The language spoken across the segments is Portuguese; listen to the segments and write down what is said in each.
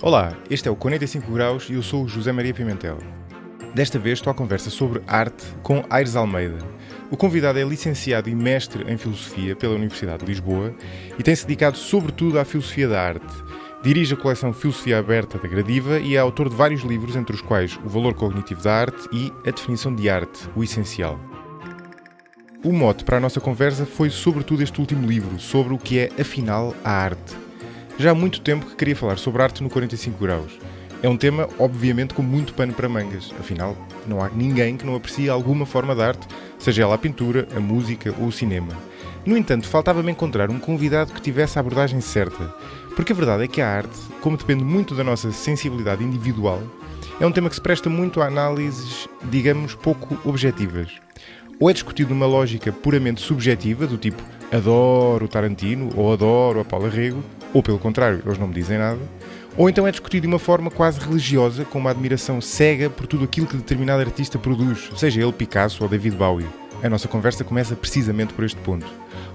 Olá, este é o 45 Graus e eu sou o José Maria Pimentel. Desta vez estou à conversa sobre arte com Aires Almeida. O convidado é licenciado e mestre em Filosofia pela Universidade de Lisboa e tem-se dedicado sobretudo à filosofia da arte. Dirige a coleção Filosofia Aberta da Gradiva e é autor de vários livros, entre os quais O Valor Cognitivo da Arte e A Definição de Arte, o Essencial. O mote para a nossa conversa foi sobretudo este último livro, sobre o que é, afinal, a arte. Já há muito tempo que queria falar sobre arte no 45 Graus. É um tema, obviamente, com muito pano para mangas. Afinal, não há ninguém que não aprecie alguma forma de arte, seja ela a pintura, a música ou o cinema. No entanto, faltava-me encontrar um convidado que tivesse a abordagem certa. Porque a verdade é que a arte, como depende muito da nossa sensibilidade individual, é um tema que se presta muito a análises, digamos, pouco objetivas. Ou é discutido numa lógica puramente subjetiva, do tipo adoro o Tarantino ou adoro a Paula Rego, ou pelo contrário, eles não me dizem nada, ou então é discutido de uma forma quase religiosa, com uma admiração cega por tudo aquilo que determinado artista produz, seja ele Picasso ou David Bowie. A nossa conversa começa precisamente por este ponto.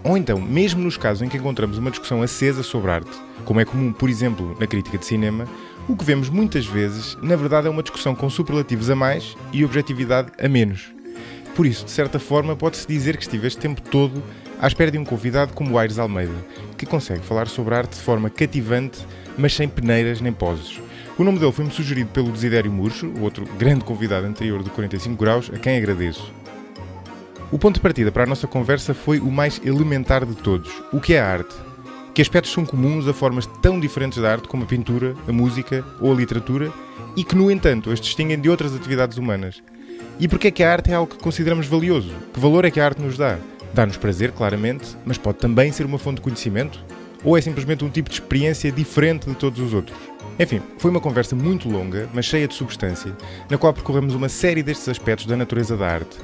Ou então, mesmo nos casos em que encontramos uma discussão acesa sobre arte, como é comum, por exemplo, na crítica de cinema, o que vemos muitas vezes, na verdade, é uma discussão com superlativos a mais e objetividade a menos. Por isso, de certa forma, pode-se dizer que estive este tempo todo à espera de um convidado como o Aires Almeida, que consegue falar sobre arte de forma cativante, mas sem peneiras nem poses. O nome dele foi-me sugerido pelo Desidério Murcho, o outro grande convidado anterior do 45 Graus, a quem agradeço. O ponto de partida para a nossa conversa foi o mais elementar de todos: o que é a arte? Que aspectos são comuns a formas tão diferentes da arte como a pintura, a música ou a literatura e que, no entanto, as distinguem de outras atividades humanas? E porquê é que a arte é algo que consideramos valioso? Que valor é que a arte nos dá? Dá-nos prazer, claramente, mas pode também ser uma fonte de conhecimento? Ou é simplesmente um tipo de experiência diferente de todos os outros? Enfim, foi uma conversa muito longa, mas cheia de substância, na qual percorremos uma série destes aspectos da natureza da arte.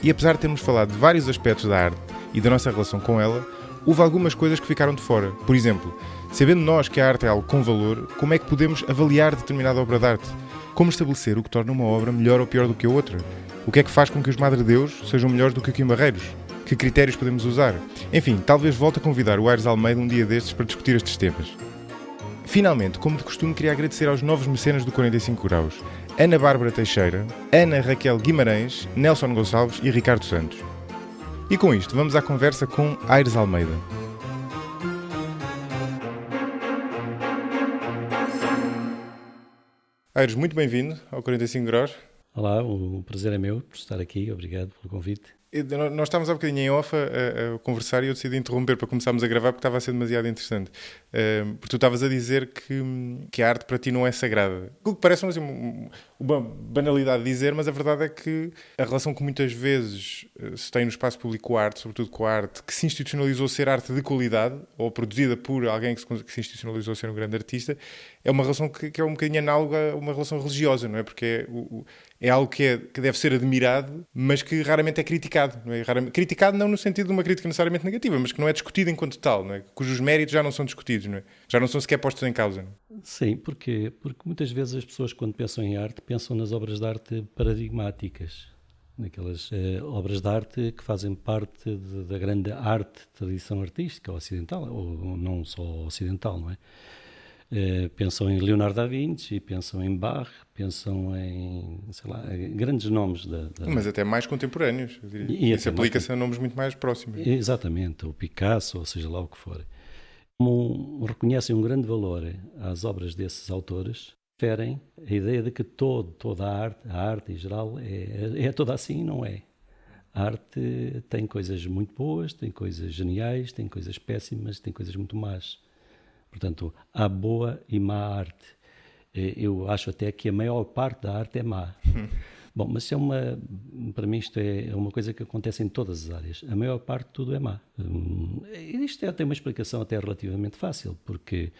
E apesar de termos falado de vários aspectos da arte e da nossa relação com ela, houve algumas coisas que ficaram de fora. Por exemplo, sabendo nós que a arte é algo com valor, como é que podemos avaliar determinada obra de arte? Como estabelecer o que torna uma obra melhor ou pior do que a outra? O que é que faz com que os Madre Deus sejam melhores do que o Kim Barreiros? Que critérios podemos usar? Enfim, talvez volte a convidar o Aires Almeida um dia destes para discutir estes temas. Finalmente, como de costume, queria agradecer aos novos mecenas do 45 Graus: Ana Bárbara Teixeira, Ana Raquel Guimarães, Nelson Gonçalves e Ricardo Santos. E com isto, vamos à conversa com Aires Almeida. Aires, muito bem-vindo ao 45 Graus. Olá, o prazer é meu por estar aqui, obrigado pelo convite. Nós estávamos há bocadinho em off a conversar e eu decidi interromper para começarmos a gravar porque estava a ser demasiado interessante. Porque tu estavas a dizer que a arte para ti não é sagrada. O que parece assim, uma banalidade de dizer, mas a verdade é que a relação que muitas vezes se tem no espaço público com a arte, sobretudo com a arte, que se institucionalizou ser arte de qualidade, ou produzida por alguém que se institucionalizou ser um grande artista, é uma relação que é um bocadinho análoga a uma relação religiosa, não é? Porque é algo que deve ser admirado, mas que raramente é criticado. Não é? Criticado não no sentido de uma crítica necessariamente negativa, mas que não é discutido enquanto tal, não é? Cujos méritos já não são discutidos, não é? Já não são sequer postos em causa. Não é? Sim, porque muitas vezes as pessoas, quando pensam em arte, pensam nas obras de arte paradigmáticas, naquelas obras de arte que fazem parte da grande arte, tradição artística ocidental, ou não só ocidental, não é? Pensam em Leonardo da Vinci, pensam em Bach, pensam em, sei lá, grandes nomes Mas até mais contemporâneos, eu diria. Isso aplica-se a nomes muito mais próximos. Exatamente, o Picasso, ou seja lá o que for. Como reconhecem um grande valor às obras desses autores, referem a ideia de que toda a arte em geral é toda assim e não é. A arte tem coisas muito boas, tem coisas geniais, tem coisas péssimas, tem coisas muito más. Portanto, há boa e má arte. Eu acho até que a maior parte da arte é má. Bom, mas para mim isto é uma coisa que acontece em todas as áreas. A maior parte de tudo é má. Isto tem uma explicação até relativamente fácil, porque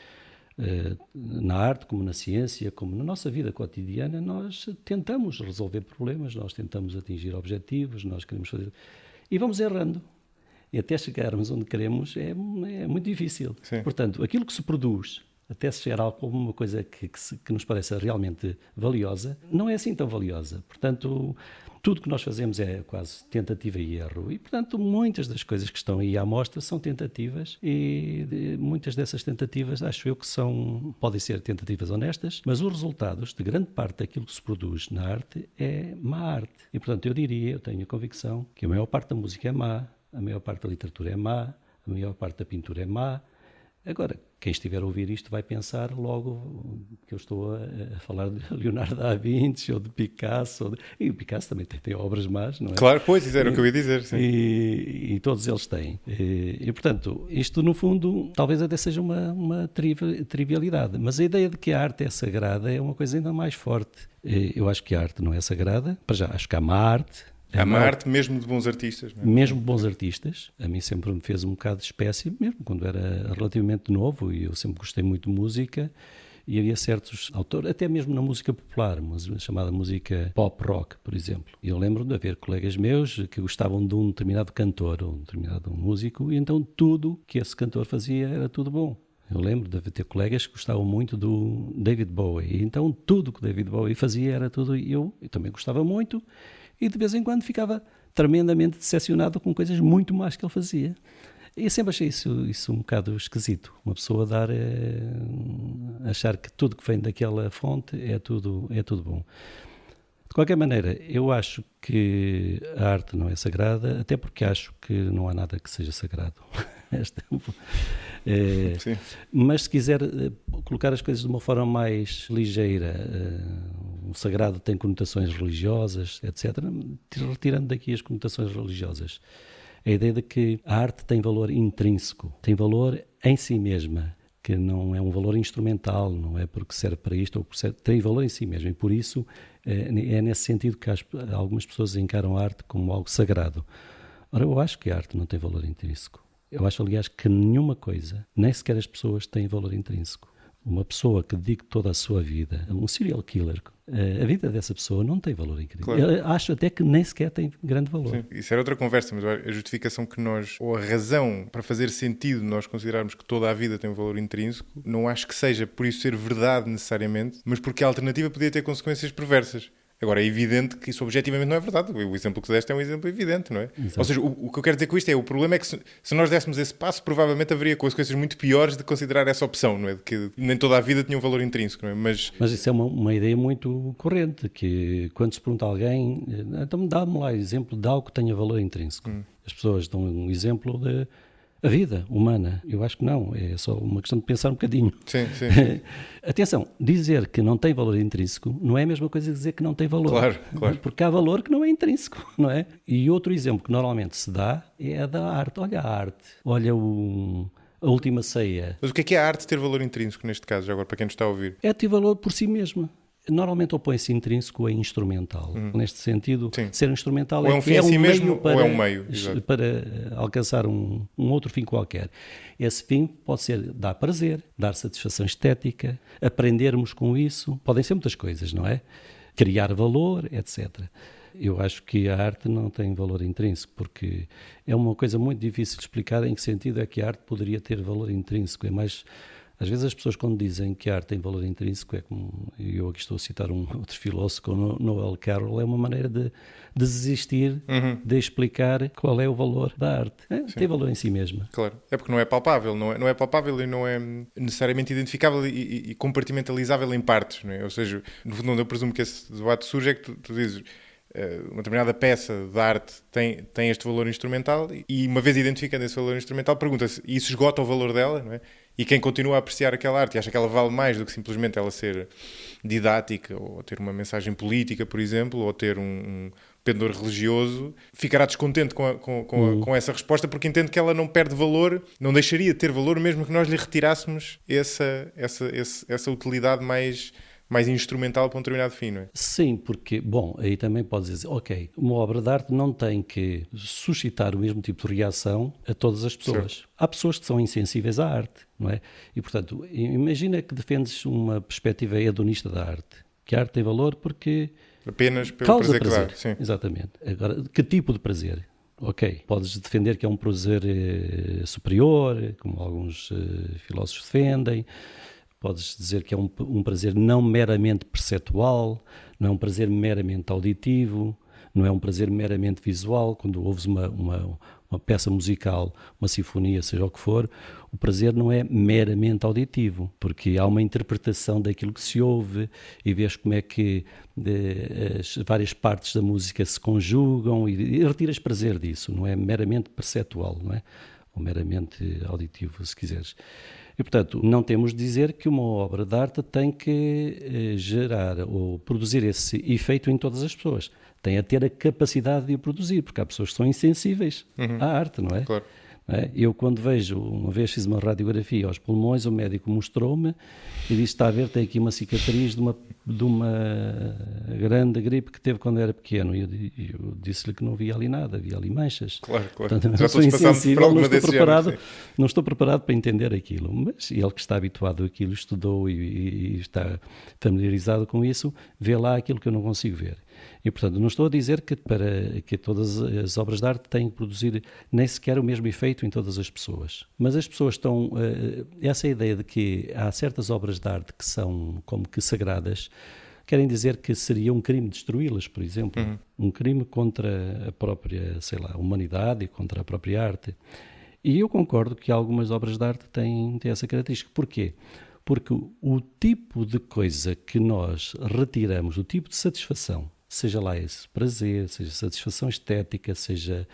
na arte, como na ciência, como na nossa vida cotidiana, nós tentamos resolver problemas, nós tentamos atingir objetivos, nós queremos fazer... E vamos errando. E até chegarmos onde queremos é muito difícil. Sim. Portanto, aquilo que se produz, até se chegar a alguma coisa que nos pareça realmente valiosa, não é assim tão valiosa. Portanto, tudo que nós fazemos é quase tentativa e erro. E, portanto, muitas das coisas que estão aí à mostra são tentativas e muitas dessas tentativas, acho eu, que podem ser tentativas honestas, mas os resultados de grande parte daquilo que se produz na arte é má arte. E, portanto, eu tenho a convicção que a maior parte da música é má, a maior parte da literatura é má, a maior parte da pintura é má. Agora, quem estiver a ouvir isto vai pensar logo que eu estou a falar de Leonardo da Vinci ou de Picasso. E o Picasso também tem obras más, não é? Claro, pois, isso era o que eu ia dizer. Sim. E todos eles têm. E, portanto, isto no fundo talvez até seja uma trivialidade. Mas a ideia de que a arte é sagrada é uma coisa ainda mais forte. Eu acho que a arte não é sagrada. Para já, acho que há má arte. Há má arte mesmo de bons artistas. Não é? Mesmo bons artistas. A mim sempre me fez um bocado de espécie, mesmo quando era relativamente novo, e eu sempre gostei muito de música, e havia certos autores, até mesmo na música popular, chamada música pop-rock, por exemplo. Eu lembro de haver colegas meus que gostavam de um determinado cantor, ou um determinado músico, e então tudo que esse cantor fazia era tudo bom. Eu lembro de ter colegas que gostavam muito do David Bowie, e então tudo que o David Bowie fazia era tudo, e eu também gostava muito, e de vez em quando ficava tremendamente decepcionado com coisas muito más que ele fazia. E sempre achei isso um bocado esquisito. Uma pessoa achar que tudo que vem daquela fonte é tudo bom. De qualquer maneira, eu acho que a arte não é sagrada, até porque acho que não há nada que seja sagrado. Mas se quiser colocar as coisas de uma forma mais ligeira, o sagrado tem conotações religiosas, etc., retirando daqui as conotações religiosas, a ideia de que a arte tem valor intrínseco, tem valor em si mesma, que não é um valor instrumental, não é porque serve para isto ou porque serve, tem valor em si mesmo, e por isso é nesse sentido que algumas pessoas encaram a arte como algo sagrado. Ora, eu acho que a arte não tem valor intrínseco. Eu acho, aliás, que nenhuma coisa, nem sequer as pessoas, têm valor intrínseco. Uma pessoa que dedique toda a sua vida, um serial killer, a vida dessa pessoa não tem valor intrínseco. Claro. Eu acho até que nem sequer tem grande valor. Sim, isso era outra conversa, mas a justificação que nós, ou a razão para fazer sentido nós considerarmos que toda a vida tem um valor intrínseco, não acho que seja por isso ser verdade necessariamente, mas porque a alternativa podia ter consequências perversas. Agora, é evidente que isso objetivamente não é verdade. O exemplo que deste é um exemplo evidente, não é? Exato. Ou seja, o que eu quero dizer com isto é, o problema é que se nós dessemos esse passo, provavelmente haveria consequências muito piores de considerar essa opção, não é? De que nem toda a vida tinha um valor intrínseco, não é? Mas isso é uma ideia muito corrente, que quando se pergunta a alguém, então dá-me lá exemplo de algo que tenha valor intrínseco. As pessoas dão um exemplo de a vida humana. Eu acho que não, é só uma questão de pensar um bocadinho. Sim. Atenção, dizer que não tem valor intrínseco não é a mesma coisa que dizer que não tem valor. Claro. Porque há valor que não é intrínseco, não é? E outro exemplo que normalmente se dá é a da arte. Olha a arte, olha a Última Ceia. Mas o que é a arte ter valor intrínseco neste caso, já agora, para quem nos está a ouvir? É ter valor por si mesma. Normalmente opõe-se intrínseco a instrumental. Neste sentido, Sim. ser instrumental ou é um fim em si mesmo, ou é um meio. Para alcançar um outro fim qualquer. Esse fim pode ser dar prazer, dar satisfação estética, aprendermos com isso. Podem ser muitas coisas, não é? Criar valor, etc. Eu acho que a arte não tem valor intrínseco, porque é uma coisa muito difícil de explicar em que sentido é que a arte poderia ter valor intrínseco. É mais... Às vezes as pessoas, quando dizem que a arte tem valor intrínseco, é como eu aqui estou a citar um outro filósofo, Noel Carroll, é uma maneira de desistir de explicar qual é o valor da arte. Tem valor em si mesma. Claro, é porque não é palpável, não é palpável e não é necessariamente identificável e compartimentalizável em partes, não é? Ou seja, no fundo, onde eu presumo que esse debate surge é que tu dizes... uma determinada peça de arte tem este valor instrumental e uma vez identificando esse valor instrumental pergunta-se, e isso esgota o valor dela, não é? E quem continua a apreciar aquela arte e acha que ela vale mais do que simplesmente ela ser didática ou ter uma mensagem política, por exemplo, ou ter um pendor religioso, ficará descontente com essa resposta porque entende que ela não perde valor, não deixaria de ter valor mesmo que nós lhe retirássemos essa utilidade mais instrumental para um determinado fim, não é? Sim, porque, aí também podes dizer, ok, uma obra de arte não tem que suscitar o mesmo tipo de reação a todas as pessoas. Certo. Há pessoas que são insensíveis à arte, não é? E, portanto, imagina que defendes uma perspectiva hedonista da arte, que a arte tem valor porque... Apenas pelo prazer que dá. Sim. Exatamente. Agora, que tipo de prazer? Ok, podes defender que é um prazer superior, como alguns filósofos defendem. Podes dizer que é um prazer não meramente perceptual, não é um prazer meramente auditivo, não é um prazer meramente visual. Quando ouves uma peça musical, uma sinfonia, seja o que for, o prazer não é meramente auditivo, porque há uma interpretação daquilo que se ouve e vês como é que as várias partes da música se conjugam e retiras prazer disso, não é meramente perceptual, não é? Ou meramente auditivo, se quiseres. E, portanto, não temos de dizer que uma obra de arte tem que gerar ou produzir esse efeito em todas as pessoas. Tem a ter a capacidade de o produzir, porque há pessoas que são insensíveis à arte, não é? Claro. Eu, quando vejo, uma vez fiz uma radiografia aos pulmões, o médico mostrou-me e disse: está a ver, tem aqui uma cicatriz de uma grande gripe que teve quando era pequeno. E eu disse-lhe que não havia ali nada, havia ali manchas. Claro. Portanto, Já sou todos passámos por insensível, alguma desse género. não estou preparado para entender aquilo. Mas ele, que está habituado àquilo, estudou e está familiarizado com isso, vê lá aquilo que eu não consigo ver. E, portanto, não estou a dizer que todas as obras de arte têm que produzir nem sequer o mesmo efeito em todas as pessoas. Mas as pessoas estão... essa ideia de que há certas obras de arte que são como que sagradas, querem dizer que seria um crime destruí-las, por exemplo. Um crime contra a própria, humanidade e contra a própria arte. E eu concordo que algumas obras de arte têm essa característica. Porquê? Porque o tipo de coisa que nós retiramos, o tipo de satisfação, seja lá esse prazer, seja satisfação estética, seja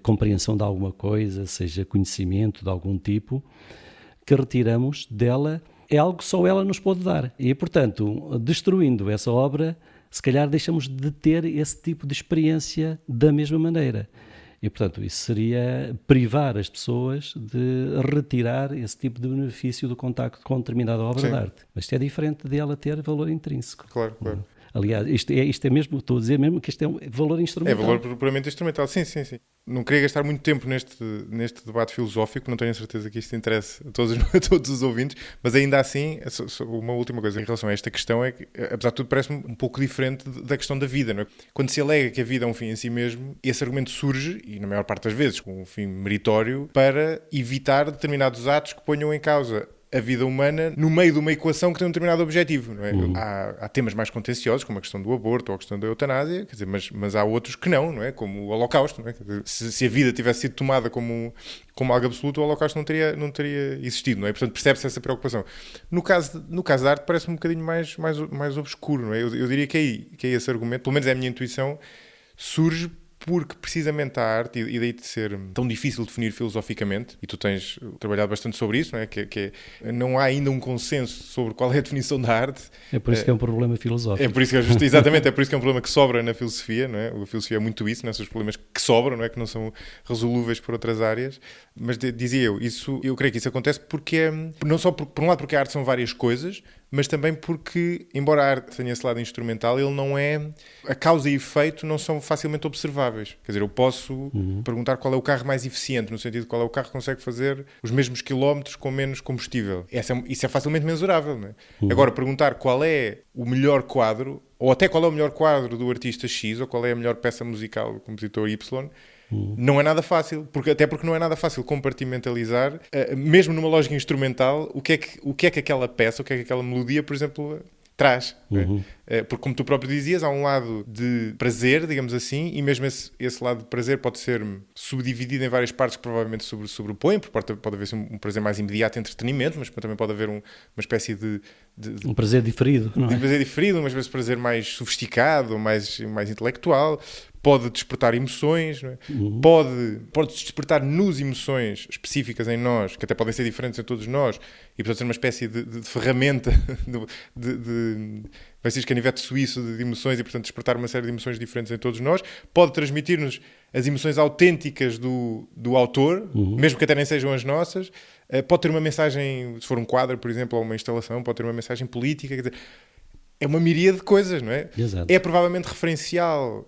compreensão de alguma coisa, seja conhecimento de algum tipo, que retiramos dela, é algo que só ela nos pode dar. E, portanto, destruindo essa obra, se calhar deixamos de ter esse tipo de experiência da mesma maneira. E, portanto, isso seria privar as pessoas de retirar esse tipo de benefício do contacto com determinada obra de arte. Mas isto é diferente de ela ter valor intrínseco. Claro. Aliás, isto é mesmo, estou a dizer mesmo que isto é um valor instrumental. É valor puramente instrumental, sim. Não queria gastar muito tempo neste debate filosófico, não tenho a certeza que isto interesse a todos os ouvintes, mas ainda assim, uma última coisa em relação a esta questão é que, apesar de tudo, parece-me um pouco diferente da questão da vida, não é? Quando se alega que a vida é um fim em si mesmo, esse argumento surge, e na maior parte das vezes, com um fim meritório, para evitar determinados atos que ponham em causa a vida humana no meio de uma equação que tem um determinado objetivo, não é? Há temas mais contenciosos, como a questão do aborto ou a questão da eutanásia, quer dizer, mas há outros que não é? Como o Holocausto, não é? Quer dizer, se a vida tivesse sido tomada como algo absoluto, o Holocausto não teria existido, não é? Portanto, percebe-se essa preocupação. No caso da arte, parece-me um bocadinho mais obscuro, não é? Eu diria que aí esse argumento, pelo menos é a minha intuição, surge porque precisamente a arte, e daí de ser tão difícil definir filosoficamente, e tu tens trabalhado bastante sobre isso, não é? Que não há ainda um consenso sobre qual é a definição da arte. É por isso que é um problema filosófico. É por isso que exatamente, é por isso que é um problema que sobra na filosofia, não é? A filosofia é muito isso, não é? São os problemas que sobram, não é? Que não são resolúveis por outras áreas. Mas dizia eu creio que isso acontece porque não só por um lado porque a arte são várias coisas, mas também porque, embora a arte tenha esse lado instrumental, ele não é... A causa e efeito não são facilmente observáveis. Quer dizer, eu posso perguntar qual é o carro mais eficiente, no sentido de qual é o carro que consegue fazer os mesmos quilómetros com menos combustível. Isso é facilmente mensurável, não é? Agora, perguntar qual é o melhor quadro, ou até qual é o melhor quadro do artista X, ou qual é a melhor peça musical do compositor Y, não é nada fácil, até porque não é nada fácil compartimentalizar, mesmo numa lógica instrumental, o que é que aquela peça, o que é que aquela melodia, por exemplo, traz. Porque, como tu próprio dizias, há um lado de prazer, digamos assim, e mesmo esse lado de prazer pode ser subdividido em várias partes que provavelmente sobrepõem, porque pode haver um prazer mais imediato, entretenimento, mas também pode haver uma espécie de um prazer diferido, não é? Um prazer diferido, mas vezes prazer mais sofisticado, mais intelectual. Pode despertar emoções, não é? Pode despertar nos emoções específicas em nós, que até podem ser diferentes em todos nós, e pode ser uma espécie de ferramenta, vai ser canivete suíço de emoções, e portanto despertar uma série de emoções diferentes em todos nós. Pode transmitir-nos as emoções autênticas do autor, mesmo que até nem sejam as nossas. Pode ter uma mensagem, se for um quadro, por exemplo, ou uma instalação, pode ter uma mensagem política, quer dizer, é uma miríade de coisas, não é? Exato. É provavelmente referencial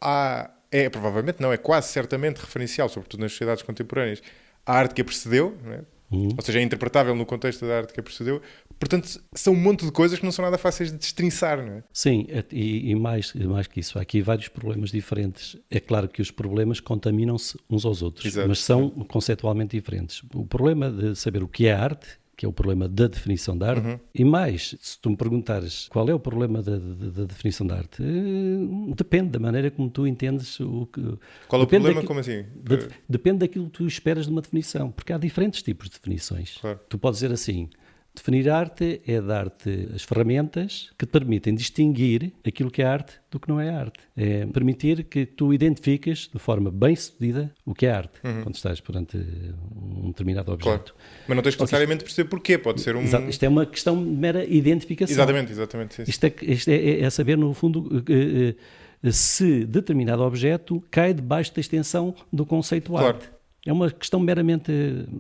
provavelmente não, é quase certamente referencial, sobretudo nas sociedades contemporâneas, à arte que a precedeu, não é? Ou seja, é interpretável no contexto da arte que a precedeu. Portanto, são um monte de coisas que não são nada fáceis de destrinçar, não é? Sim, e mais que isso, há aqui vários problemas diferentes. É claro que os problemas contaminam-se uns aos outros, Exato. Mas são conceitualmente diferentes. O problema de saber o que é arte que é o problema da definição da arte. E mais, se tu me perguntares qual é o problema da definição da arte, depende da maneira como tu entendes o que... Qual é o problema? Como assim? Depende daquilo que tu esperas de uma definição, porque há diferentes tipos de definições. Claro. Tu podes dizer assim, definir arte é dar-te as ferramentas que te permitem distinguir aquilo que é arte do que não é arte. É permitir que tu identifiques de forma bem-sucedida o que é arte, quando estás perante um determinado objeto. Claro. Mas não tens que necessariamente perceber porquê, pode ser um... Exato. Isto é uma questão de mera identificação. Exatamente. Sim. Isto é saber, no fundo, se determinado objeto cai debaixo da extensão do conceito arte. É uma questão meramente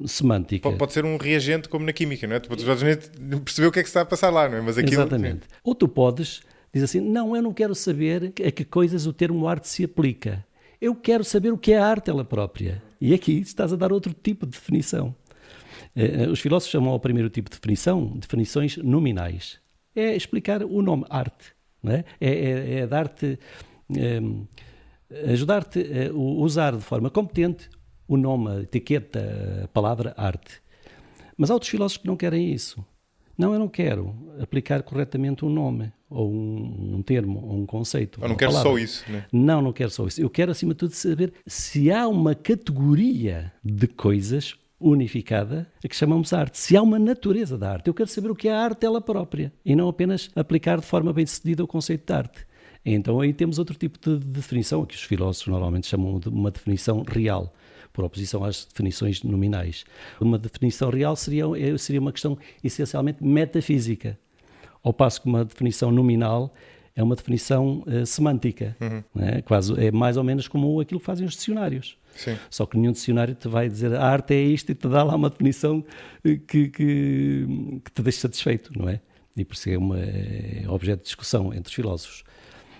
semântica. Pode ser um reagente como na química, não é? Tu podes perceber o que é que se está a passar lá, não é? Mas aquilo... Exatamente. Ou tu podes dizer assim, não, eu não quero saber a que coisas o termo arte se aplica. Eu quero saber o que é a arte ela própria. E aqui estás a dar outro tipo de definição. Os filósofos chamam ao primeiro tipo de definição definições nominais. É explicar o nome arte. Não é? É dar-te... ajudar-te a usar de forma competente o nome, a etiqueta, a palavra arte. Mas há outros filósofos que não querem isso. Não, eu não quero aplicar corretamente um nome, ou um termo, ou um conceito. Eu não quero palavra. só isso, né? Não quero só isso. Eu quero, acima de tudo, saber se há uma categoria de coisas unificada a que chamamos arte. Se há uma natureza da arte. Eu quero saber o que é a arte ela própria, e não apenas aplicar de forma bem-sucedida o conceito de arte. Então aí temos outro tipo de definição, que os filósofos normalmente chamam de uma definição real, por oposição às definições nominais. Uma definição real seria uma questão essencialmente metafísica, ao passo que uma definição nominal é uma definição semântica. Né? É mais ou menos como aquilo que fazem os dicionários. Sim. Só que nenhum dicionário te vai dizer a arte é isto e te dá lá uma definição que te deixa satisfeito, não é? E por isso é objeto de discussão entre os filósofos.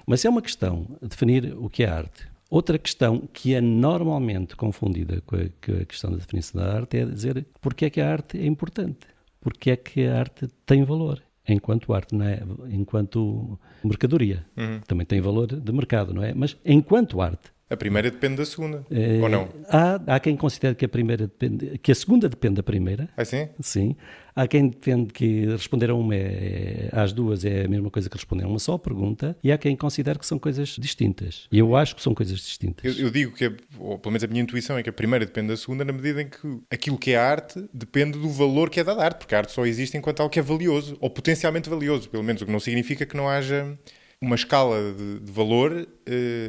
Mas é uma questão definir o que é arte. Outra questão que é normalmente confundida com a questão da definição da arte é dizer porque é que a arte é importante, porque é que a arte tem valor, enquanto arte, não é? Enquanto mercadoria. Também tem valor de mercado, não é? Mas enquanto arte. A primeira depende da segunda, ou não? Há quem considere que a segunda depende da primeira. Ah, sim? Sim. Há quem defende que responder a uma às duas é a mesma coisa que responder a uma só pergunta, e há quem considere que são coisas distintas. E eu acho que são coisas distintas. Eu digo que, ou pelo menos a minha intuição é que a primeira depende da segunda, na medida em que aquilo que é arte depende do valor que é dado à arte, porque a arte só existe enquanto algo que é valioso, ou potencialmente valioso, pelo menos, o que não significa que não haja uma escala de valor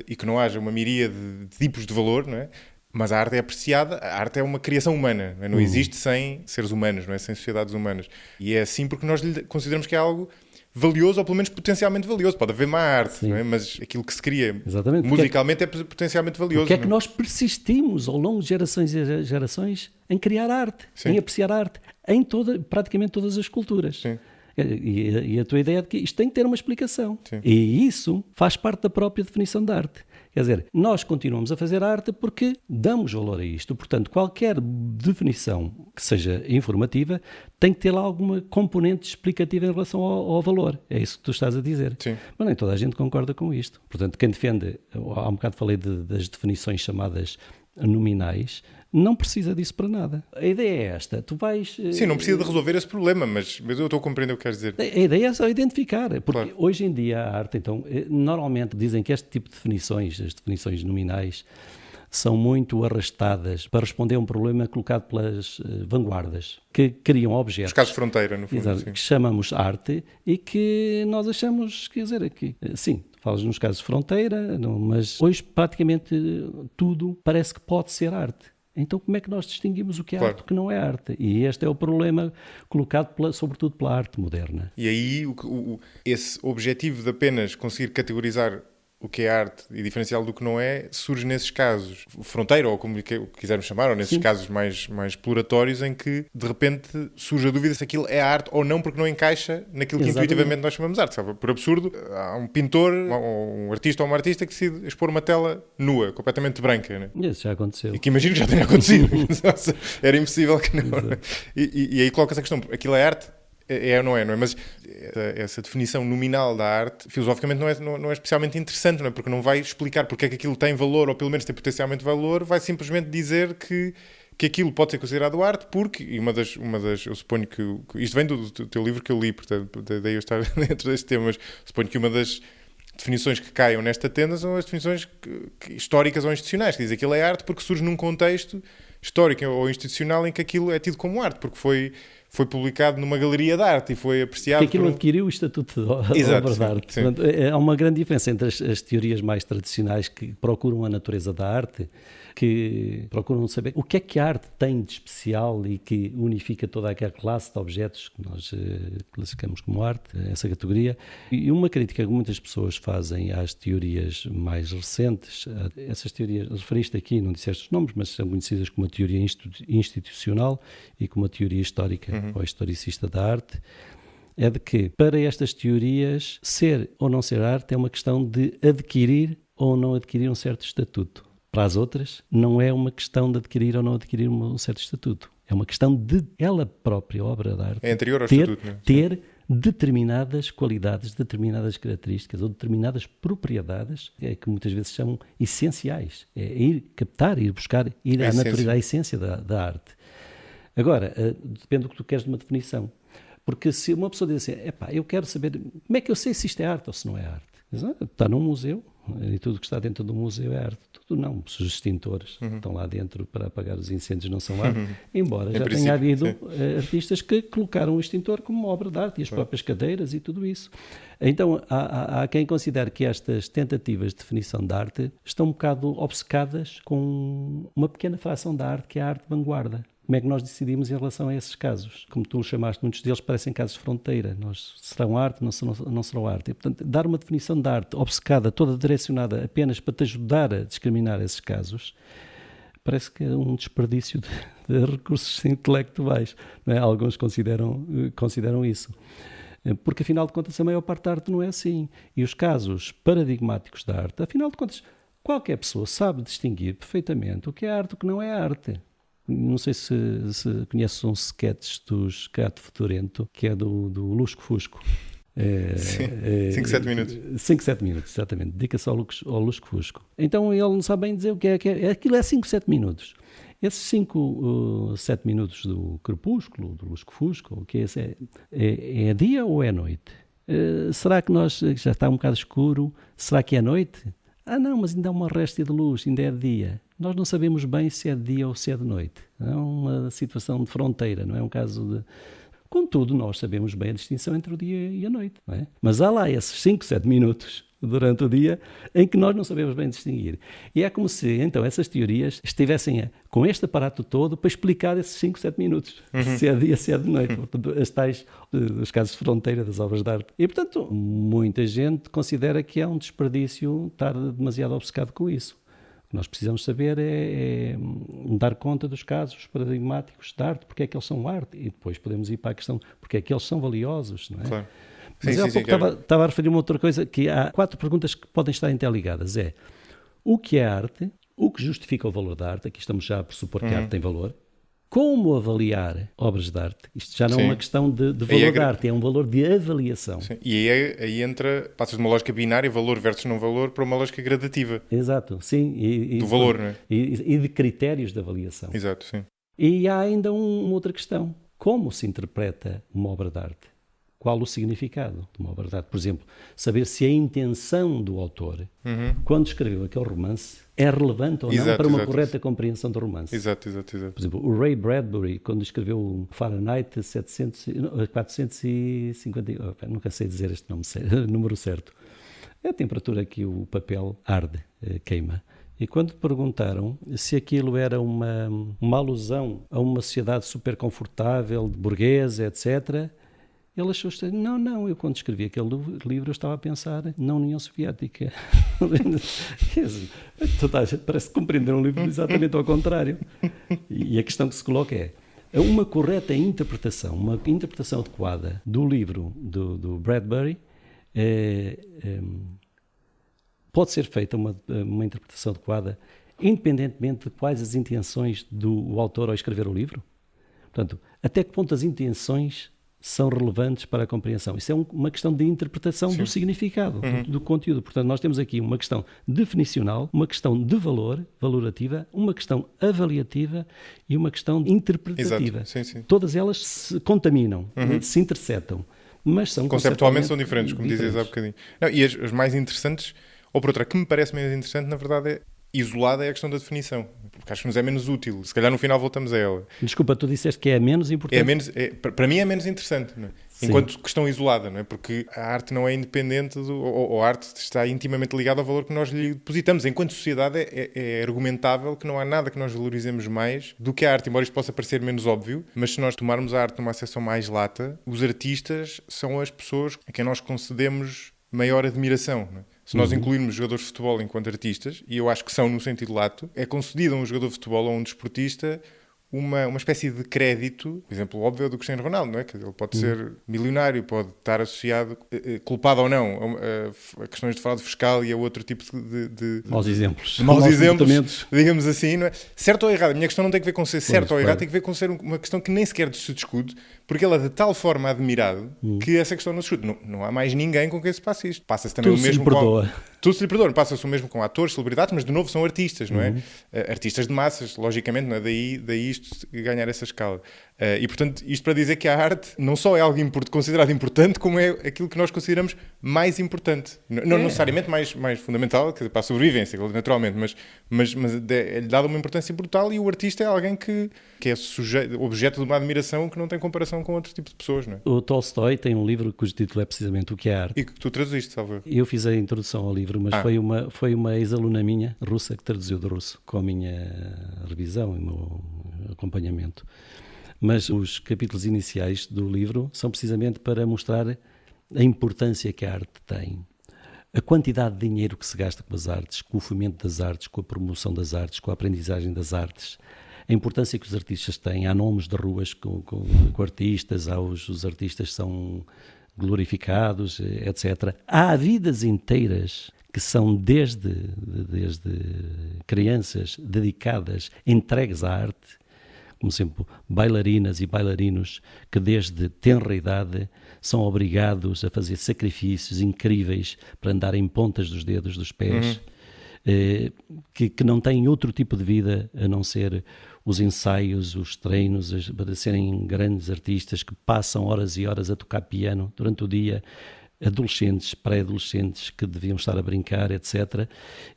e que não haja uma miríade de tipos de valor, não é? Mas a arte é apreciada, a arte é uma criação humana, não é? Não existe sem seres humanos, não é? Sem sociedades humanas. E é assim porque nós consideramos que é algo valioso, ou pelo menos potencialmente valioso. Pode haver má arte, não é? Mas aquilo que se cria musicalmente é potencialmente valioso. Porque é que nós persistimos ao longo de gerações e gerações em criar arte, em apreciar arte, em praticamente todas as culturas. Sim. E a tua ideia é de que isto tem que ter uma explicação. Sim. E isso faz parte da própria definição de arte. Quer dizer, nós continuamos a fazer arte porque damos valor a isto. Portanto, qualquer definição que seja informativa tem que ter lá alguma componente explicativa em relação ao valor. É isso que tu estás a dizer. Sim. Mas nem toda a gente concorda com isto. Portanto, quem defende, há um bocado falei das definições chamadas nominais, não precisa disso para nada. A ideia é esta. Tu vais... Sim, não precisa de resolver esse problema, mas eu estou a compreender o que queres dizer. A ideia é só identificar, porque claro. Hoje em dia a arte, então, normalmente dizem que este tipo de definições, as definições nominais, são muito arrastadas para responder a um problema colocado pelas vanguardas, que criam objetos. Os casos de fronteira, no fundo. Exato, que chamamos arte e que nós achamos, quer dizer, aqui, sim, falas nos casos de fronteira, não, mas hoje praticamente tudo parece que pode ser arte. Então como é que nós distinguimos o que é arte e o que não é arte? E este é o problema colocado sobretudo pela arte moderna. E aí esse objetivo de apenas conseguir categorizar o que é arte e diferenciá-lo do que não é, surge nesses casos fronteira, ou como quisermos chamar, ou nesses Sim. casos mais exploratórios em que de repente surge a dúvida se aquilo é arte ou não, porque não encaixa naquilo que intuitivamente nós chamamos de arte. Sabe? Por absurdo, há um pintor, ou um artista ou uma artista que decide expor uma tela nua, completamente branca. Né? Isso já aconteceu. E que imagino que já tenha acontecido. Era impossível que não. E aí coloca-se a questão, aquilo é arte? É ou não é? Mas essa definição nominal da arte, filosoficamente, não é especialmente interessante, não é? Porque não vai explicar porque é que aquilo tem valor, ou pelo menos tem potencialmente valor, vai simplesmente dizer que que aquilo pode ser considerado arte porque, e uma das eu suponho que isto vem do teu livro que eu li, portanto, daí eu estar dentro deste tema, mas suponho que uma das definições que caiam nesta tenda são as definições históricas ou institucionais, que dizem que aquilo é arte porque surge num contexto histórico ou institucional em que aquilo é tido como arte, porque foi publicado numa galeria de arte e foi apreciado... Porque aquilo adquiriu o estatuto de obra de arte. Portanto, há uma grande diferença entre as teorias mais tradicionais que procuram a natureza da arte, que procuram saber o que é que a arte tem de especial e que unifica toda aquela classe de objetos que nós classificamos como arte, essa categoria. E uma crítica que muitas pessoas fazem às teorias mais recentes, essas teorias, referiste aqui, não disseste os nomes, mas são conhecidas como a teoria institucional e como a teoria histórica ou historicista da arte, é de que, para estas teorias, ser ou não ser arte é uma questão de adquirir ou não adquirir um certo estatuto. Para as outras, não é uma questão de adquirir ou não adquirir um certo estatuto. É uma questão de ela própria, a obra de arte, é anterior ao estatuto, não é? ter determinadas qualidades, determinadas características ou determinadas propriedades que muitas vezes são essenciais. É ir captar, ir buscar, ir à natureza, à essência da arte. Agora, depende do que tu queres de uma definição. Porque se uma pessoa diz assim, eu quero saber como é que eu sei se isto é arte ou se não é arte. Está num museu e tudo que está dentro do museu é arte. Tudo não. Os extintores que estão lá dentro para apagar os incêndios não são arte. Embora já tenha havido artistas que colocaram o extintor como uma obra de arte e as próprias cadeiras e tudo isso. Então há quem considere que estas tentativas de definição de arte estão um bocado obcecadas com uma pequena fração da arte que é a arte de vanguarda. Como é que nós decidimos em relação a esses casos? Como tu chamaste, muitos deles parecem casos de fronteira. Serão arte, não serão arte. E, portanto, dar uma definição de arte obcecada, toda direcionada apenas para te ajudar a discriminar esses casos, parece que é um desperdício de recursos intelectuais. Não é? Alguns consideram isso. Porque, afinal de contas, a maior parte da arte não é assim. E os casos paradigmáticos da arte, afinal de contas, qualquer pessoa sabe distinguir perfeitamente o que é arte e o que não é arte. Não sei se conheces um sketch dos Gato Fedorento, que é do Lusco Fusco. 5, 7 minutos. 5, 7 minutos, exatamente. Dedica-se ao Lusco Fusco. Então ele não sabe bem dizer o que é. Aquilo é 5, 7 minutos. Esses 5, 7 minutos do crepúsculo, do Lusco Fusco, o que é dia ou é noite? Será que já está um bocado escuro? Será que é noite? Não, mas ainda há uma réstia de luz, ainda é de dia. Nós não sabemos bem se é de dia ou se é de noite. É uma situação de fronteira, não é um caso de... Contudo, nós sabemos bem a distinção entre o dia e a noite, não é? Mas há lá esses 5, 7 minutos durante o dia em que nós não sabemos bem distinguir. E é como se, então, essas teorias estivessem com este aparato todo para explicar esses 5, 7 minutos. Se é de dia, se é de noite. Portanto, os casos de fronteira das obras de arte. E, portanto, muita gente considera que é um desperdício estar demasiado obcecado com isso. O que nós precisamos saber é dar conta dos casos paradigmáticos de arte, porque é que eles são arte, e depois podemos ir para a questão porque é que eles são valiosos, não é? Claro. Mas há pouco estava a referir uma outra coisa, que há 4 perguntas que podem estar interligadas. É, o que é arte? O que justifica o valor da arte? Aqui estamos já a pressupor que a arte tem valor. Como avaliar obras de arte? Isto já não é uma questão de valor da arte, é um valor de avaliação. Sim. E aí passas de uma lógica binária, valor versus não valor, para uma lógica gradativa. Exato, sim. Do valor, não é? E de critérios de avaliação. Exato, sim. E há ainda uma outra questão. Como se interpreta uma obra de arte? Qual o significado de uma obra de arte? Por exemplo, saber se a intenção do autor, quando escreveu aquele romance, é relevante ou não para uma correta compreensão do romance. Exato. Por exemplo, o Ray Bradbury, quando escreveu o Fahrenheit 450, nunca sei dizer este número certo, é a temperatura que o papel arde, queima. E quando perguntaram se aquilo era uma alusão a uma sociedade super confortável, burguesa, etc., ele achou que não, eu quando escrevi aquele livro eu estava a pensar na União Soviética. Parece que compreender um livro exatamente ao contrário. E a questão que se coloca é uma correta interpretação, uma interpretação adequada do livro do Bradbury, pode ser feita uma interpretação adequada independentemente de quais as intenções do autor ao escrever o livro. Portanto, até que ponto as intenções são relevantes para a compreensão. Isso é uma questão de interpretação do significado, do conteúdo. Portanto, nós temos aqui uma questão definicional, uma questão de valor, valorativa, uma questão avaliativa e uma questão interpretativa. Todas elas se contaminam, se interceptam. Mas são conceptualmente são diferentes, como dizias há bocadinho. Não, e as mais interessantes, ou por outra, que me parece menos interessante, na verdade, é isolada é a questão da definição, porque acho que nos é menos útil. Se calhar no final voltamos a ela. Desculpa, tu disseste que é menos importante? Para mim é menos interessante, não é? Enquanto questão isolada, não é? Porque a arte não é independente, ou a arte está intimamente ligada ao valor que nós lhe depositamos. Enquanto sociedade é argumentável que não há nada que nós valorizemos mais do que a arte, embora isto possa parecer menos óbvio, mas se nós tomarmos a arte numa acessão mais lata, os artistas são as pessoas a quem nós concedemos maior admiração, não é? Se nós incluirmos jogadores de futebol enquanto artistas, e eu acho que são no sentido lato, é concedido a um jogador de futebol ou a um desportista uma espécie de crédito, por exemplo, óbvio é do Cristiano Ronaldo, não é? Que ele pode ser milionário, pode estar associado, culpado ou não, a questões de fraude fiscal e a outro tipo de maus exemplos, digamos assim, não é? Certo ou errado, a minha questão não tem que ver com ser certo ou errado, tem que ver com ser uma questão que nem sequer se discute, porque ele é de tal forma admirado que essa questão não se discute. Não há mais ninguém com quem se passe isto. Passa-se também o mesmo tudo se lhe perdoa. Passa-se o mesmo com atores, celebridades, mas de novo são artistas, não é? Artistas de massas, logicamente, não é? Daí isto ganhar essa escala. E, portanto, isto para dizer que a arte não só é algo considerado importante, como é aquilo que nós consideramos mais importante. Não necessariamente mais fundamental, quer dizer, para a sobrevivência, naturalmente, mas é-lhe dada uma importância brutal e o artista é alguém que é objeto de uma admiração que não tem comparação com outro tipo de pessoas, não é? O Tolstói tem um livro cujo título é precisamente O que é arte. E que tu traduziste, salvo. Eu fiz a introdução ao livro, mas foi uma ex-aluna minha, russa, que traduziu do russo, com a minha revisão e o meu acompanhamento. Mas os capítulos iniciais do livro são precisamente para mostrar a importância que a arte tem. A quantidade de dinheiro que se gasta com as artes, com o fomento das artes, com a promoção das artes, com a aprendizagem das artes, a importância que os artistas têm. Há nomes de ruas com artistas, os artistas são glorificados, etc. Há vidas inteiras que são desde crianças dedicadas, entregues à arte, como sempre bailarinas e bailarinos que desde tenra idade são obrigados a fazer sacrifícios incríveis para andar em pontas dos dedos dos pés, que não têm outro tipo de vida a não ser os ensaios, os treinos, para serem grandes artistas que passam horas e horas a tocar piano durante o dia, adolescentes, pré-adolescentes que deviam estar a brincar, etc.,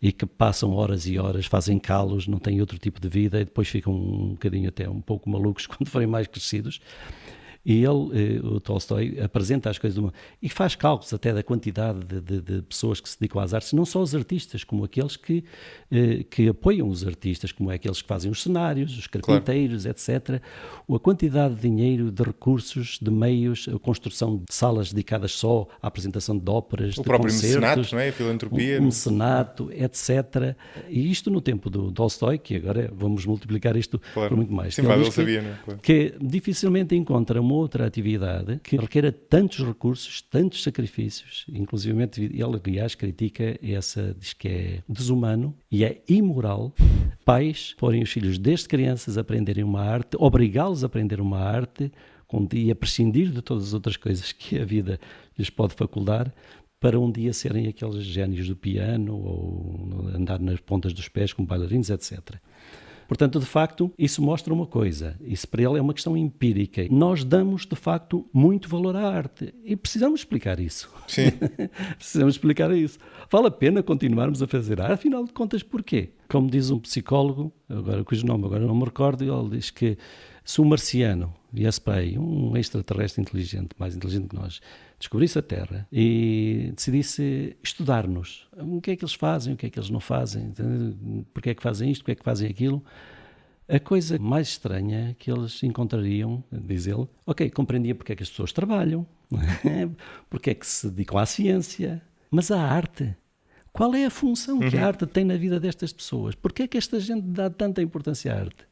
e que passam horas e horas, fazem calos, não têm outro tipo de vida e depois ficam um bocadinho até um pouco malucos quando forem mais crescidos. E ele, o Tolstói, apresenta as coisas e faz cálculos até da quantidade de pessoas que se dedicam às artes, não só os artistas, como aqueles que apoiam os artistas, como aqueles que fazem os cenários, os carpinteiros, etc. A quantidade de dinheiro, de recursos, de meios, a construção de salas dedicadas só à apresentação de óperas, de concertos, mecenato, não é? A filantropia. O mecenato, etc. E isto no tempo do Tolstói, que agora vamos multiplicar isto por muito mais. Sim, ele sabia, não é? Claro. Que dificilmente encontra uma outra atividade que requer tantos recursos, tantos sacrifícios, inclusivamente ele, aliás, critica essa, diz que é desumano e é imoral pais porem os filhos desde crianças a aprenderem uma arte, obrigá-los a aprender uma arte e a prescindir de todas as outras coisas que a vida lhes pode facultar, para um dia serem aqueles génios do piano ou andar nas pontas dos pés como bailarinos, etc. Portanto, de facto, isso mostra uma coisa. Isso para ele é uma questão empírica. Nós damos, de facto, muito valor à arte. E precisamos explicar isso. Sim. Precisamos explicar isso. Vale a pena continuarmos a fazer arte? Afinal de contas, porquê? Como diz um psicólogo, cujo nome agora não me recordo, ele diz que se um marciano viesse para aí, um extraterrestre inteligente, mais inteligente que nós, descobrisse a Terra e decidisse estudar-nos, o que é que eles fazem, o que é que eles não fazem, porque é que fazem isto, porque é que fazem aquilo, a coisa mais estranha que eles encontrariam, diz ele, compreendia porque é que as pessoas trabalham, porque é que se dedicam à ciência, mas à arte. Qual é a função que a arte tem na vida destas pessoas? Porque é que esta gente dá tanta importância à arte?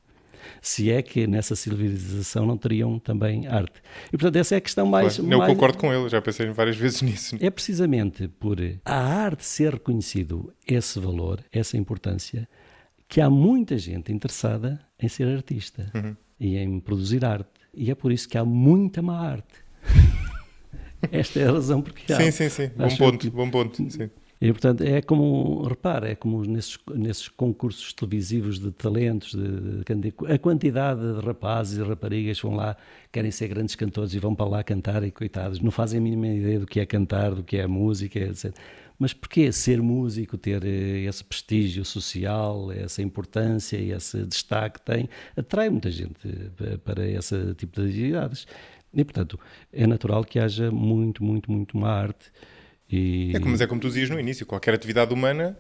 Se é que nessa civilização não teriam também arte. E, portanto, essa é a questão mais... Claro, eu concordo com ele, já pensei várias vezes nisso. É precisamente por a arte ser reconhecido esse valor, essa importância, que há muita gente interessada em ser artista e em produzir arte. E é por isso que há muita má arte. Esta é a razão porque há. Sim. Bom ponto. Sim. E, portanto, é como, repara, é como nesses concursos televisivos de talentos, a quantidade de rapazes e raparigas que vão lá, querem ser grandes cantores e vão para lá cantar e, coitados, não fazem a mínima ideia do que é cantar, do que é música, etc. Mas porquê ser músico, ter esse prestígio social, essa importância e esse destaque tem, atrai muita gente para esse tipo de atividades. E, portanto, é natural que haja muito uma arte. Mas é como tu dizias no início, qualquer atividade humana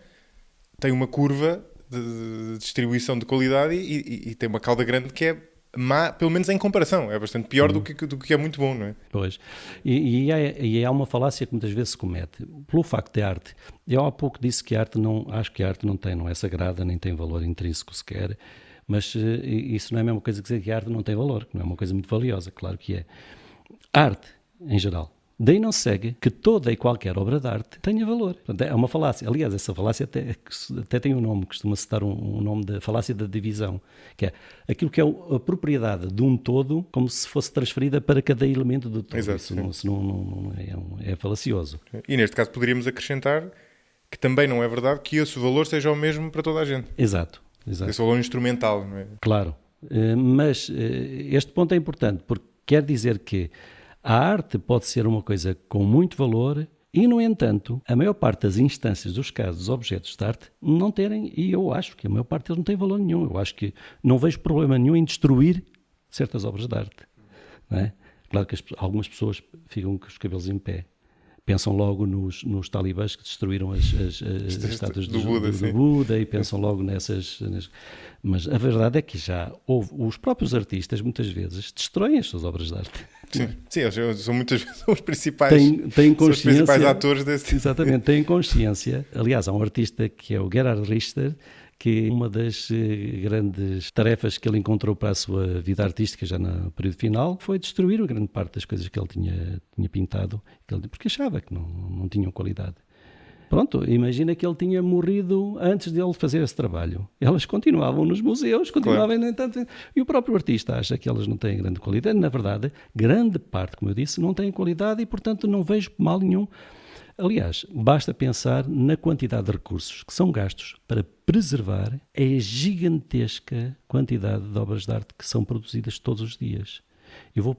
tem uma curva de distribuição de qualidade e tem uma cauda grande que é má, pelo menos em comparação. É bastante pior do que é muito bom, não é? Pois. E há uma falácia que muitas vezes se comete. Pelo facto de arte, eu há pouco disse que acho que a arte não é sagrada, nem tem valor intrínseco sequer, mas isso não é a mesma coisa que dizer que a arte não tem valor, que não é uma coisa muito valiosa, claro que é. A arte, em geral. Daí não segue que toda e qualquer obra de arte tenha valor. Portanto, é uma falácia. Aliás, essa falácia até tem um nome, costuma-se dar um nome da falácia da divisão, que é aquilo que é a propriedade de um todo como se fosse transferida para cada elemento do todo. Exato, isso não é falacioso. E neste caso poderíamos acrescentar que também não é verdade que esse valor seja o mesmo para toda a gente. Exato. Esse valor instrumental, não é? Claro. Mas este ponto é importante, porque quer dizer que a arte pode ser uma coisa com muito valor e, no entanto, a maior parte das instâncias, dos casos, dos objetos de arte, não terem, e eu acho que a maior parte deles não tem valor nenhum. Eu acho que não vejo problema nenhum em destruir certas obras de arte. Não é? Claro que algumas pessoas ficam com os cabelos em pé. Pensam logo nos talibãs que destruíram as estátuas do Buda e pensam logo nessas... Mas a verdade é que já houve... Os próprios artistas, muitas vezes, destroem as suas obras de arte. Sim, eles são muitas vezes os principais, têm consciência, os principais atores desse... Exatamente, têm consciência. Aliás, há um artista que é o Gerhard Richter, que uma das grandes tarefas que ele encontrou para a sua vida artística, já no período final, foi destruir grande parte das coisas que ele tinha pintado, porque achava que não tinham qualidade. Pronto, imagina que ele tinha morrido antes de ele fazer esse trabalho. Elas continuavam nos museus, continuavam, no entanto, e o próprio artista acha que elas não têm grande qualidade. Na verdade, grande parte, como eu disse, não tem qualidade e, portanto, não vejo mal nenhum. Aliás, basta pensar na quantidade de recursos que são gastos para preservar a gigantesca quantidade de obras de arte que são produzidas todos os dias. Eu vou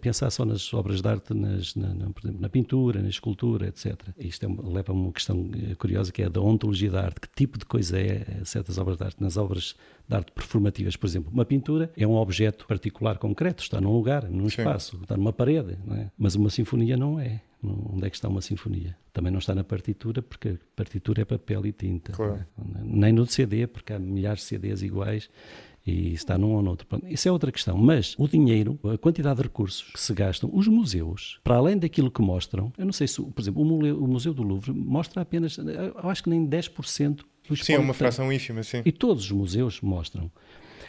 pensar só nas obras de arte, por exemplo, na pintura, na escultura, etc. Isto leva a uma questão curiosa, que é a da ontologia da arte. Que tipo de coisa é certas obras de arte? Nas obras de arte performativas, por exemplo, uma pintura é um objeto particular, concreto, está num lugar, num espaço, está numa parede, não é? Mas uma sinfonia não é. Onde é que está uma sinfonia? Também não está na partitura, porque a partitura é papel e tinta. Claro. Nem no CD, porque há milhares de CDs iguais e está num ou noutro. Isso é outra questão. Mas o dinheiro, a quantidade de recursos que se gastam, os museus, para além daquilo que mostram, eu não sei se, por exemplo, o Museu do Louvre mostra apenas, eu acho que nem 10% dos... Sim, é uma fração ínfima, sim. E todos os museus mostram.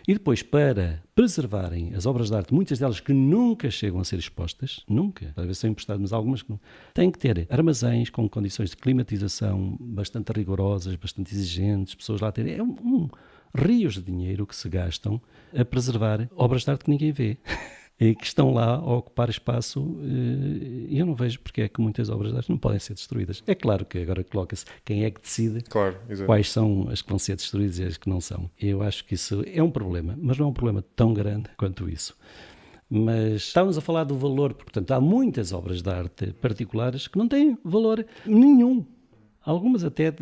E depois, para preservarem as obras de arte, muitas delas que nunca chegam a ser expostas, nunca, talvez são emprestadas, mas algumas que não, têm que ter armazéns com condições de climatização bastante rigorosas, bastante exigentes, pessoas lá terem... rios de dinheiro que se gastam a preservar obras de arte que ninguém vê. E que estão lá a ocupar espaço, e eu não vejo porque é que muitas obras de arte não podem ser destruídas. É claro que agora coloca-se quem é que decide quais são as que vão ser destruídas e as que não são. Eu acho que isso é um problema, mas não é um problema tão grande quanto isso. Mas estávamos a falar do valor, portanto, há muitas obras de arte particulares que não têm valor nenhum. Algumas até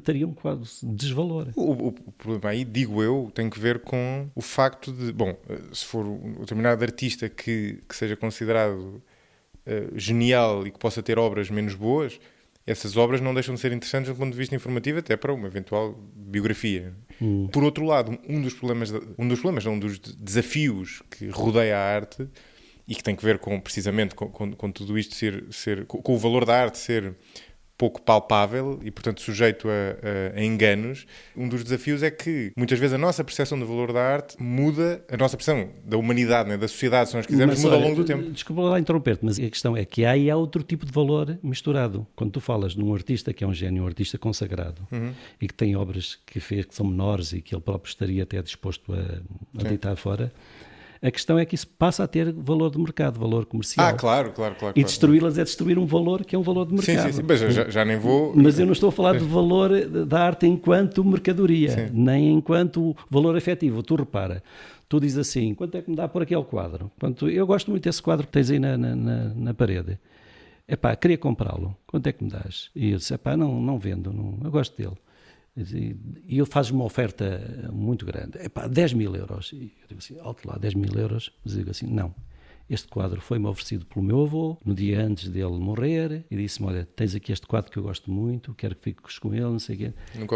teriam quase desvalor. O problema aí, digo eu, tem que ver com o facto de, se for um determinado artista que seja considerado genial e que possa ter obras menos boas, essas obras não deixam de ser interessantes do ponto de vista informativo, até para uma eventual biografia. Por outro lado, um dos desafios que rodeia a arte e que tem que ver precisamente com tudo isto com o valor da arte ser pouco palpável e, portanto, sujeito a enganos. Um dos desafios é que, muitas vezes, a nossa percepção do valor da arte muda, a nossa percepção da humanidade, né, da sociedade, se nós quisermos, muda ao longo do tempo. Desculpa lá interromper-te, mas a questão é que há outro tipo de valor misturado. Quando tu falas num artista que é um gênio, um artista consagrado, e que tem obras que fez que são menores e que ele próprio estaria até disposto a deitar fora, A questão é que isso passa a ter valor de mercado, valor comercial. Claro. E destruí-las é destruir um valor que é um valor de mercado. Sim. Mas já nem vou... Mas eu não estou a falar do valor da arte enquanto mercadoria, nem enquanto valor afetivo. Tu repara, tu dizes assim, quanto é que me dá por aquele quadro? Portanto, eu gosto muito desse quadro que tens aí na parede. Queria comprá-lo. Quanto é que me dás? E eu disse, não vendo, eu gosto dele. E ele faz uma oferta muito grande. 10 mil euros. E eu digo assim, alto lá, 10 mil euros. Mas eu digo assim, não. Este quadro foi-me oferecido pelo meu avô, no dia antes dele morrer, e disse-me, olha, tens aqui este quadro que eu gosto muito, quero que fiques com ele, não sei o quê.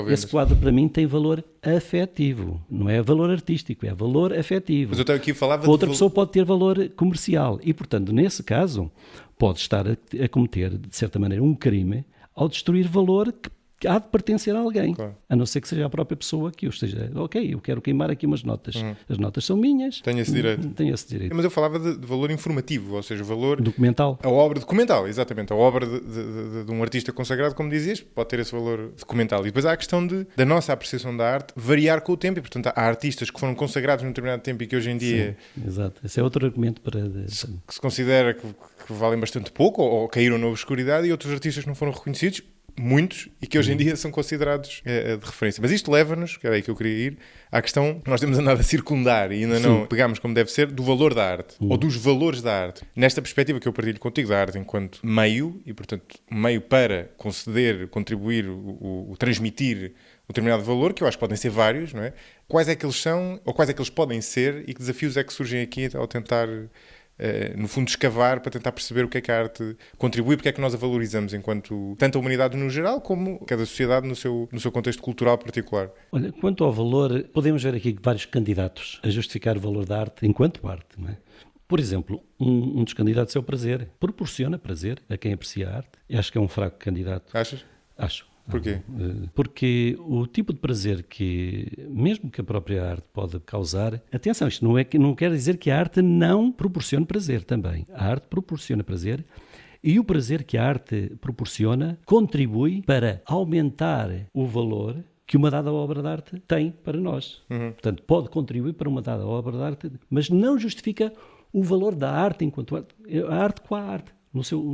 Esse quadro, para mim, tem valor afetivo. Não é valor artístico, é valor afetivo. Mas eu aqui falava outra pessoa pode ter valor comercial. E, portanto, nesse caso, pode estar a cometer, de certa maneira, um crime ao destruir valor que há de pertencer a alguém, claro. A não ser que seja a própria pessoa que eu esteja, ok, eu quero queimar aqui umas notas, as notas são minhas. Tenho esse direito. Mas eu falava de valor informativo, ou seja, valor... Documental. A obra documental, exatamente. A obra de um artista consagrado, como dizias, pode ter esse valor documental. E depois há a questão da nossa apreciação da arte variar com o tempo, e portanto há artistas que foram consagrados num determinado tempo e que hoje em dia... Sim, exato. Esse é outro argumento para... Que se considera que valem bastante pouco, ou caíram na obscuridade, e outros artistas que não foram reconhecidos, muitos, e que hoje em dia são considerados de referência. Mas isto leva-nos, que era aí que eu queria ir, à questão que nós temos andado a circundar e ainda não pegámos como deve ser, do valor da arte, ou dos valores da arte. Nesta perspectiva que eu partilho contigo da arte enquanto meio, e portanto meio para conceder, contribuir, o transmitir um determinado valor, que eu acho que podem ser vários, não é? Quais é que eles são, ou quais é que eles podem ser, e que desafios é que surgem aqui ao tentar... no fundo, escavar para tentar perceber o que é que a arte contribui, porque é que nós a valorizamos enquanto tanto a humanidade no geral como cada sociedade no seu contexto cultural particular. Olha, quanto ao valor, podemos ver aqui vários candidatos a justificar o valor da arte enquanto arte, não é? Por exemplo, um dos candidatos é o prazer. Proporciona prazer a quem aprecia a arte. Eu acho que é um fraco candidato. Achas? Acho. Porquê? Porque o tipo de prazer que, mesmo que a própria arte pode causar, atenção, isto não quer dizer que a arte não proporcione prazer também. A arte proporciona prazer e o prazer que a arte proporciona contribui para aumentar o valor que uma dada obra de arte tem para nós. Portanto, pode contribuir para uma dada obra de arte, mas não justifica o valor da arte enquanto arte. A arte com a arte,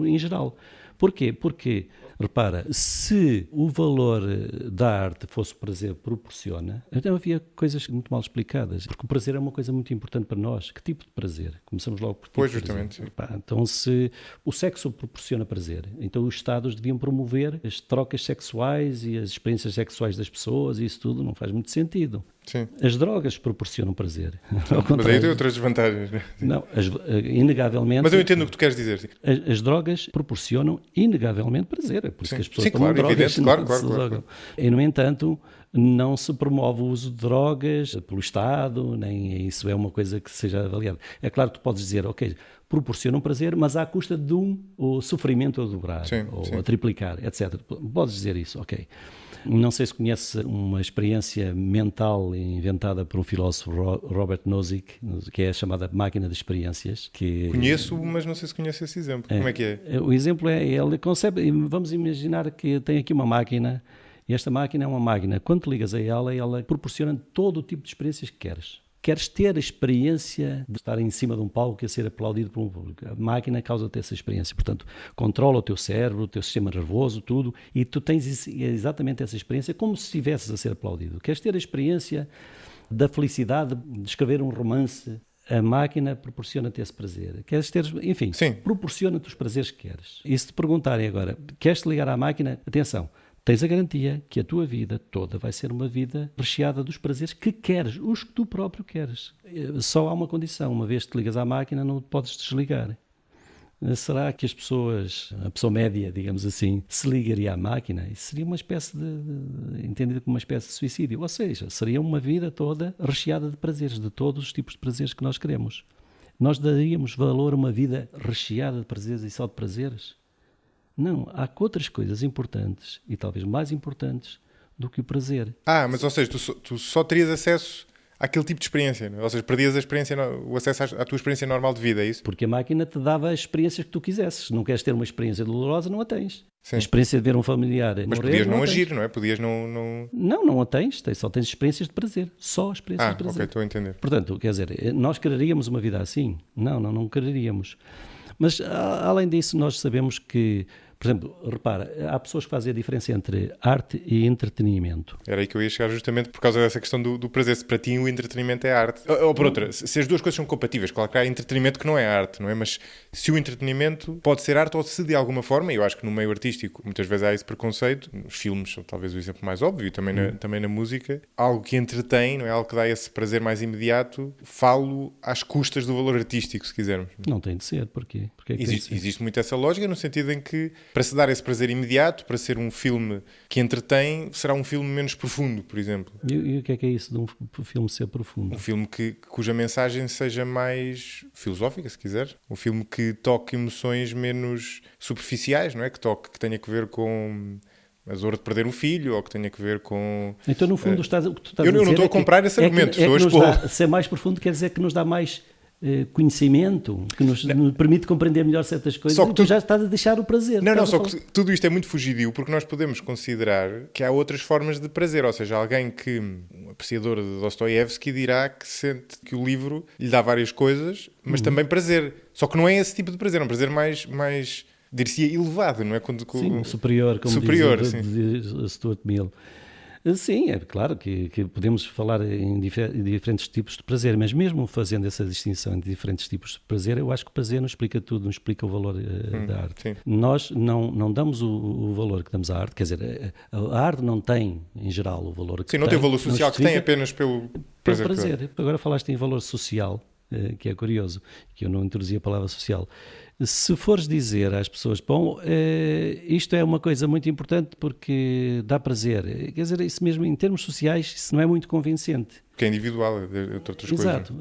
em geral. Porquê? Porque, repara, se o valor da arte fosse o prazer proporciona, então havia coisas muito mal explicadas, porque o prazer é uma coisa muito importante para nós. Que tipo de prazer? Começamos logo por Pois, justamente. Então, se o sexo proporciona prazer, então os Estados deviam promover as trocas sexuais e as experiências sexuais das pessoas, e isso tudo não faz muito sentido. Sim. As drogas proporcionam prazer. Mas aí tem outras desvantagens. Né? Não, inegavelmente... Mas eu entendo o que tu queres dizer. Sim. As drogas proporcionam inegavelmente prazer. É por isso que as pessoas tomam drogas. Evidente, claro. E, no entanto, não se promove o uso de drogas pelo Estado, nem isso é uma coisa que seja avaliada. É claro que tu podes dizer, ok, proporcionam prazer, mas à custa de o sofrimento a dobrar, ou a triplicar, etc. Podes dizer isso, ok. Não sei se conhece uma experiência mental inventada por um filósofo, Robert Nozick, que é a chamada máquina de experiências. Conheço, mas não sei se conhece esse exemplo. Como é que é? O exemplo é, ele concebe, vamos imaginar que tem aqui uma máquina, e esta máquina é uma máquina, quando te ligas a ela proporciona todo o tipo de experiências que queres. Queres ter a experiência de estar em cima de um palco e a ser aplaudido por um público. A máquina causa-te essa experiência. Portanto, controla o teu cérebro, o teu sistema nervoso, tudo, e tu tens exatamente essa experiência como se estivesses a ser aplaudido. Queres ter a experiência da felicidade de escrever um romance? A máquina proporciona-te esse prazer. Queres ter, enfim, proporciona-te os prazeres que queres. E se te perguntarem agora, queres-te ligar à máquina? Atenção. Tens a garantia que a tua vida toda vai ser uma vida recheada dos prazeres que queres, os que tu próprio queres. Só há uma condição, uma vez que te ligas à máquina não podes desligar. Será que a pessoa média, digamos assim, se ligaria à máquina? Isso seria uma espécie entendido como uma espécie de suicídio. Ou seja, seria uma vida toda recheada de prazeres, de todos os tipos de prazeres que nós queremos. Nós daríamos valor a uma vida recheada de prazeres e só de prazeres? Não, há outras coisas importantes e talvez mais importantes do que o prazer. Mas ou seja, tu só terias acesso àquele tipo de experiência, não? Ou seja, perdias o acesso à tua experiência normal de vida, é isso? Porque a máquina te dava as experiências que tu quisesses. Se não queres ter uma experiência dolorosa, não a tens. A experiência de ver um familiar Mas morrer, podias não agir, não é? Podias não... Não a tens, só tens experiências de prazer. Só experiências de prazer. Ok, estou a entender. Portanto, quer dizer, nós quereríamos uma vida assim? Não quereríamos. Mas, além disso, nós sabemos que, por exemplo, repara, há pessoas que fazem a diferença entre arte e entretenimento. Era aí que eu ia chegar, justamente por causa dessa questão do prazer. Se para ti o entretenimento é arte. Ou por outra, se as duas coisas são compatíveis, claro que há entretenimento que não é arte, não é? Mas se o entretenimento pode ser arte, ou se de alguma forma, e eu acho que no meio artístico muitas vezes há esse preconceito, nos filmes são talvez o exemplo mais óbvio, e também na música, algo que entretém, não é? Algo que dá esse prazer mais imediato, falo às custas do valor artístico, se quisermos. Não tem de ser, porquê? Existe muito essa lógica, no sentido em que, para se dar esse prazer imediato, para ser um filme que entretém, será um filme menos profundo, por exemplo. E o que é isso de um filme ser profundo? Um filme cuja mensagem seja mais filosófica, se quiser. Um filme que toque emoções menos superficiais, não é? Que tenha que ver com a dor de perder o filho, ou que tenha que ver com... Então, no fundo, o que tu estás a dizer... Eu não estou a comprar esse argumento, estou a expor. Ser mais profundo quer dizer que nos dá mais conhecimento, que nos permite compreender melhor certas coisas, e tu já estás a deixar o prazer. Só que tudo isto é muito fugidio, porque nós podemos considerar que há outras formas de prazer, ou seja, alguém que, um apreciador de Dostoiévski, dirá que sente que o livro lhe dá várias coisas, mas também prazer. Só que não é esse tipo de prazer, é um prazer mais dir-se-ia elevado, não é? Sim, superior, como diz Stuart Mill. Sim, é claro que podemos falar em diferentes tipos de prazer, mas mesmo fazendo essa distinção entre diferentes tipos de prazer, eu acho que o prazer não explica tudo, não explica o valor da arte. Sim. Nós não damos o valor que damos à arte, quer dizer, a arte não tem, em geral, o valor que tem. Sim, não tem o valor social que tem apenas pelo prazer. Agora falaste em valor social, que é curioso, que eu não introduzi a palavra social. Se fores dizer às pessoas, bom, isto é uma coisa muito importante porque dá prazer, quer dizer, isso mesmo em termos sociais, isso não é muito convincente. Que é individual, é outras coisas. Exato.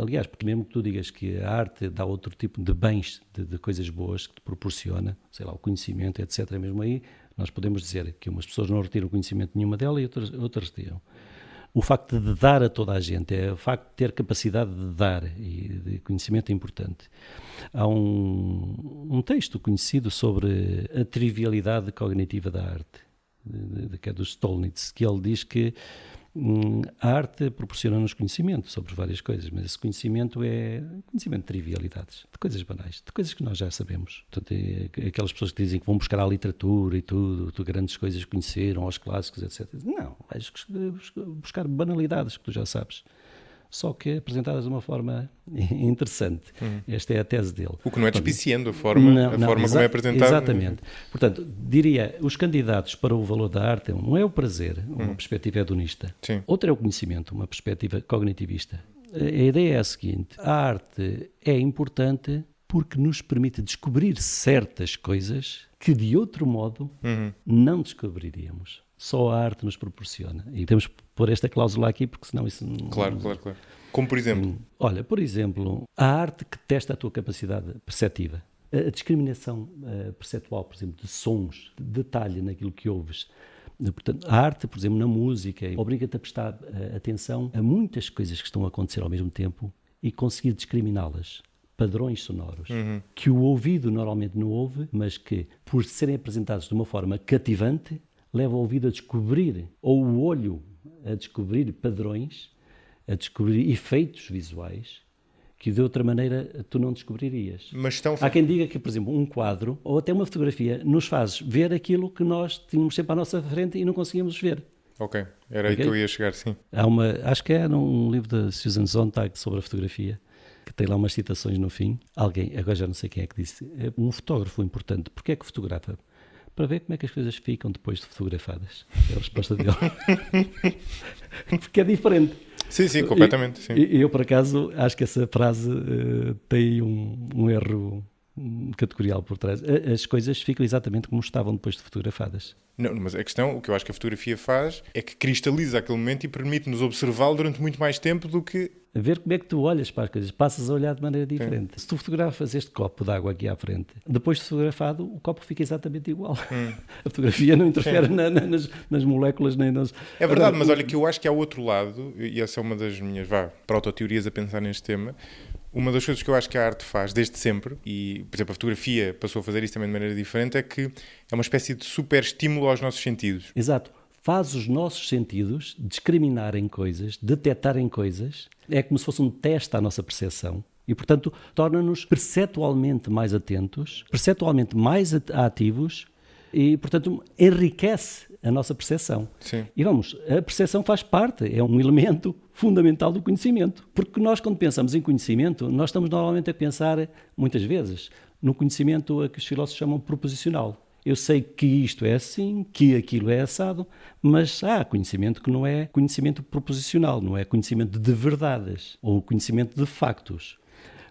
Aliás, porque mesmo que tu digas que a arte dá outro tipo de bens, de coisas boas que te proporciona, sei lá, o conhecimento, etc., mesmo aí, nós podemos dizer que umas pessoas não retiram conhecimento nenhuma dela e outras retiram. O facto de dar a toda a gente, o facto de ter capacidade de dar, e de conhecimento é importante. Há um texto conhecido sobre a trivialidade cognitiva da arte, que é do Stolnitz, que ele diz que a arte proporciona-nos conhecimento sobre várias coisas, mas esse conhecimento é conhecimento de trivialidades, de coisas banais, de coisas que nós já sabemos. Portanto, aquelas pessoas que dizem que vão buscar a literatura e tudo, grandes coisas que conheceram, aos clássicos, etc. Não, vais buscar banalidades que tu já sabes, só que apresentadas de uma forma interessante. Esta é a tese dele. O que não é despiciando a forma como é apresentado. Exatamente. Portanto, diria, os candidatos para o valor da arte, um é o prazer, uma perspectiva hedonista. Sim. Outra é o conhecimento, uma perspectiva cognitivista. A ideia é a seguinte: a arte é importante porque nos permite descobrir certas coisas que de outro modo não descobriríamos. Só a arte nos proporciona. E temos que pôr esta cláusula aqui, porque senão isso... Claro. Como por exemplo? Olha, por exemplo, a arte que testa a tua capacidade perceptiva. A discriminação perceptual, por exemplo, de sons, de detalhe naquilo que ouves. Portanto, a arte, por exemplo, na música, obriga-te a prestar atenção a muitas coisas que estão a acontecer ao mesmo tempo e conseguir discriminá-las. Padrões sonoros, que o ouvido normalmente não ouve, mas que, por serem apresentados de uma forma cativante, leva o ouvido a descobrir, ou o olho a descobrir padrões, a descobrir efeitos visuais que de outra maneira tu não descobririas. Há quem diga que, por exemplo, um quadro ou até uma fotografia nos faz ver aquilo que nós tínhamos sempre à nossa frente e não conseguíamos ver. Ok, era aí que eu ia chegar, sim. Acho que é num livro da Susan Sontag sobre a fotografia, que tem lá umas citações no fim. Alguém, agora já não sei quem é que disse, um fotógrafo importante, porque é que fotografa? Para ver como é que as coisas ficam depois de fotografadas. É a resposta dele. Porque é diferente. Sim, completamente. Sim. E eu, por acaso, acho que essa frase tem um erro categorial por trás. As coisas ficam exatamente como estavam depois de fotografadas. Não, mas a questão, o que eu acho que a fotografia faz é que cristaliza aquele momento e permite-nos observá-lo durante muito mais tempo do que... A ver como é que tu olhas para as coisas, passas a olhar de maneira diferente. Se tu fotografas este copo de água aqui à frente, depois de fotografado, o copo fica exatamente igual. A fotografia não interfere nas moléculas nem nas... É verdade, mas olha que eu acho que há outro lado, e essa é uma das minhas prototeorias a pensar neste tema, Uma das coisas que eu acho que a arte faz desde sempre, e por exemplo a fotografia passou a fazer isso também de maneira diferente, é que é uma espécie de super estímulo aos nossos sentidos. Exato. Faz os nossos sentidos discriminarem coisas, detectarem coisas. É como se fosse um teste à nossa percepção. E, portanto, torna-nos perceptualmente mais atentos, perceptualmente mais ativos e, portanto, enriquece a nossa percepção. Sim. E vamos, a percepção faz parte, é um elemento fundamental do conhecimento. Porque nós, quando pensamos em conhecimento, nós estamos normalmente a pensar, muitas vezes, no conhecimento a que os filósofos chamam proposicional. Eu sei que isto é assim, que aquilo é assado, mas há conhecimento que não é conhecimento proposicional, não é conhecimento de verdades ou conhecimento de factos.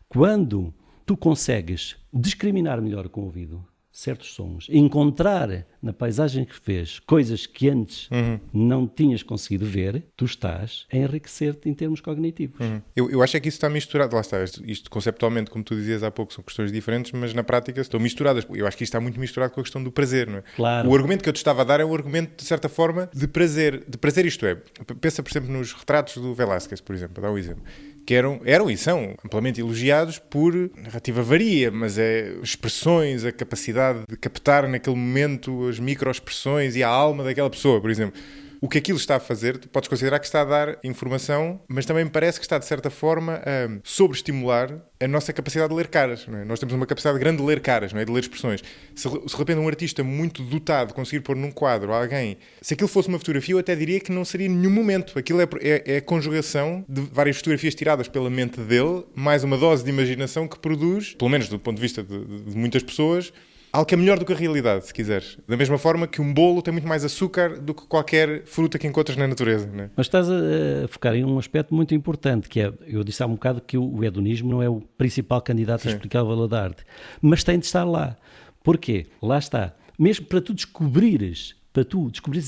Quando tu consegues discriminar melhor com o ouvido certos sons, encontrar na paisagem que fez coisas que antes não tinhas conseguido ver, tu estás a enriquecer-te em termos cognitivos. Eu acho é que isso está misturado. Lá está, isto conceptualmente, como tu dizias há pouco, são questões diferentes, mas na prática estão misturadas. Eu acho que isto está muito misturado com a questão do prazer, não é? Claro. O argumento que eu te estava a dar é um argumento, de certa forma, de prazer. De prazer, isto é, pensa, por exemplo, nos retratos do Velázquez, por exemplo, para dar um exemplo. Que eram e são amplamente elogiados por narrativa varia, mas é expressões, a capacidade de captar naquele momento as microexpressões e a alma daquela pessoa, por exemplo. O que aquilo está a fazer, tu podes considerar que está a dar informação, mas também me parece que está, de certa forma, a sobreestimular a nossa capacidade de ler caras. Não é? Nós temos uma capacidade grande de ler caras, não é? De ler expressões. Se de repente um artista muito dotado conseguir pôr num quadro alguém, se aquilo fosse uma fotografia, eu até diria que não seria em nenhum momento. Aquilo é a conjugação de várias fotografias tiradas pela mente dele, mais uma dose de imaginação que produz, pelo menos do ponto de vista de muitas pessoas, algo que é melhor do que a realidade, se quiseres. Da mesma forma que um bolo tem muito mais açúcar do que qualquer fruta que encontras na natureza. Não é? Mas estás a focar em um aspecto muito importante, que é, eu disse há um bocado que o hedonismo não é o principal candidato a explicar o valor da arte, mas tem de estar lá. Porquê? Lá está. Mesmo para tu descobrires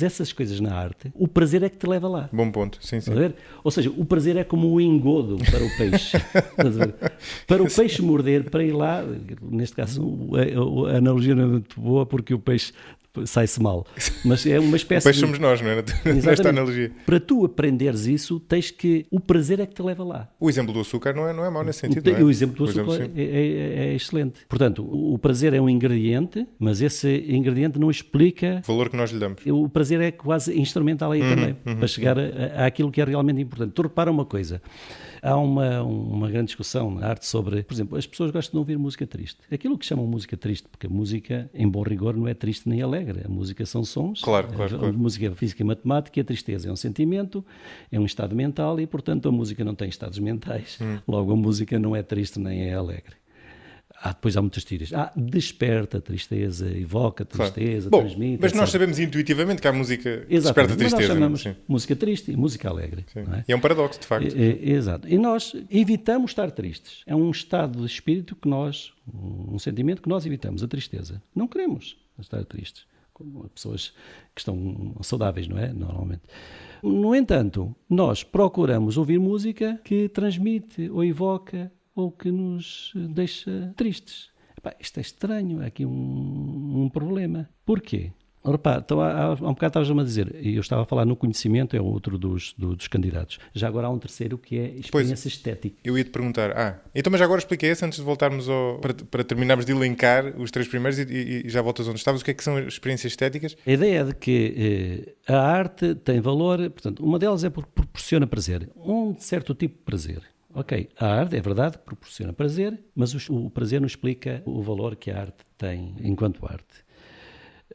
essas coisas na arte, o prazer é que te leva lá. Bom ponto, sim. Ou seja, o prazer é como o engodo para o peixe. Para o peixe morder, para ir lá, neste caso a analogia não é muito boa porque o peixe sai-se mal. Mas é uma espécie o peixe somos nós, não é? Nesta analogia. Para tu aprenderes isso, tens que... O prazer é que te leva lá. O exemplo do açúcar não é mau nesse sentido, não é? O exemplo do açúcar é excelente. Portanto, o prazer é um ingrediente, mas esse ingrediente não explica... O valor que nós lhe damos. O prazer é quase instrumental aí também, para chegar àquilo que é realmente importante. Tu repara uma coisa... Há uma grande discussão na arte sobre, por exemplo, as pessoas gostam de ouvir música triste. Aquilo que chamam música triste, porque a música, em bom rigor, não é triste nem alegre. A música são sons. Claro. A música é física e matemática e a tristeza é um sentimento, é um estado mental e, portanto, a música não tem estados mentais. Logo, a música não é triste nem é alegre. Depois há muitas teorias. Desperta a tristeza, evoca a tristeza, claro. Transmite. Mas etc. nós sabemos intuitivamente que a música desperta a tristeza. Mas nós chamamos música triste e música alegre. Não é? E é um paradoxo, de facto. Exato. E nós evitamos estar tristes. É um estado de espírito que nós, um sentimento que nós evitamos, a tristeza. Não queremos estar tristes. Como pessoas que estão saudáveis, não é? Normalmente. No entanto, nós procuramos ouvir música que transmite ou evoca ou que nos deixa tristes. Isto é estranho, há aqui um problema. Porquê? Repara, há um bocado estavas-me a dizer, e eu estava a falar no conhecimento, é outro dos candidatos. Já agora há um terceiro que é experiência estética. Eu ia-te perguntar, então mas já agora expliquei esse antes de voltarmos para terminarmos de elencar os três primeiros e já voltas onde estavas. O que é que são as experiências estéticas? A ideia é de que a arte tem valor, portanto, uma delas é porque proporciona prazer, um certo tipo de prazer. Ok, a arte, é verdade, proporciona prazer, mas o prazer não explica o valor que a arte tem enquanto arte.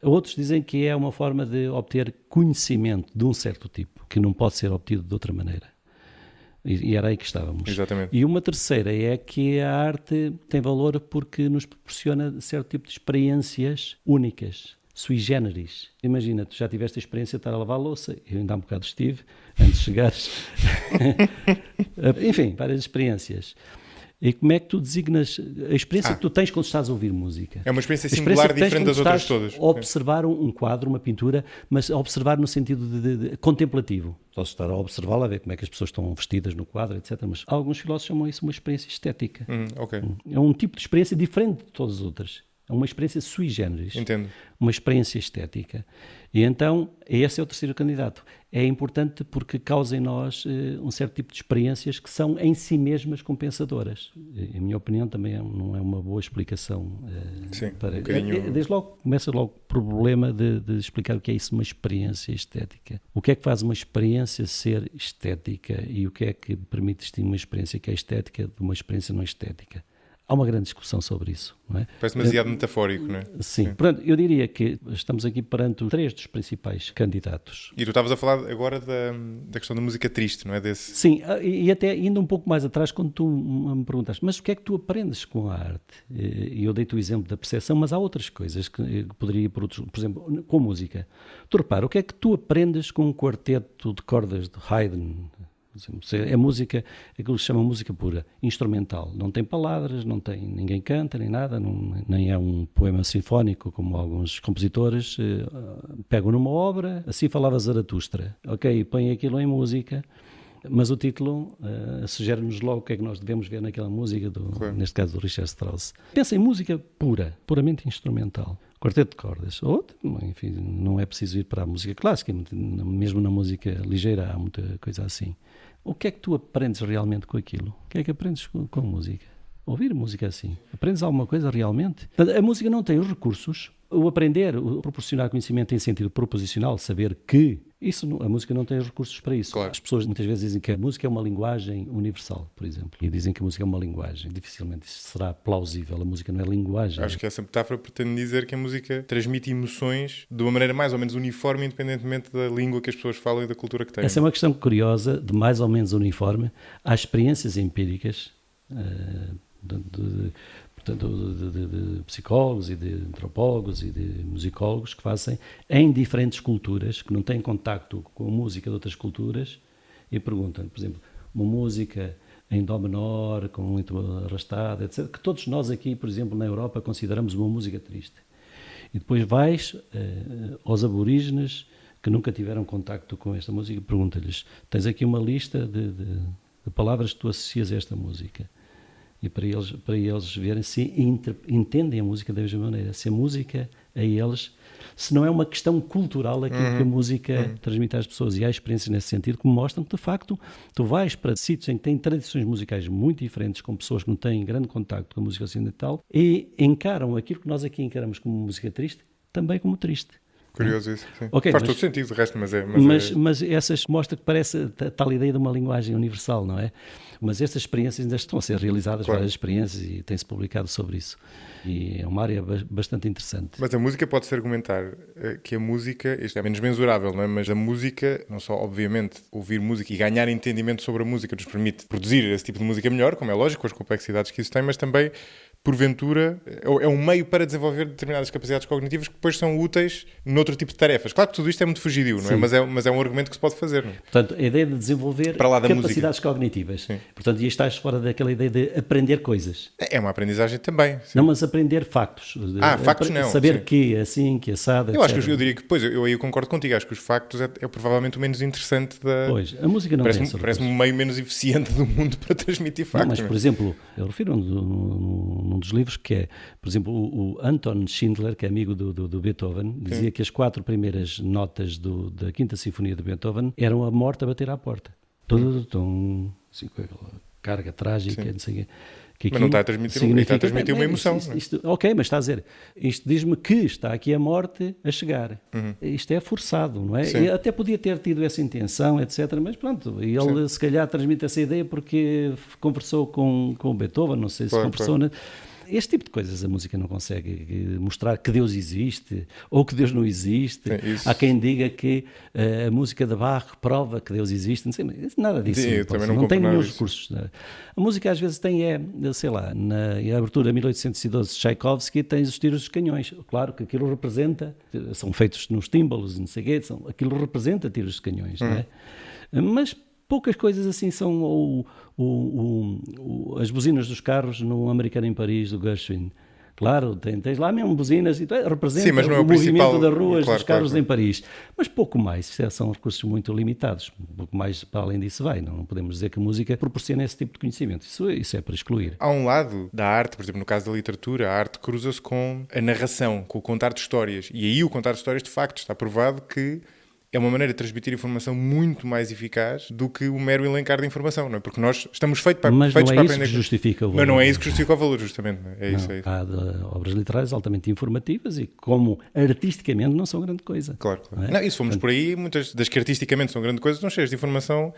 Outros dizem que é uma forma de obter conhecimento de um certo tipo, que não pode ser obtido de outra maneira. E era aí que estávamos. Exatamente. E uma terceira é que a arte tem valor porque nos proporciona certo tipo de experiências únicas, sui generis. Imagina, tu já tiveste a experiência de estar a lavar a louça, eu ainda há um bocado estive, antes de chegares. Enfim, várias experiências. E como é que tu designas a experiência que tu tens quando estás a ouvir música? É uma experiência singular, diferente das outras todas. Observar um quadro, uma pintura, mas observar no sentido de contemplativo. Posso estar a observá-la, a ver como é que as pessoas estão vestidas no quadro, etc. Mas alguns filósofos chamam isso uma experiência estética. Okay. É um tipo de experiência diferente de todas as outras. É uma experiência sui generis. Entendo. Uma experiência estética. E então, esse é o terceiro candidato. É importante porque causa em nós um certo tipo de experiências que são em si mesmas compensadoras. Em minha opinião, também não é uma boa explicação. Sim, para... um bocadinho... Desde logo, começa logo o problema de explicar o que é isso, uma experiência estética. O que é que faz uma experiência ser estética e o que é que permite distinguir uma experiência que é estética de uma experiência não estética? Há uma grande discussão sobre isso, não é? Parece demasiado metafórico, não é? Sim. Portanto, eu diria que estamos aqui perante três dos principais candidatos. E tu estavas a falar agora da questão da música triste, não é? Desse... Sim, e até indo um pouco mais atrás, quando tu me perguntaste, mas o que é que tu aprendes com a arte? E eu dei-te o exemplo da percepção, mas há outras coisas que poderia ir por outros, por exemplo, com música. Tu repara, o que é que tu aprendes com um quarteto de cordas de Haydn? É música, aquilo que se chama música pura, instrumental. Não tem palavras, não tem, ninguém canta, nem nada, nem é um poema sinfónico, como alguns compositores pegam numa obra, assim falava Zaratustra. Ok, põe aquilo em música, mas o título sugere-nos logo o que é que nós devemos ver naquela música, claro. Neste caso do Richard Strauss. Pensa em música pura, puramente instrumental. Quarteto de cordas. Ou, enfim, não é preciso ir para a música clássica, mesmo na música ligeira há muita coisa assim. O que é que tu aprendes realmente com aquilo? O que é que aprendes com música? Ouvir música assim. Aprendes alguma coisa realmente? A música não tem os recursos. O aprender, o proporcionar conhecimento em sentido proposicional, saber que a música não tem os recursos para isso. Claro. As pessoas muitas vezes dizem que a música é uma linguagem universal, por exemplo. E dizem que a música é uma linguagem. Dificilmente isso será plausível. A música não é linguagem. Acho que essa metáfora pretende dizer que a música transmite emoções de uma maneira mais ou menos uniforme, independentemente da língua que as pessoas falam e da cultura que têm. Essa é uma questão curiosa, de mais ou menos uniforme. Há experiências empíricas portanto, de psicólogos e de antropólogos e de musicólogos que fazem em diferentes culturas, que não têm contacto com a música de outras culturas, e perguntam, por exemplo, uma música em dó menor, com muito arrastada, etc., que todos nós aqui, por exemplo, na Europa, consideramos uma música triste. E depois vais aos aborígenes que nunca tiveram contacto com esta música e pergunta-lhes, tens aqui uma lista de palavras que tu associas a esta música. E para eles verem se entendem a música da mesma maneira, se a música a eles, se não é uma questão cultural aquilo que a música transmite às pessoas. E há experiências nesse sentido que mostram que, de facto, tu vais para sítios em que têm tradições musicais muito diferentes, com pessoas que não têm grande contacto com a música ocidental, e encaram aquilo que nós aqui encaramos como música triste, também como triste. Curioso isso, sim. Okay, faz todo sentido, o resto, mas essas mostra que parece tal ideia de uma linguagem universal, não é? Mas estas experiências ainda estão a ser realizadas, claro. Várias experiências, e tem-se publicado sobre isso. E é uma área bastante interessante. Mas a música pode-se argumentar que a música, isto é menos mensurável, não é? Mas a música, não só, obviamente, ouvir música e ganhar entendimento sobre a música nos permite produzir esse tipo de música melhor, como é lógico, com as complexidades que isso tem, mas também, porventura, é um meio para desenvolver determinadas capacidades cognitivas que depois são úteis noutro tipo de tarefas. Claro que tudo isto é muito fugidio, não é? Mas é um argumento que se pode fazer, não é? Portanto, a ideia de desenvolver para lá da capacidades música. Cognitivas. Sim. Portanto, e estás fora daquela ideia de aprender coisas. É uma aprendizagem também. Sim. Não, mas aprender factos. Factos não. Saber sim. que, assim, que assado, eu etc. acho que eu diria que, pois, eu concordo contigo, acho que os factos é provavelmente o menos interessante da... Pois, a música não parece-me um meio menos eficiente do mundo para transmitir factos. Não, mas, por exemplo, eu refiro num dos livros que é, por exemplo, o Anton Schindler, que é amigo do Beethoven, dizia que as 4 primeiras notas da Quinta Sinfonia de Beethoven eram a morte a bater à porta. Assim, com aquela carga trágica, não sei o quê. Mas não está a transmitir uma emoção. Ok, mas está a dizer, isto diz-me que está aqui a morte a chegar. Isto é forçado, não é? Sim. Até podia ter tido essa intenção, etc. Mas pronto, ele se calhar transmite essa ideia porque conversou com o Beethoven, não sei se conversou... Claro. Este tipo de coisas a música não consegue mostrar que Deus existe ou que Deus não existe. Há quem diga que a música de Bach prova que Deus existe. Não sei, nada disso. Não tem nenhum recursos. A música às vezes tem, sei lá, na abertura de 1812 de Tchaikovsky tens os tiros dos canhões. Claro que aquilo representa, são feitos nos tímbalos, não sei o quê, aquilo representa tiros dos canhões, não é? Mas poucas coisas assim são as buzinas dos carros no Americano em Paris, do Gershwin. Claro, tens lá mesmo buzinas e representa Sim, mas não é o o movimento principal, das ruas, claro, dos carros claro. em Paris. Mas pouco mais, são recursos muito limitados. Pouco mais para além disso vai. Não podemos dizer que a música proporciona esse tipo de conhecimento. Isso é para excluir. Há um lado da arte, por exemplo, no caso da literatura, a arte cruza-se com a narração, com o contar de histórias. E aí o contar de histórias, de facto, está provado que é uma maneira de transmitir informação muito mais eficaz do que o mero elencar de informação, não é? Porque nós estamos feitos para Mas não é para isso aprender. que justifica o valor. Mas não é isso que justifica o valor, justamente. Não é? É isso, é isso. Há obras literárias altamente informativas e como artisticamente não são grande coisa. Claro, claro. Não é? Não, e se formos por aí, muitas das que artisticamente são grande coisa estão cheias de informação,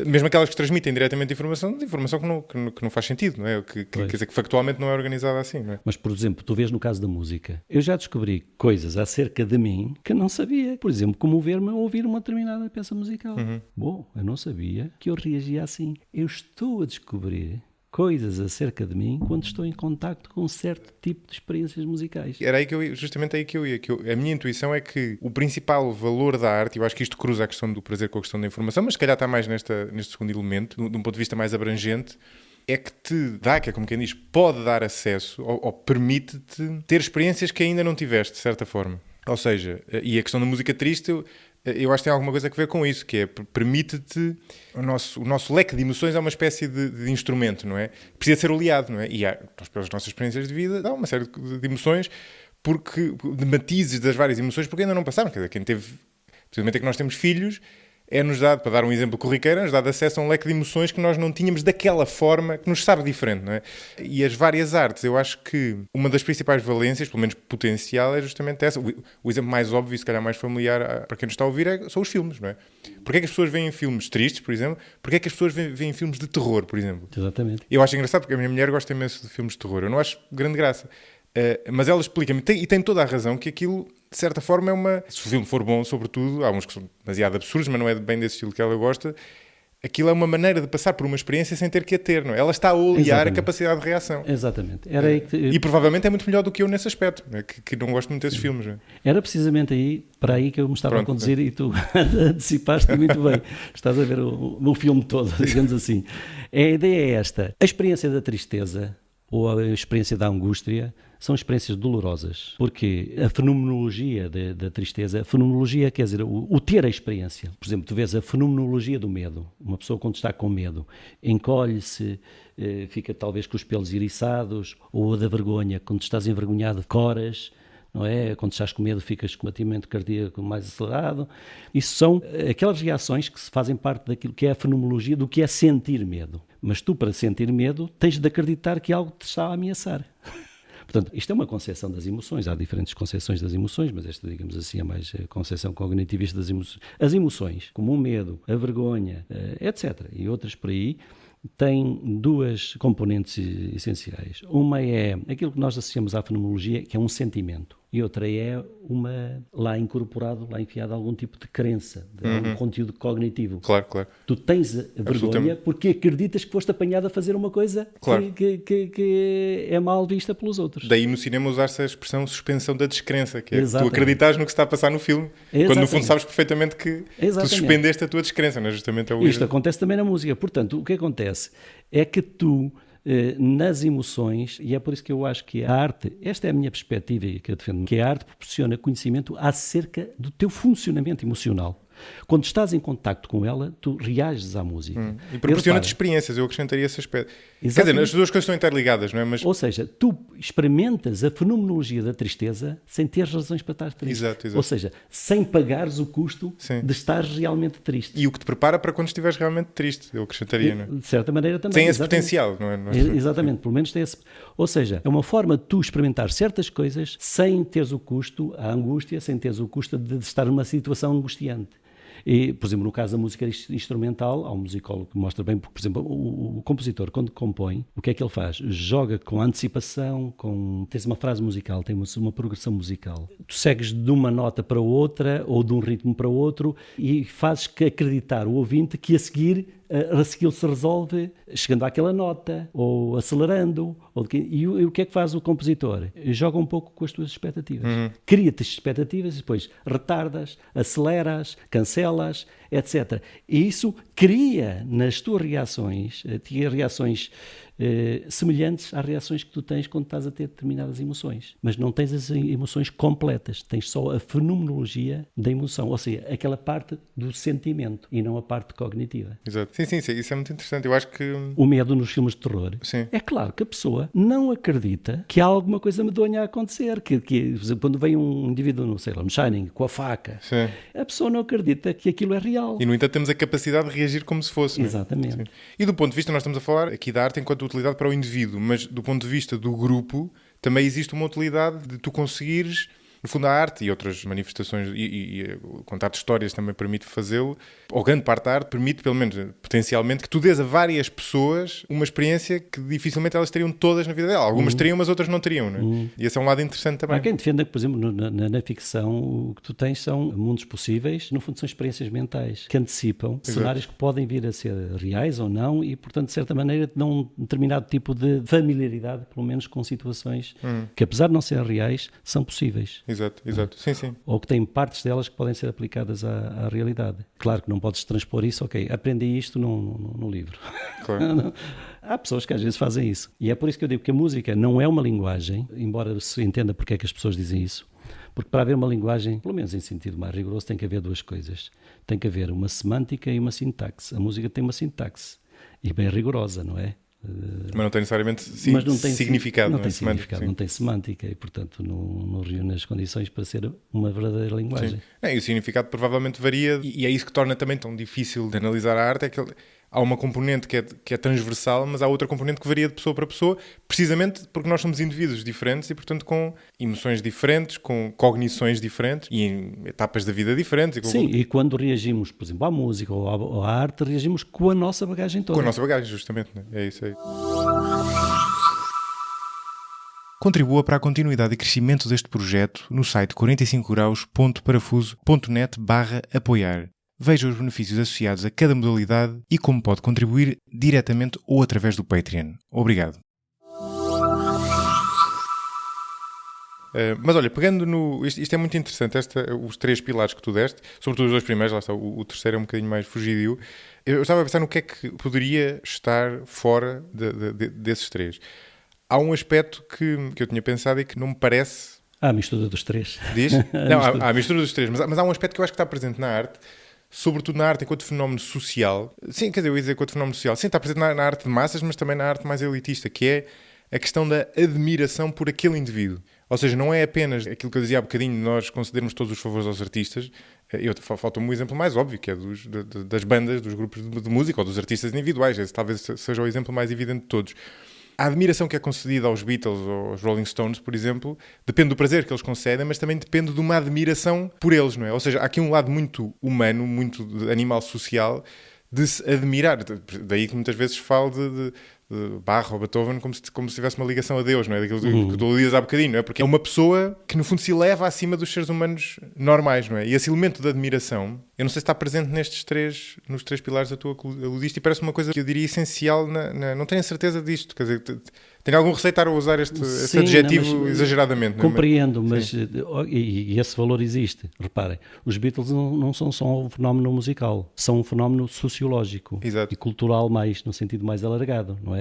mesmo aquelas que transmitem diretamente informação, de informação que não faz sentido, não é? Quer dizer, que factualmente não é organizada assim, não é? Mas, por exemplo, tu vês no caso da música, eu já descobri coisas acerca de mim que não sabia. Por exemplo, como ver-me a ouvir uma determinada peça musical. Bom, eu não sabia que eu reagia assim. Eu estou a descobrir coisas acerca de mim quando estou em contacto com um certo tipo de experiências musicais. Era aí que eu ia, justamente aí que eu ia. A minha intuição é que o principal valor da arte, eu acho que isto cruza a questão do prazer com a questão da informação, mas se calhar está mais neste segundo elemento, de um ponto de vista mais abrangente, é que te dá, que é como quem diz, pode dar acesso ou permite-te ter experiências que ainda não tiveste, de certa forma. Ou seja, e a questão da música triste, eu acho que tem alguma coisa a ver com isso, que é, permite-te, o nosso leque de emoções é uma espécie de instrumento, não é? Precisa ser oleado, não é? E nós, pelas nossas experiências de vida, dá uma série de emoções, de matizes das várias emoções, porque ainda não passaram. Quer dizer, quem teve, precisamente é que nós temos filhos, é-nos dado, para dar um exemplo corriqueiro, é-nos dado acesso a um leque de emoções que nós não tínhamos daquela forma, que nos sabe diferente, não é? E as várias artes, eu acho que uma das principais valências, pelo menos potencial, é justamente essa. O exemplo mais óbvio e se calhar mais familiar para quem nos está a ouvir são os filmes, não é? Porquê é que as pessoas veem filmes tristes, por exemplo? Porquê é que as pessoas veem filmes de terror, por exemplo? Exatamente. Eu acho engraçado porque a minha mulher gosta imenso de filmes de terror. Eu não acho grande graça. Mas ela explica-me, e tem toda a razão, que aquilo, de certa forma, é uma... Se o filme for bom, sobretudo, há uns que são demasiado absurdos, mas não é bem desse estilo que ela gosta, aquilo é uma maneira de passar por uma experiência sem ter que a ter, não é? Ela está a olear a capacidade de reação. Exatamente. Era aí que E provavelmente é muito melhor do que eu nesse aspecto, não é? que não gosto muito desses filmes. Não é? Era precisamente para aí que eu me estava Pronto, a conduzir e tu antecipaste muito bem. Estás a ver o filme todo, digamos assim. A ideia é esta. A experiência da tristeza ou a experiência da angústia são experiências dolorosas, porque a fenomenologia da tristeza, a fenomenologia quer dizer o ter a experiência. Por exemplo, tu vês a fenomenologia do medo. Uma pessoa quando está com medo encolhe-se, fica talvez com os pelos eriçados, ou a da vergonha, quando estás envergonhado, coras, não é? Quando estás com medo ficas com batimento cardíaco mais acelerado. Isso são aquelas reações que fazem parte daquilo que é a fenomenologia do que é sentir medo. Mas tu, para sentir medo, tens de acreditar que algo te está a ameaçar. Portanto, isto é uma concepção das emoções. Há diferentes concepções das emoções, mas esta, digamos assim, é mais a concepção cognitivista das emoções. As emoções, como o medo, a vergonha, etc., e outras por aí, têm duas componentes essenciais. Uma é aquilo que nós associamos à fenomenologia, que é um sentimento. E outra é lá incorporado, lá enfiado algum tipo de crença, de algum conteúdo cognitivo. Claro, claro. Tu tens a vergonha porque acreditas que foste apanhado a fazer uma coisa claro. que é mal vista pelos outros. Daí no cinema usar-se a expressão suspensão da descrença, que é tu Exatamente. acreditas no que se está a passar no filme, Exatamente. quando no fundo sabes perfeitamente que tu suspendeste a tua descrença, não é? Justamente Isto acontece também na música. Portanto, o que acontece é que tu, nas emoções, e é por isso que eu acho que a arte, esta é a minha perspectiva e que eu defendo, que a arte proporciona conhecimento acerca do teu funcionamento emocional. Quando estás em contacto com ela, tu reages à música. E proporciona-te experiências, eu acrescentaria esse aspecto. Exatamente. Quer dizer, as duas coisas estão interligadas, não é? Mas... Ou seja, tu experimentas a fenomenologia da tristeza sem ter razões para estar triste. Exato. Ou seja, sem pagares o custo de estar realmente triste. E o que te prepara para quando estiveres realmente triste, eu acrescentaria, não é? De certa maneira também. Tem esse potencial, não é? Exatamente, pelo menos tem esse. Ou seja, é uma forma de tu experimentar certas coisas sem teres o custo, a angústia, sem teres o custo de estar numa situação angustiante. E, por exemplo, no caso da música instrumental, há um musicólogo que mostra bem, porque, por exemplo, o compositor, quando compõe, o que é que ele faz? Joga com antecipação, tens uma frase musical, tens uma progressão musical. Tu segues de uma nota para outra, ou de um ritmo para outro, e fazes acreditar o ouvinte que a seguir se resolve chegando àquela nota, ou acelerando, e o que é que faz o compositor? Joga um pouco com as tuas expectativas. Cria-te expectativas e depois retardas, aceleras, cancelas, etc. E isso cria nas tuas reações semelhantes às reações que tu tens quando estás a ter determinadas emoções. Mas não tens as emoções completas, tens só a fenomenologia da emoção, ou seja, aquela parte do sentimento e não a parte cognitiva. Exato. Sim, isso é muito interessante. Eu acho que... O medo nos filmes de terror. Sim. É claro que a pessoa não acredita que há alguma coisa medonha a acontecer, que quando vem um indivíduo, não sei lá, no Shining, com a faca, sim, a pessoa não acredita que aquilo é real. E, no entanto, temos a capacidade de reagir como se fosse. Exatamente. Sim. E do ponto de vista, nós estamos a falar aqui da arte enquanto utilidade para o indivíduo, mas do ponto de vista do grupo, também existe uma utilidade de tu conseguires... No fundo, a arte e outras manifestações e contar histórias também permite fazê-lo, ou grande parte da arte permite, pelo menos potencialmente, que tu dês a várias pessoas uma experiência que dificilmente elas teriam todas na vida dela. Algumas teriam, mas outras não teriam, não é? E esse é um lado interessante também. Há quem defenda que, por exemplo, na ficção, o que tu tens são mundos possíveis, no fundo são experiências mentais que antecipam cenários que podem vir a ser reais ou não e, portanto, de certa maneira, dão um determinado tipo de familiaridade, pelo menos com situações que, apesar de não serem reais, são possíveis. Exato. Sim. Ou que têm partes delas que podem ser aplicadas à realidade. Claro que não podes transpor isso, aprendi isto no livro. Claro. Há pessoas que às vezes fazem isso. E é por isso que eu digo que a música não é uma linguagem, embora se entenda porque é que as pessoas dizem isso, porque para haver uma linguagem, pelo menos em sentido mais rigoroso, tem que haver duas coisas. Tem que haver uma semântica e uma sintaxe. A música tem uma sintaxe, e bem rigorosa, não é? Mas não tem necessariamente significado. Não tem significado, não tem semântica e, portanto, não reúne as condições para ser uma verdadeira linguagem. E o significado provavelmente varia e é isso que torna também tão difícil de analisar a arte, é que há uma componente que é transversal, mas há outra componente que varia de pessoa para pessoa, precisamente porque nós somos indivíduos diferentes e, portanto, com emoções diferentes, com cognições diferentes e em etapas da vida diferentes. Sim, e quando reagimos, por exemplo, à música ou à arte, reagimos com a nossa bagagem toda. Com a nossa bagagem, justamente. Né? É isso aí. Contribua para a continuidade e crescimento deste projeto no site 45graus.parafuso.net/apoiar. Veja os benefícios associados a cada modalidade e como pode contribuir diretamente ou através do Patreon. Obrigado. Mas olha, pegando no... Isto é muito interessante, os 3 pilares que tu deste, sobretudo os 2 primeiros, lá está, o terceiro é um bocadinho mais fugidio. Eu estava a pensar no que é que poderia estar fora desses 3. Há um aspecto que eu tinha pensado e que não me parece... Há a mistura dos 3. Diz? Não, há a mistura dos 3, mas há um aspecto que eu acho que está presente na arte, sobretudo na arte enquanto fenómeno social. Sim, quer dizer, eu ia dizer enquanto fenómeno social. Sim, está presente na arte de massas, mas também na arte mais elitista, que é a questão da admiração por aquele indivíduo. Ou seja, não é apenas aquilo que eu dizia há bocadinho, nós concedermos todos os favores aos artistas. Falta-me um exemplo mais óbvio, que é das bandas, dos grupos de música ou dos artistas individuais. Esse talvez seja o exemplo mais evidente de todos. A admiração que é concedida aos Beatles ou aos Rolling Stones, por exemplo, depende do prazer que eles concedem, mas também depende de uma admiração por eles, não é? Ou seja, há aqui um lado muito humano, muito animal social, de se admirar. Daí que muitas vezes falo de Bach ou Beethoven como se tivesse uma ligação a Deus, não é? Daquilo que tu dizias há bocadinho, não é? Porque é uma pessoa que no fundo se eleva acima dos seres humanos normais, não é? E esse elemento de admiração, eu não sei se está presente nos 3 pilares da tua aludiste, e parece uma coisa que eu diria essencial, não tenho a certeza disto, quer dizer, tenho algum receio de estar a usar esse adjetivo exageradamente. Compreendo, mas e esse valor existe. Reparem, os Beatles não são só um fenómeno musical, são um fenómeno sociológico. Exato. E cultural no sentido mais alargado, não é?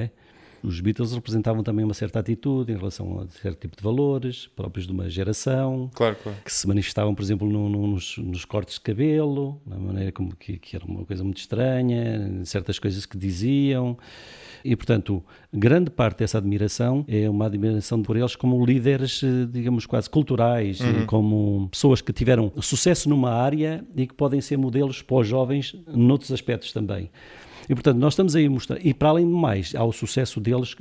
Os Beatles representavam também uma certa atitude em relação a certo tipo de valores próprios de uma geração, claro. Que se manifestavam, por exemplo, nos cortes de cabelo, na maneira como que era uma coisa muito estranha, certas coisas que diziam. E, portanto, grande parte dessa admiração é uma admiração por eles como líderes, digamos, quase culturais, como pessoas que tiveram sucesso numa área e que podem ser modelos para os jovens noutros aspectos também. E, portanto, nós estamos aí a mostrar, e para além do mais, há o sucesso deles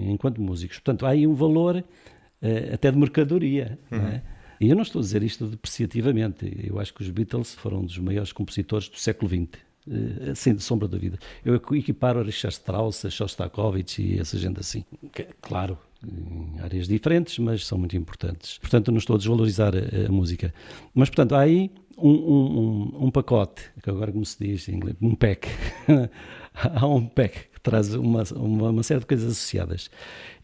enquanto músicos. Portanto, há aí um valor até de mercadoria, não é? E eu não estou a dizer isto depreciativamente. Eu acho que os Beatles foram um dos maiores compositores do século XX. Sem sombra de dúvida. Eu equiparo a Richard Strauss, a Shostakovich e essa gente assim. Claro, em áreas diferentes, mas são muito importantes. Portanto, não estou a desvalorizar a música. Mas, portanto, há aí um pacote, que agora como se diz em inglês, um pack. Há um pack que traz uma série de coisas associadas.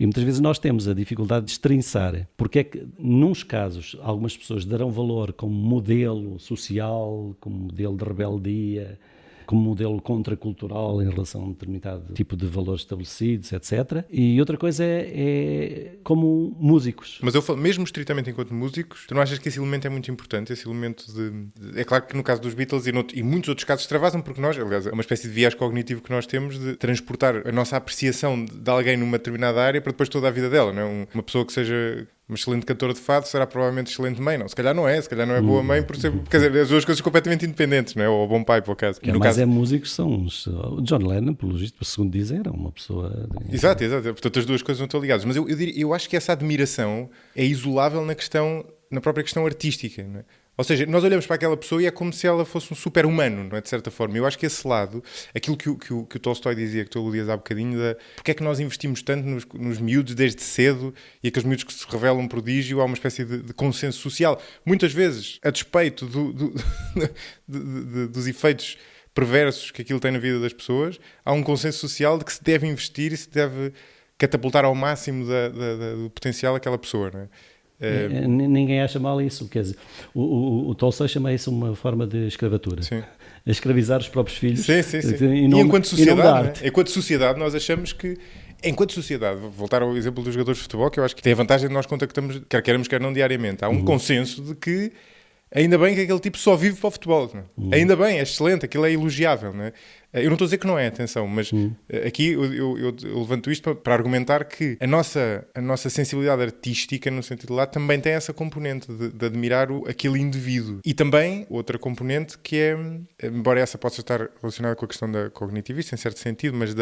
E muitas vezes nós temos a dificuldade de destrinçar porque é que, nos casos, algumas pessoas darão valor como modelo social, como modelo de rebeldia, como modelo contracultural em relação a um determinado tipo de valores estabelecidos, etc. E outra coisa é como músicos. Mas eu falo, mesmo estritamente enquanto músicos, tu não achas que esse elemento é muito importante? Esse elemento é claro que no caso dos Beatles e muitos outros casos extravasam, porque nós, aliás, é uma espécie de viés cognitivo que nós temos de transportar a nossa apreciação de alguém numa determinada área para depois toda a vida dela, não é? Uma pessoa que seja uma excelente cantora de fado será provavelmente excelente mãe. Não, se calhar não é boa mãe por ser... Quer dizer, as duas coisas completamente independentes, não é? Ou bom pai, por acaso. Que mais é músicos são os... O John Lennon, pelo visto, segundo dizem, era uma pessoa... Exato. Portanto, as duas coisas não estão ligadas. Mas eu acho que essa admiração é isolável na própria questão artística, não é? Ou seja, nós olhamos para aquela pessoa e é como se ela fosse um super-humano, não é? De certa forma. Eu acho que esse lado, aquilo que o Tolstói dizia, que tu aludias há bocadinho, porque é que nós investimos tanto nos miúdos desde cedo e aqueles miúdos que se revelam um prodígio, há uma espécie de consenso social. Muitas vezes, a despeito dos efeitos perversos que aquilo tem na vida das pessoas, há um consenso social de que se deve investir e se deve catapultar ao máximo do potencial aquela pessoa, não é? Ninguém acha mal isso, quer dizer, o Tolstói chama isso uma forma de escravatura. Sim. Escravizar os próprios filhos. Sim. E enquanto sociedade, enquanto sociedade, nós achamos que, enquanto sociedade, vou voltar ao exemplo dos jogadores de futebol, que eu acho que tem a vantagem de nós contactamos, quer queremos, quer não diariamente. Há um consenso de que ainda bem que aquele tipo só vive para o futebol. Não é? Ainda bem, é excelente, aquilo é elogiável. Não é? Eu não estou a dizer que não é, atenção, mas aqui eu levanto isto para argumentar que a nossa sensibilidade artística, no sentido de lá, também tem essa componente de admirar aquele indivíduo. E também outra componente que é, embora essa possa estar relacionada com a questão da cognitivista, em certo sentido, mas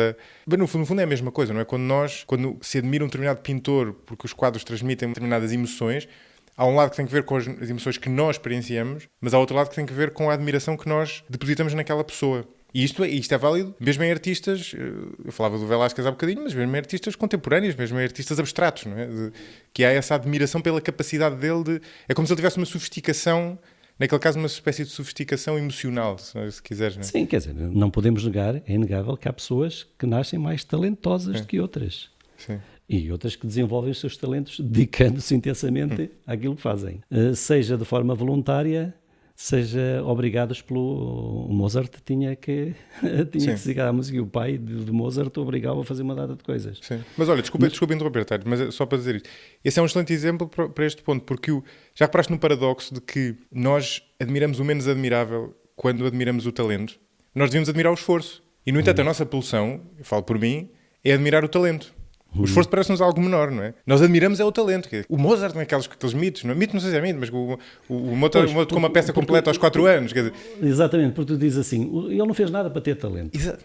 no fundo é a mesma coisa, não é? Quando se admira um determinado pintor porque os quadros transmitem determinadas emoções, há um lado que tem que ver com as emoções que nós experienciamos, mas há outro lado que tem que ver com a admiração que nós depositamos naquela pessoa. E isto é válido mesmo em artistas, eu falava do Velázquez há bocadinho, mas mesmo em artistas contemporâneos, mesmo em artistas abstratos, não é? Que há essa admiração pela capacidade dele é como se ele tivesse uma sofisticação, naquele caso uma espécie de sofisticação emocional, se quiseres. Não é? Sim, quer dizer, não podemos negar, é inegável que há pessoas que nascem mais talentosas do que outras. Sim. E outras que desenvolvem os seus talentos dedicando-se intensamente àquilo que fazem. Seja de forma voluntária, seja obrigados pelo... O Mozart tinha que se dedicar à música e o pai de Mozart obrigava a fazer uma data de coisas. Sim. Mas olha, desculpa interromper, Tário, mas só para dizer isto. Esse é um excelente exemplo para este ponto, porque já reparaste no paradoxo de que nós admiramos o menos admirável quando admiramos o talento? Nós devíamos admirar o esforço. E, no entanto, a nossa pulsão, eu falo por mim, é admirar o talento. O esforço parece-nos algo menor, não é? Nós admiramos é o talento. O Mozart não é aqueles mitos, não é? Mito não sei se é mito, mas o Mozart com uma peça completa aos 4 anos. Quer dizer... Exatamente, porque tu dizes assim, ele não fez nada para ter talento. Exato.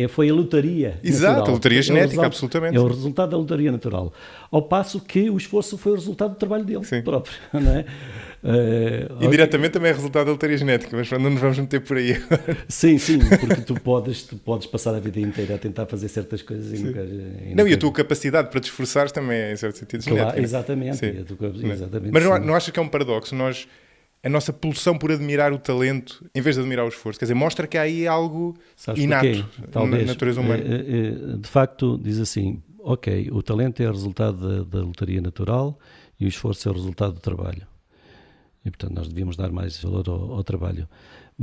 Foi a lotaria natural. A lotaria genética, é absolutamente. É o resultado da lotaria natural. Ao passo que o esforço foi o resultado do trabalho dele próprio, não é? Indiretamente também é resultado da lotaria genética, mas não nos vamos meter por aí. Sim, porque tu podes passar a vida inteira a tentar fazer certas coisas e nunca... E a tua capacidade para te esforçares também é, em certo sentido, genética. Claro, exatamente. Exatamente. Mas não achas que é um paradoxo? A nossa pulsão por admirar o talento, em vez de admirar o esforço, quer dizer, mostra que há aí algo inato na natureza humana. De facto, diz assim, ok, o talento é o resultado da lotaria natural e o esforço é o resultado do trabalho. E, portanto, nós devíamos dar mais valor ao trabalho.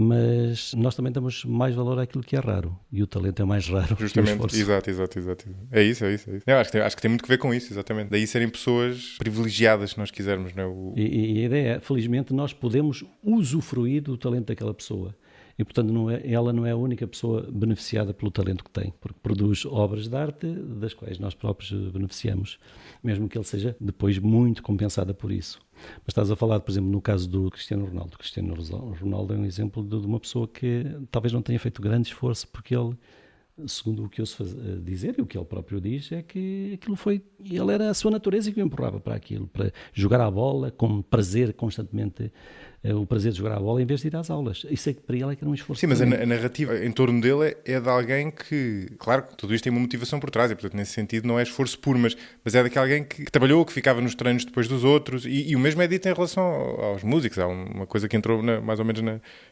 Mas nós também damos mais valor àquilo que é raro. E o talento é mais raro. Justamente, exato. É isso. Eu acho que tem muito que ver com isso, exatamente. Daí serem pessoas privilegiadas, se nós quisermos. Não é? E a ideia é, felizmente, nós podemos usufruir do talento daquela pessoa. E, portanto, ela não é a única pessoa beneficiada pelo talento que tem, porque produz obras de arte das quais nós próprios beneficiamos, mesmo que ele seja depois muito compensada por isso. Mas estás a falar, por exemplo, no caso do Cristiano Ronaldo. O Cristiano Ronaldo é um exemplo de uma pessoa que talvez não tenha feito grande esforço, porque ele, segundo o que eu ouço dizer e o que ele próprio diz, é que ele era a sua natureza que o empurrava para aquilo, para jogar a bola com prazer constantemente, o prazer de jogar a bola em vez de ir às aulas. Isso é que para ele é que era um esforço. Sim, mas a narrativa em torno dele é de alguém que, claro, tudo isto tem uma motivação por trás e, portanto, nesse sentido não é esforço puro, mas é daquele alguém que trabalhou, que ficava nos treinos depois dos outros e o mesmo é dito em relação aos músicos. Há uma coisa que entrou mais ou menos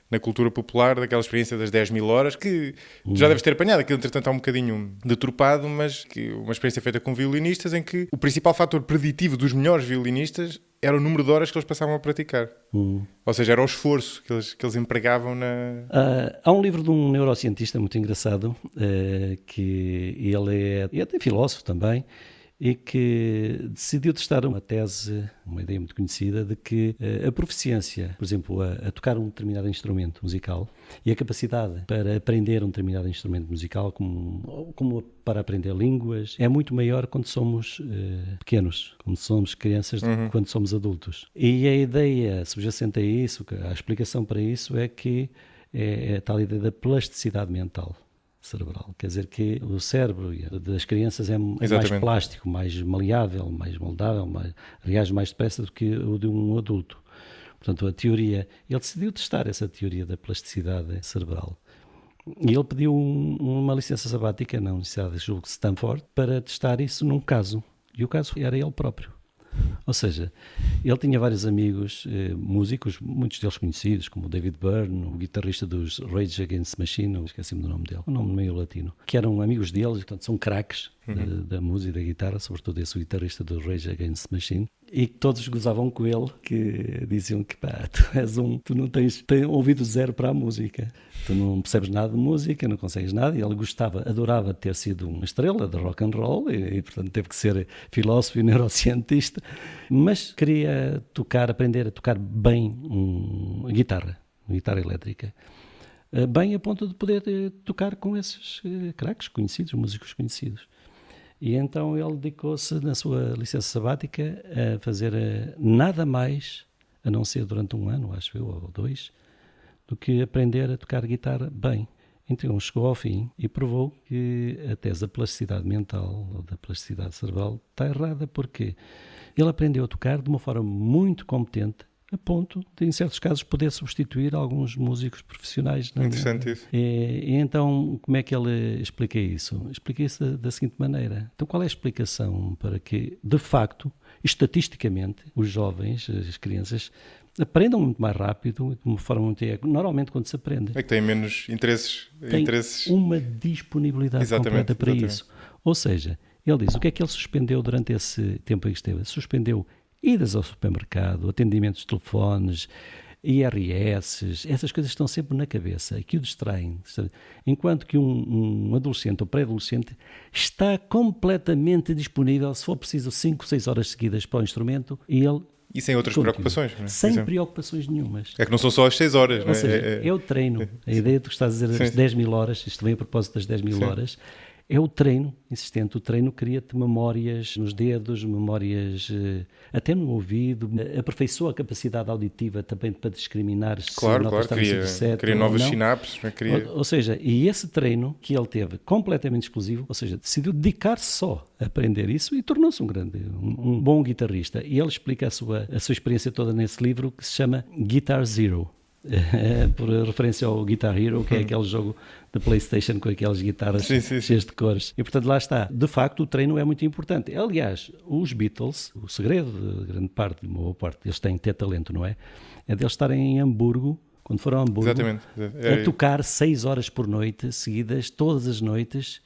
na cultura popular, daquela experiência das 10 mil horas, que já deves ter apanhado, aquilo entretanto há um bocadinho deturpado, mas que uma experiência feita com violinistas em que o principal fator preditivo dos melhores violinistas era o número de horas que eles passavam a praticar. Ou seja, era o esforço que eles empregavam na... Há um livro de um neurocientista muito engraçado, que ele é até filósofo também, e que decidiu testar uma tese, uma ideia muito conhecida, de que a proficiência, por exemplo, a tocar um determinado instrumento musical e a capacidade para aprender um determinado instrumento musical, como para aprender línguas, é muito maior quando somos pequenos, quando somos crianças, do que quando somos adultos. E a ideia subjacente a isso, a explicação para isso é que é a tal ideia da plasticidade mental cerebral. Quer dizer que o cérebro das crianças é mais plástico, mais maleável, mais moldável, reage mais depressa do que o de um adulto. Portanto, ele decidiu testar essa teoria da plasticidade cerebral. E ele pediu uma licença sabática na Universidade de Stanford para testar isso num caso. E o caso era ele próprio. Ou seja, ele tinha vários amigos músicos, muitos deles conhecidos, como o David Byrne, o guitarrista dos Rage Against the Machine, esqueci-me do nome dele, um nome meio latino, que eram amigos deles, portanto são craques da música e da guitarra, sobretudo esse guitarrista dos Rage Against the Machine, e todos gozavam com ele, que diziam que tu não tens ouvido zero para a música, tu não percebes nada de música, não consegues nada. E ele adorava ter sido uma estrela de rock and roll e portanto teve que ser filósofo e neurocientista, mas queria aprender a tocar bem guitarra elétrica, bem a ponto de poder tocar com esses craques conhecidos, músicos conhecidos. E então ele dedicou-se na sua licença sabática a fazer nada mais, a não ser durante um ano, acho eu, ou 2, do que aprender a tocar guitarra bem. Então chegou ao fim e provou que a tese da plasticidade mental ou da plasticidade cerebral está errada, porque ele aprendeu a tocar de uma forma muito competente, a ponto de, em certos casos, poder substituir alguns músicos profissionais. Interessante isso. E então, como é que ele explica isso? Explica isso da seguinte maneira. Então, qual é a explicação para que, de facto, estatisticamente, os jovens, as crianças, aprendam muito mais rápido, de uma forma muito... Normalmente, quando se aprende... É que têm menos interesses. Tem uma disponibilidade completa para isso. Ou seja, ele diz, o que é que ele suspendeu durante esse tempo em que esteve? Suspendeu idas ao supermercado, atendimentos de telefones, IRS, essas coisas estão sempre na cabeça e que o distraem. Enquanto que um adolescente ou pré-adolescente está completamente disponível, se for preciso 5, 6 horas seguidas para o instrumento, e ele... E sem outras preocupações. Não é? Sem preocupações nenhumas. É que não são só as 6 horas. Ou seja, é o treino. A ideia de que estás a dizer as 10 mil horas, isto vem a propósito das 10 mil horas, é o treino insistente. O treino cria-te memórias nos dedos, memórias até no ouvido, aperfeiçoa a capacidade auditiva também para discriminar se notas estão cria novas sinapses. Ou seja, e esse treino que ele teve completamente exclusivo, ou seja, decidiu dedicar-se só a aprender isso e tornou-se um bom guitarrista. E ele explica a sua experiência toda nesse livro que se chama Guitar Zero. Por referência ao Guitar Hero, que é aquele jogo da PlayStation com aquelas guitarras cheias de cores. E portanto lá está. De facto, o treino é muito importante. Aliás, os Beatles, o segredo de grande parte, de uma boa parte, eles têm ter talento, não é? É deles estarem em Hamburgo, quando foram a Hamburgo, a tocar 6 horas por noite, seguidas, todas as noites.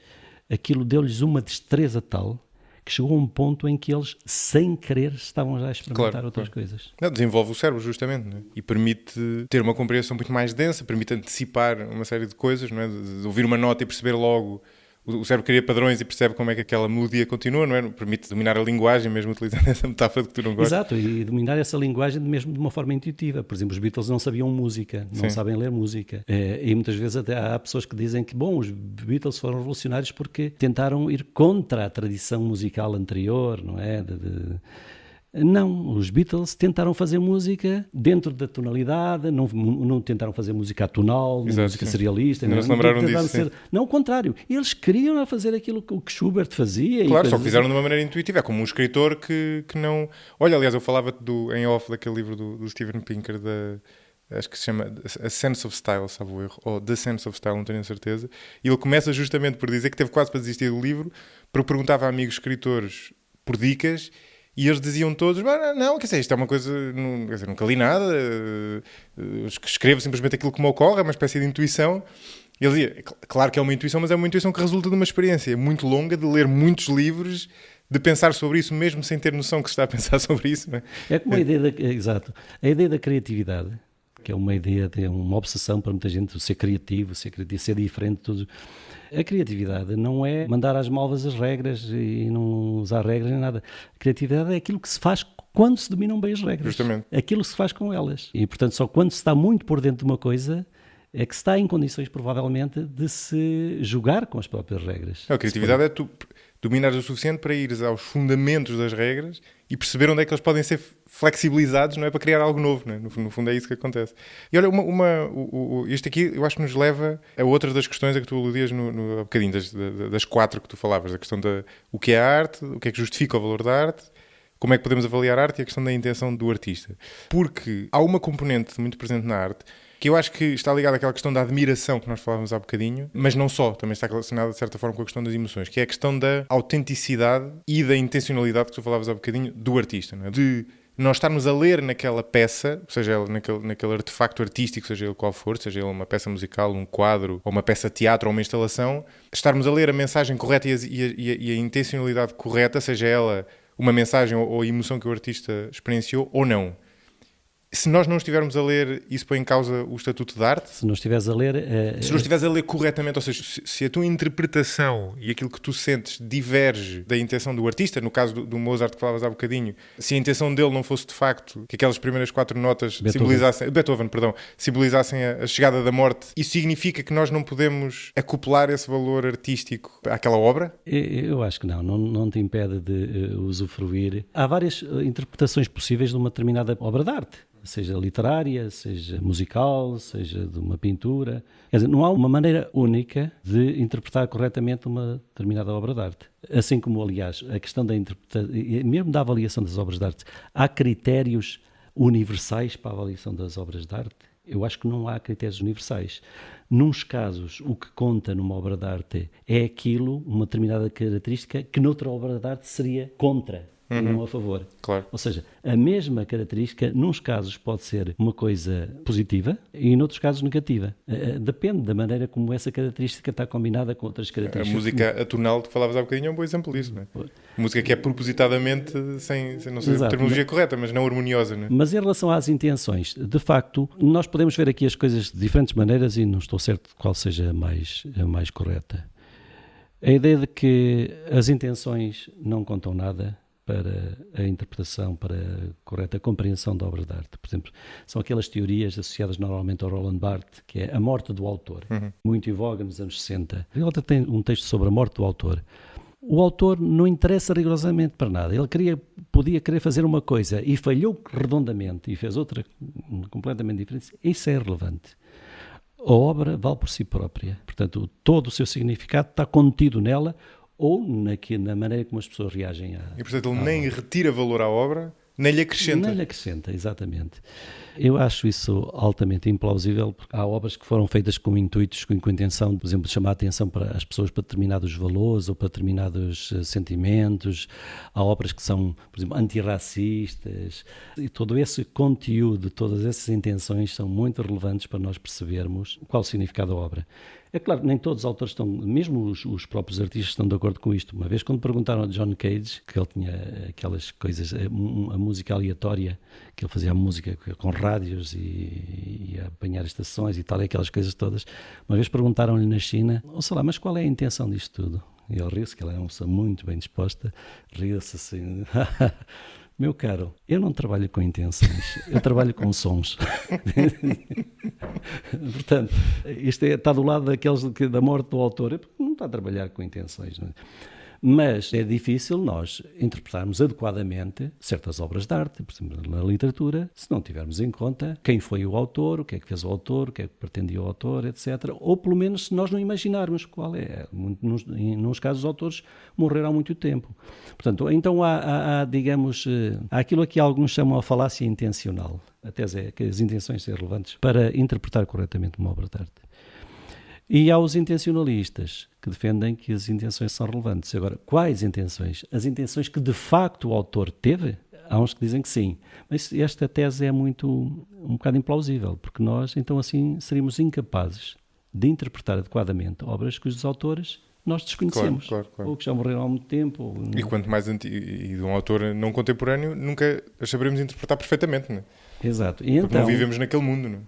Aquilo deu-lhes uma destreza tal que chegou a um ponto em que eles, sem querer, estavam já a experimentar outras coisas. Desenvolve o cérebro, justamente, não é? E permite ter uma compreensão muito mais densa, permite antecipar uma série de coisas, não é? De ouvir uma nota e perceber logo. O cérebro cria padrões e percebe como é que aquela melodia continua, não é? Permite dominar a linguagem, mesmo utilizando essa metáfora que tu não gostas. Exato, e dominar essa linguagem mesmo de uma forma intuitiva. Por exemplo, os Beatles não sabiam música, não sabem ler música. E muitas vezes até há pessoas que dizem que, os Beatles foram revolucionários porque tentaram ir contra a tradição musical anterior, não é? Não, os Beatles tentaram fazer música dentro da tonalidade, não tentaram fazer música atonal, música serialista. Não se lembraram disso. Não, o contrário. Eles queriam fazer aquilo que Schubert fazia. Claro, só que fizeram de uma maneira intuitiva. É como um escritor que não... Olha, aliás, eu falava em off daquele livro do Steven Pinker, acho que se chama A Sense of Style, sabe o erro, ou The Sense of Style, não tenho a certeza. E ele começa justamente por dizer que teve quase para desistir do livro, porque perguntava a amigos escritores por dicas. E eles diziam todos, não, quer dizer, isto é uma coisa, nunca li nada, escrevo simplesmente aquilo que me ocorre, é uma espécie de intuição. E ele dizia, claro que é uma intuição, mas é uma intuição que resulta de uma experiência muito longa, de ler muitos livros, de pensar sobre isso mesmo sem ter noção que se está a pensar sobre isso, não é? É como a ideia exato. A ideia da criatividade, que é uma ideia de uma obsessão para muita gente, ser criativo, ser diferente de tudo. A criatividade não é mandar às malvas as regras e não usar regras nem nada. A criatividade é aquilo que se faz quando se dominam bem as regras. Justamente. Aquilo que se faz com elas. E, portanto, só quando se está muito por dentro de uma coisa é que se está em condições, provavelmente, de se jogar com as próprias regras. A criatividade é tu dominares o suficiente para ires aos fundamentos das regras e perceber onde é que eles podem ser flexibilizados, não é, para criar algo novo, não é? No fundo é isso que acontece. E olha, isto aqui eu acho que nos leva a outra das questões a que tu aludias há bocadinho, das 4 que tu falavas, a questão da o que é a arte, o que é que justifica o valor da arte, como é que podemos avaliar a arte e a questão da intenção do artista. Porque há uma componente muito presente na arte que eu acho que está ligada àquela questão da admiração que nós falávamos há bocadinho, mas não só, também está relacionada de certa forma com a questão das emoções, que é a questão da autenticidade e da intencionalidade que tu falavas há bocadinho do artista, não é? De nós estarmos a ler naquela peça, seja ela naquele artefacto artístico, seja ele qual for, seja ele uma peça musical, um quadro, ou uma peça de teatro, ou uma instalação, estarmos a ler a mensagem correta e a intencionalidade correta, seja ela uma mensagem ou a emoção que o artista experienciou ou não. Se nós não estivermos a ler, isso põe em causa o estatuto de arte? Se não estiveres a ler... Se não estiveres a ler corretamente, ou seja, se a tua interpretação e aquilo que tu sentes diverge da intenção do artista, no caso do Mozart que falavas há bocadinho, se a intenção dele não fosse de facto que aquelas primeiras 4 notas simbolizassem a chegada da morte, isso significa que nós não podemos acoplar esse valor artístico àquela obra? Eu acho que não te impede de usufruir. Há várias interpretações possíveis de uma determinada obra de arte. Seja literária, seja musical, seja de uma pintura. Quer dizer, não há uma maneira única de interpretar corretamente uma determinada obra de arte. Assim como, aliás, a questão da interpretação, mesmo da avaliação das obras de arte, há critérios universais para a avaliação das obras de arte? Eu acho que não há critérios universais. Nuns casos, o que conta numa obra de arte é aquilo, uma determinada característica, que noutra obra de arte seria contra. E não a favor. Claro. Ou seja, a mesma característica, nos casos pode ser uma coisa positiva e noutros casos negativa. Depende da maneira como essa característica está combinada com outras características. A música atonal que falavas há bocadinho é um bom exemplo disso, não é? Música que é propositadamente, não sei a terminologia correta, mas não harmoniosa, não é? Mas em relação às intenções, de facto, nós podemos ver aqui as coisas de diferentes maneiras e não estou certo de qual seja a mais correta. A ideia de que as intenções não contam nada para a interpretação, para a correta compreensão da obra de arte. Por exemplo, são aquelas teorias associadas normalmente ao Roland Barthes, que é a morte do autor, muito em voga nos anos 60. Ele até tem um texto sobre a morte do autor. O autor não interessa rigorosamente para nada. Ele podia querer fazer uma coisa e falhou redondamente e fez outra completamente diferente. Isso é irrelevante. A obra vale por si própria. Portanto, todo o seu significado está contido nela ou na maneira como as pessoas reagem a... E, portanto, ele nem retira valor à obra, nem lhe acrescenta. Nem lhe acrescenta, exatamente. Eu acho isso altamente implausível, porque há obras que foram feitas com intuitos, com intenção, por exemplo, de chamar a atenção para as pessoas para determinados valores ou para determinados sentimentos. Há obras que são, por exemplo, antirracistas. E todo esse conteúdo, todas essas intenções são muito relevantes para nós percebermos qual é o significado da obra. É claro que nem todos os autores estão, mesmo os próprios artistas estão de acordo com isto. Uma vez, quando perguntaram a John Cage, que ele tinha aquelas coisas, a música aleatória, que ele fazia a música com rádios e a apanhar estações e tal, e aquelas coisas todas, uma vez perguntaram-lhe na China, sei lá, mas qual é a intenção disto tudo? E ele riu-se, que ela é uma pessoa muito bem disposta, riu-se assim... Meu caro, eu não trabalho com intenções, eu trabalho com sons. Portanto, isto está do lado daqueles da morte do autor, porque não está a trabalhar com intenções. Não é? Mas é difícil nós interpretarmos adequadamente certas obras de arte, por exemplo, na literatura, se não tivermos em conta quem foi o autor, o que é que fez o autor, o que é que pretendia o autor, etc. Ou pelo menos se nós não imaginarmos qual é. Nos casos, os autores morreram há muito tempo. Portanto, então há digamos, há aquilo que alguns chamam a falácia intencional. A tese é que as intenções são relevantes para interpretar corretamente uma obra de arte. E há os intencionalistas que defendem que as intenções são relevantes. Agora, quais intenções? As intenções que de facto o autor teve? Há uns que dizem que sim. Mas esta tese é um bocado implausível, porque nós, então assim, seríamos incapazes de interpretar adequadamente obras cujos autores nós desconhecemos, Claro. ou que já morreram há muito tempo. Ou... E quanto mais e de um autor não contemporâneo, nunca as saberemos interpretar perfeitamente, não é? Exato. E Porque então, não vivemos naquele mundo, não é?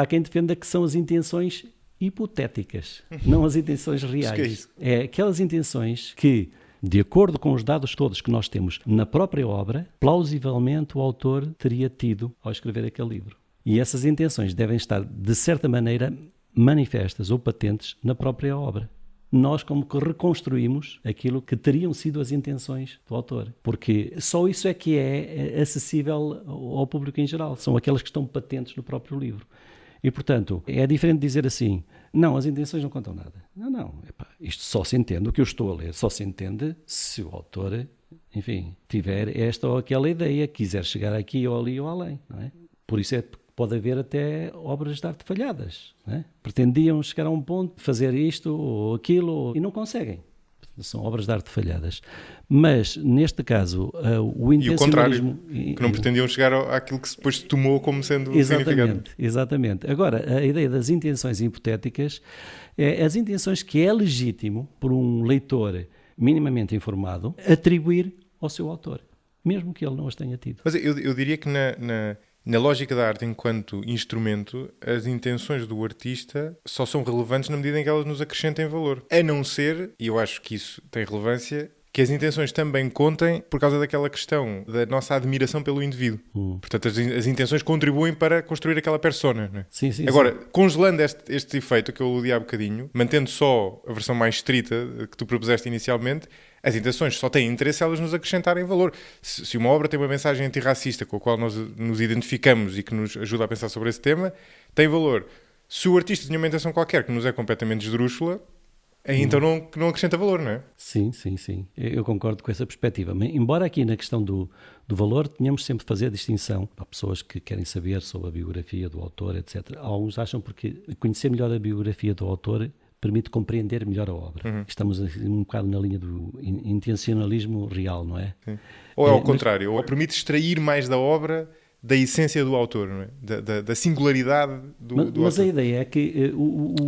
há quem defenda que são as intenções hipotéticas, não as intenções reais. Que é isso? É aquelas intenções que, de acordo com os dados todos que nós temos na própria obra, plausivelmente o autor teria tido ao escrever aquele livro. E essas intenções devem estar, de certa maneira, manifestas ou patentes na própria obra. Nós como que reconstruímos aquilo que teriam sido as intenções do autor. Porque só isso é que é acessível ao público em geral. São aquelas que estão patentes no próprio livro. E, portanto, é diferente dizer assim, não, as intenções não contam nada. Não, isto só se entende, o que eu estou a ler, só se entende se o autor, enfim, tiver esta ou aquela ideia, quiser chegar aqui ou ali ou além, não é? Por isso pode haver até obras de arte falhadas, não é? Pretendiam chegar a um ponto, fazer isto ou aquilo, e não conseguem. São obras de arte falhadas. Mas, neste caso, o intencionalismo... E o contrário, que não pretendiam chegar àquilo que depois se tomou como sendo significado. Exatamente. Agora, a ideia das intenções hipotéticas é as intenções que é legítimo, por um leitor minimamente informado, atribuir ao seu autor, mesmo que ele não as tenha tido. Mas eu diria que na lógica da arte enquanto instrumento, as intenções do artista só são relevantes na medida em que elas nos acrescentem valor. A não ser, e eu acho que isso tem relevância, que as intenções também contem por causa daquela questão da nossa admiração pelo indivíduo. Portanto, as intenções contribuem para construir aquela persona. Não é? Sim, Agora, congelando este efeito que eu aludi há bocadinho, mantendo só a versão mais estrita que tu propuseste inicialmente, as intenções só têm interesse se elas nos acrescentarem valor. Se uma obra tem uma mensagem antirracista com a qual nós nos identificamos e que nos ajuda a pensar sobre esse tema, tem valor. Se o artista tinha uma intenção qualquer que nos é completamente esdrúxula, aí então não acrescenta valor, não é? Sim. Eu concordo com essa perspectiva. Embora aqui na questão do valor tenhamos sempre de fazer a distinção. Há pessoas que querem saber sobre a biografia do autor, etc. Alguns acham porque conhecer melhor a biografia do autor permite compreender melhor a obra. Estamos um bocado na linha do intencionalismo real, não é? Sim. Ou é ao contrário, ou permite extrair mais da obra da essência do autor, não é? Da singularidade do autor. Mas a ideia é que...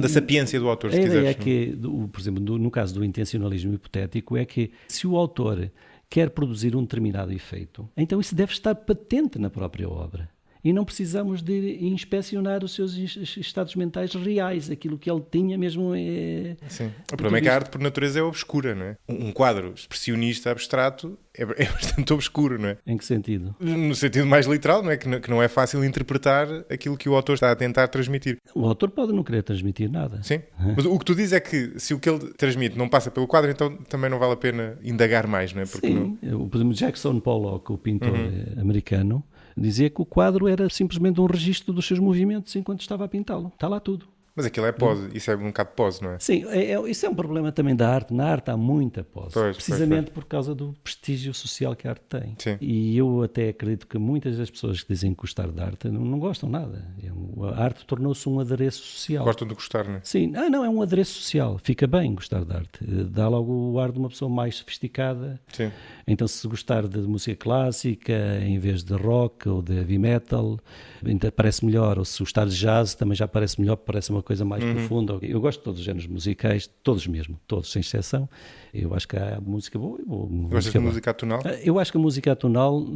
da sapiência do autor, se quiseres. A ideia é que, por exemplo, no caso do intencionalismo hipotético, é que se o autor quer produzir um determinado efeito, então isso deve estar patente na própria obra. E não precisamos de inspecionar os seus estados mentais reais, aquilo que ele tinha mesmo é... Sim. O problema é que a arte por natureza é obscura, não é? Um quadro expressionista abstrato é bastante obscuro, não é? Em que sentido? No sentido mais literal, não é? Que não é fácil interpretar aquilo que o autor está a tentar transmitir. O autor pode não querer transmitir nada. Sim, mas o que tu dizes é que se o que ele transmite não passa pelo quadro, então também não vale a pena indagar mais, não é? Porque sim, por exemplo, Jackson Pollock, o pintor americano, dizia que o quadro era simplesmente um registro dos seus movimentos enquanto estava a pintá-lo. Está lá tudo. Mas aquilo é pose, isso é um bocado pose, não é? Sim, isso é um problema também da arte. Na arte há muita pose, precisamente por causa do prestígio social que a arte tem. Sim. E eu até acredito que muitas das pessoas que dizem gostar de arte não gostam nada. A arte tornou-se um adereço social. Gostam de gostar, não é? Sim, não, é um adereço social. Fica bem gostar de arte. Dá logo o ar de uma pessoa mais sofisticada. Sim. Então, se gostar de música clássica em vez de rock ou de heavy metal, então parece melhor. Ou se gostar de jazz, também já parece melhor, parece uma coisa mais profunda. Eu gosto de todos os géneros musicais, todos mesmo, todos, sem exceção. Eu acho que há música boa e boa. Gostas de música atonal? Eu acho que a música atonal,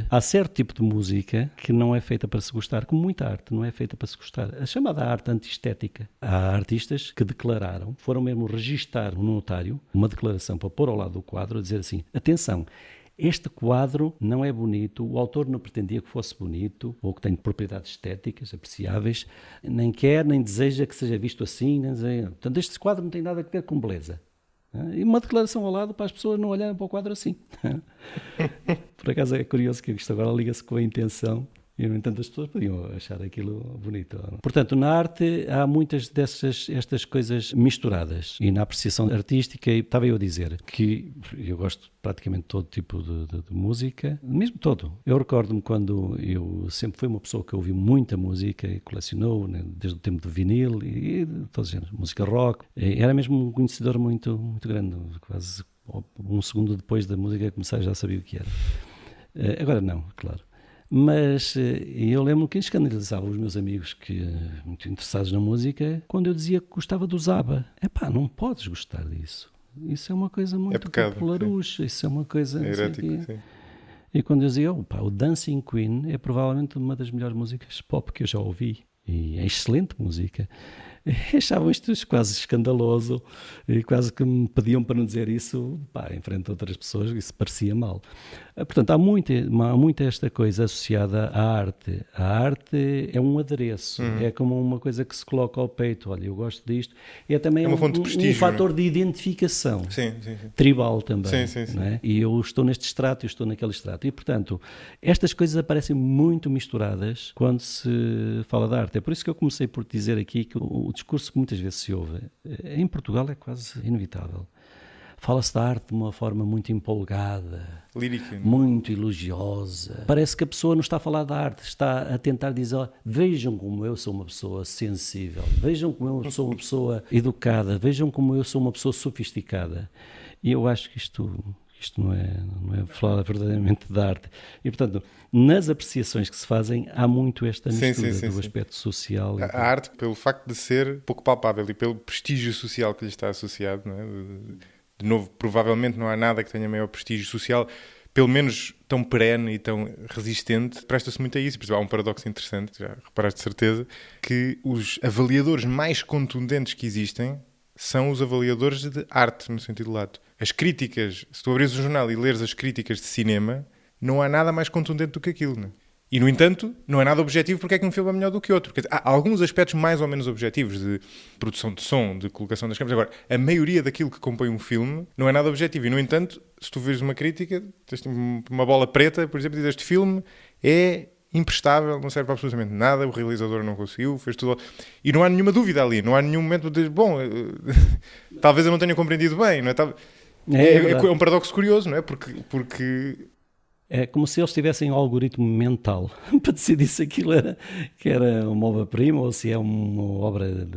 há certo tipo de música que não é feita para se gostar, como muita arte não é feita para se gostar. A chamada arte antiestética. Há artistas que declararam, foram mesmo registar no notário uma declaração para pôr ao lado do quadro, a dizer assim, atenção, este quadro não é bonito, o autor não pretendia que fosse bonito, ou que tenha propriedades estéticas apreciáveis, nem quer, nem deseja que seja visto assim, nem deseja. Portanto, este quadro não tem nada a ver com beleza. E uma declaração ao lado para as pessoas não olharem para o quadro assim. Por acaso é curioso que isto agora liga-se com a intenção. E, no entanto, as pessoas podiam achar aquilo bonito. Portanto, na arte há muitas estas coisas misturadas. E na apreciação artística, estava eu a dizer que eu gosto praticamente de todo tipo de música, mesmo todo. Eu recordo-me quando eu sempre fui uma pessoa que ouviu muita música e colecionou, né, desde o tempo do vinil e de todos os géneros, música rock. Era mesmo um conhecedor muito, muito grande, quase um segundo depois da música começar já sabia o que era. Agora não, claro. Mas eu lembro que escandalizava os meus amigos muito interessados na música quando eu dizia que gostava do ABBA. Não podes gostar disso. Isso é uma coisa muito popularucha, isso é uma coisa... herético, sim. E quando eu dizia, o Dancing Queen é provavelmente uma das melhores músicas pop que eu já ouvi. E é excelente música. Achavam isto quase escandaloso e quase que me pediam para não dizer isso em frente a outras pessoas, isso parecia mal. Portanto, há muita esta coisa associada à arte. A arte é um adereço, é como uma coisa que se coloca ao peito. Olha, eu gosto disto. É também uma fonte de prestígio, um fator de identificação. Sim. Tribal também. Sim. Não é? E eu estou neste extrato, eu estou naquele extrato. E, portanto, estas coisas aparecem muito misturadas quando se fala da arte. É por isso que eu comecei por dizer aqui que o discurso que muitas vezes se ouve, em Portugal é quase inevitável. Fala-se da arte de uma forma muito empolgada, lírica, muito elogiosa. Parece que a pessoa não está a falar da arte, está a tentar dizer, vejam como eu sou uma pessoa sensível, vejam como eu sou uma pessoa educada, vejam como eu sou uma pessoa sofisticada. E eu acho que isto não é falar verdadeiramente da arte. E, portanto, nas apreciações que se fazem, há muito esta mistura do aspecto social. A arte, pelo facto de ser pouco palpável e pelo prestígio social que lhe está associado, não é? De novo, provavelmente não há nada que tenha maior prestígio social, pelo menos tão perene e tão resistente, presta-se muito a isso. Por exemplo, há um paradoxo interessante, já reparaste de certeza, que os avaliadores mais contundentes que existem são os avaliadores de arte, no sentido lato. As críticas, se tu abres o jornal e leres as críticas de cinema, não há nada mais contundente do que aquilo, não é? E, no entanto, não é nada objetivo porque é que um filme é melhor do que outro. Quer dizer, há alguns aspectos mais ou menos objetivos de produção de som, de colocação das câmeras. Agora, a maioria daquilo que compõe um filme não é nada objetivo. E, no entanto, se tu vês uma crítica, tens uma bola preta, por exemplo, e diz este filme é imprestável, não serve para absolutamente nada, o realizador não conseguiu, fez tudo... E não há nenhuma dúvida ali, não há nenhum momento de dizer, bom, talvez eu não tenha compreendido bem, não é? É um paradoxo curioso, não é? Porque é como se eles tivessem um algoritmo mental para decidir se aquilo era uma obra-prima ou se é uma obra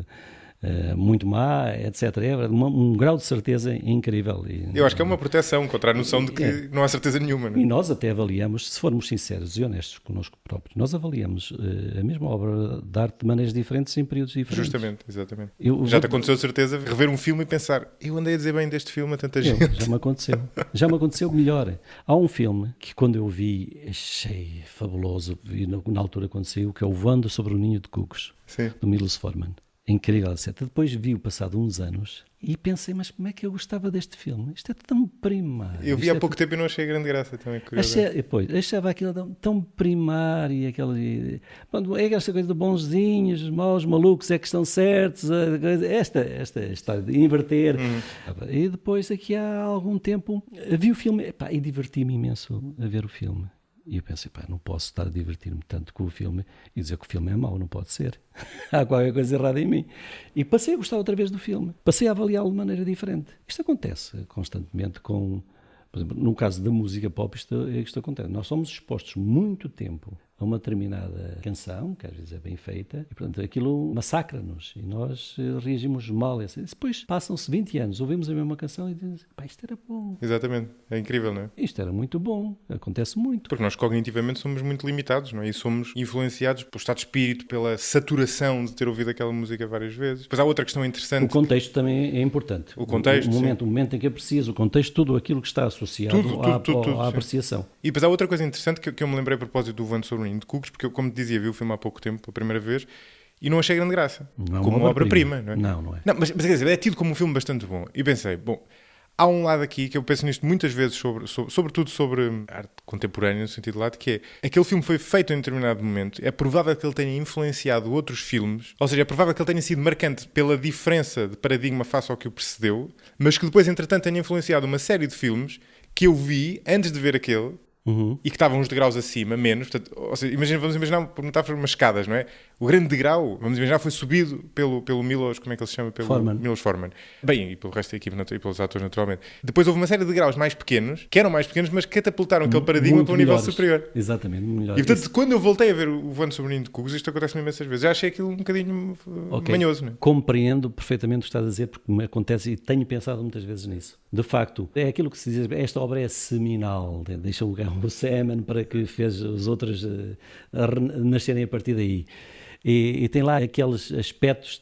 muito má, etc. É um grau de certeza incrível. Eu acho que é uma proteção contra a noção de que não há certeza nenhuma. Não é? E nós até avaliamos, se formos sinceros e honestos connosco próprios, nós avaliamos a mesma obra de arte de maneiras diferentes em períodos diferentes. Justamente, exatamente. Já te aconteceu de certeza rever um filme e pensar, eu andei a dizer bem deste filme a tanta gente. Já me aconteceu. Já me aconteceu melhor. Há um filme que quando eu vi achei fabuloso, e na altura quando saiu, que é o Voando sobre o Ninho de Cucos, do Milos Forman. Incrível, etc. Depois vi-o passado uns anos e pensei, mas como é que eu gostava deste filme? Isto é tão primário. Eu vi há pouco tempo e não achei grande graça também. Achava aquilo tão primário. É esta coisa de bonzinhos, os maus, malucos é que estão certos. Esta história de inverter. E depois, aqui há algum tempo, vi o filme e diverti-me imenso a ver o filme. E eu pensei, não posso estar a divertir-me tanto com o filme e dizer que o filme é mau, não pode ser. Há qualquer coisa errada em mim. E passei a gostar outra vez do filme. Passei a avaliá-lo de maneira diferente. Isto acontece constantemente com... Por exemplo, no caso da música pop, isto acontece. Nós somos expostos muito tempo a uma determinada canção, que às vezes é bem feita, e portanto aquilo massacra-nos e nós reagimos mal. Depois passam-se 20 anos, ouvimos a mesma canção e dizemos, isto era bom. Exatamente, é incrível, não é? Isto era muito bom, acontece muito. Porque nós cognitivamente somos muito limitados, não é? E somos influenciados pelo estado de espírito, pela saturação de ter ouvido aquela música várias vezes. Depois há outra questão interessante. O contexto também é importante. O contexto, o momento em que aprecias, o contexto, tudo aquilo que está associado à apreciação. E depois há outra coisa interessante que eu me lembrei a propósito do Voando sobre o Ninho de Cucos, porque eu, como te dizia, vi o filme há pouco tempo, pela primeira vez, e não achei grande graça. Não, como uma obra-prima, não é? Não é. Não, mas quer dizer, é tido como um filme bastante bom. E pensei, há um lado aqui que eu penso nisto muitas vezes, sobretudo sobre arte contemporânea, no sentido lato, que é aquele filme foi feito em determinado momento, é provável que ele tenha influenciado outros filmes, ou seja, é provável que ele tenha sido marcante pela diferença de paradigma face ao que o precedeu, mas que depois, entretanto, tenha influenciado uma série de filmes que eu vi antes de ver aquele, e que estavam uns degraus acima, menos. Portanto, ou seja, vamos imaginar, por metáfora, umas escadas, não é? O grande degrau, vamos imaginar, foi subido pelo Milos, como é que ele se chama? Milos Forman. Bem, e pelo resto da equipe e pelos atores, naturalmente. Depois houve uma série de degraus mais pequenos, que eram mais pequenos, mas que catapultaram aquele paradigma para um nível superior. Exatamente, melhor. E portanto, quando eu voltei a ver o Voando sobre o Ninho de Cucos, isto acontece-me imensas vezes. Já achei aquilo um bocadinho manhoso, não é? Compreendo perfeitamente o que estás a dizer, porque me acontece e tenho pensado muitas vezes nisso. De facto, é aquilo que se diz, esta obra é seminal, deixa um o Seaman para que fez os outros nascerem a partir daí. E tem lá aqueles aspectos.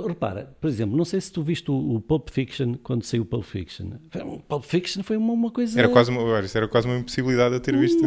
Repara, por exemplo, não sei se tu viste o Pulp Fiction quando saiu o Pulp Fiction. O Pulp Fiction foi uma coisa. Era quase uma impossibilidade eu ter visto.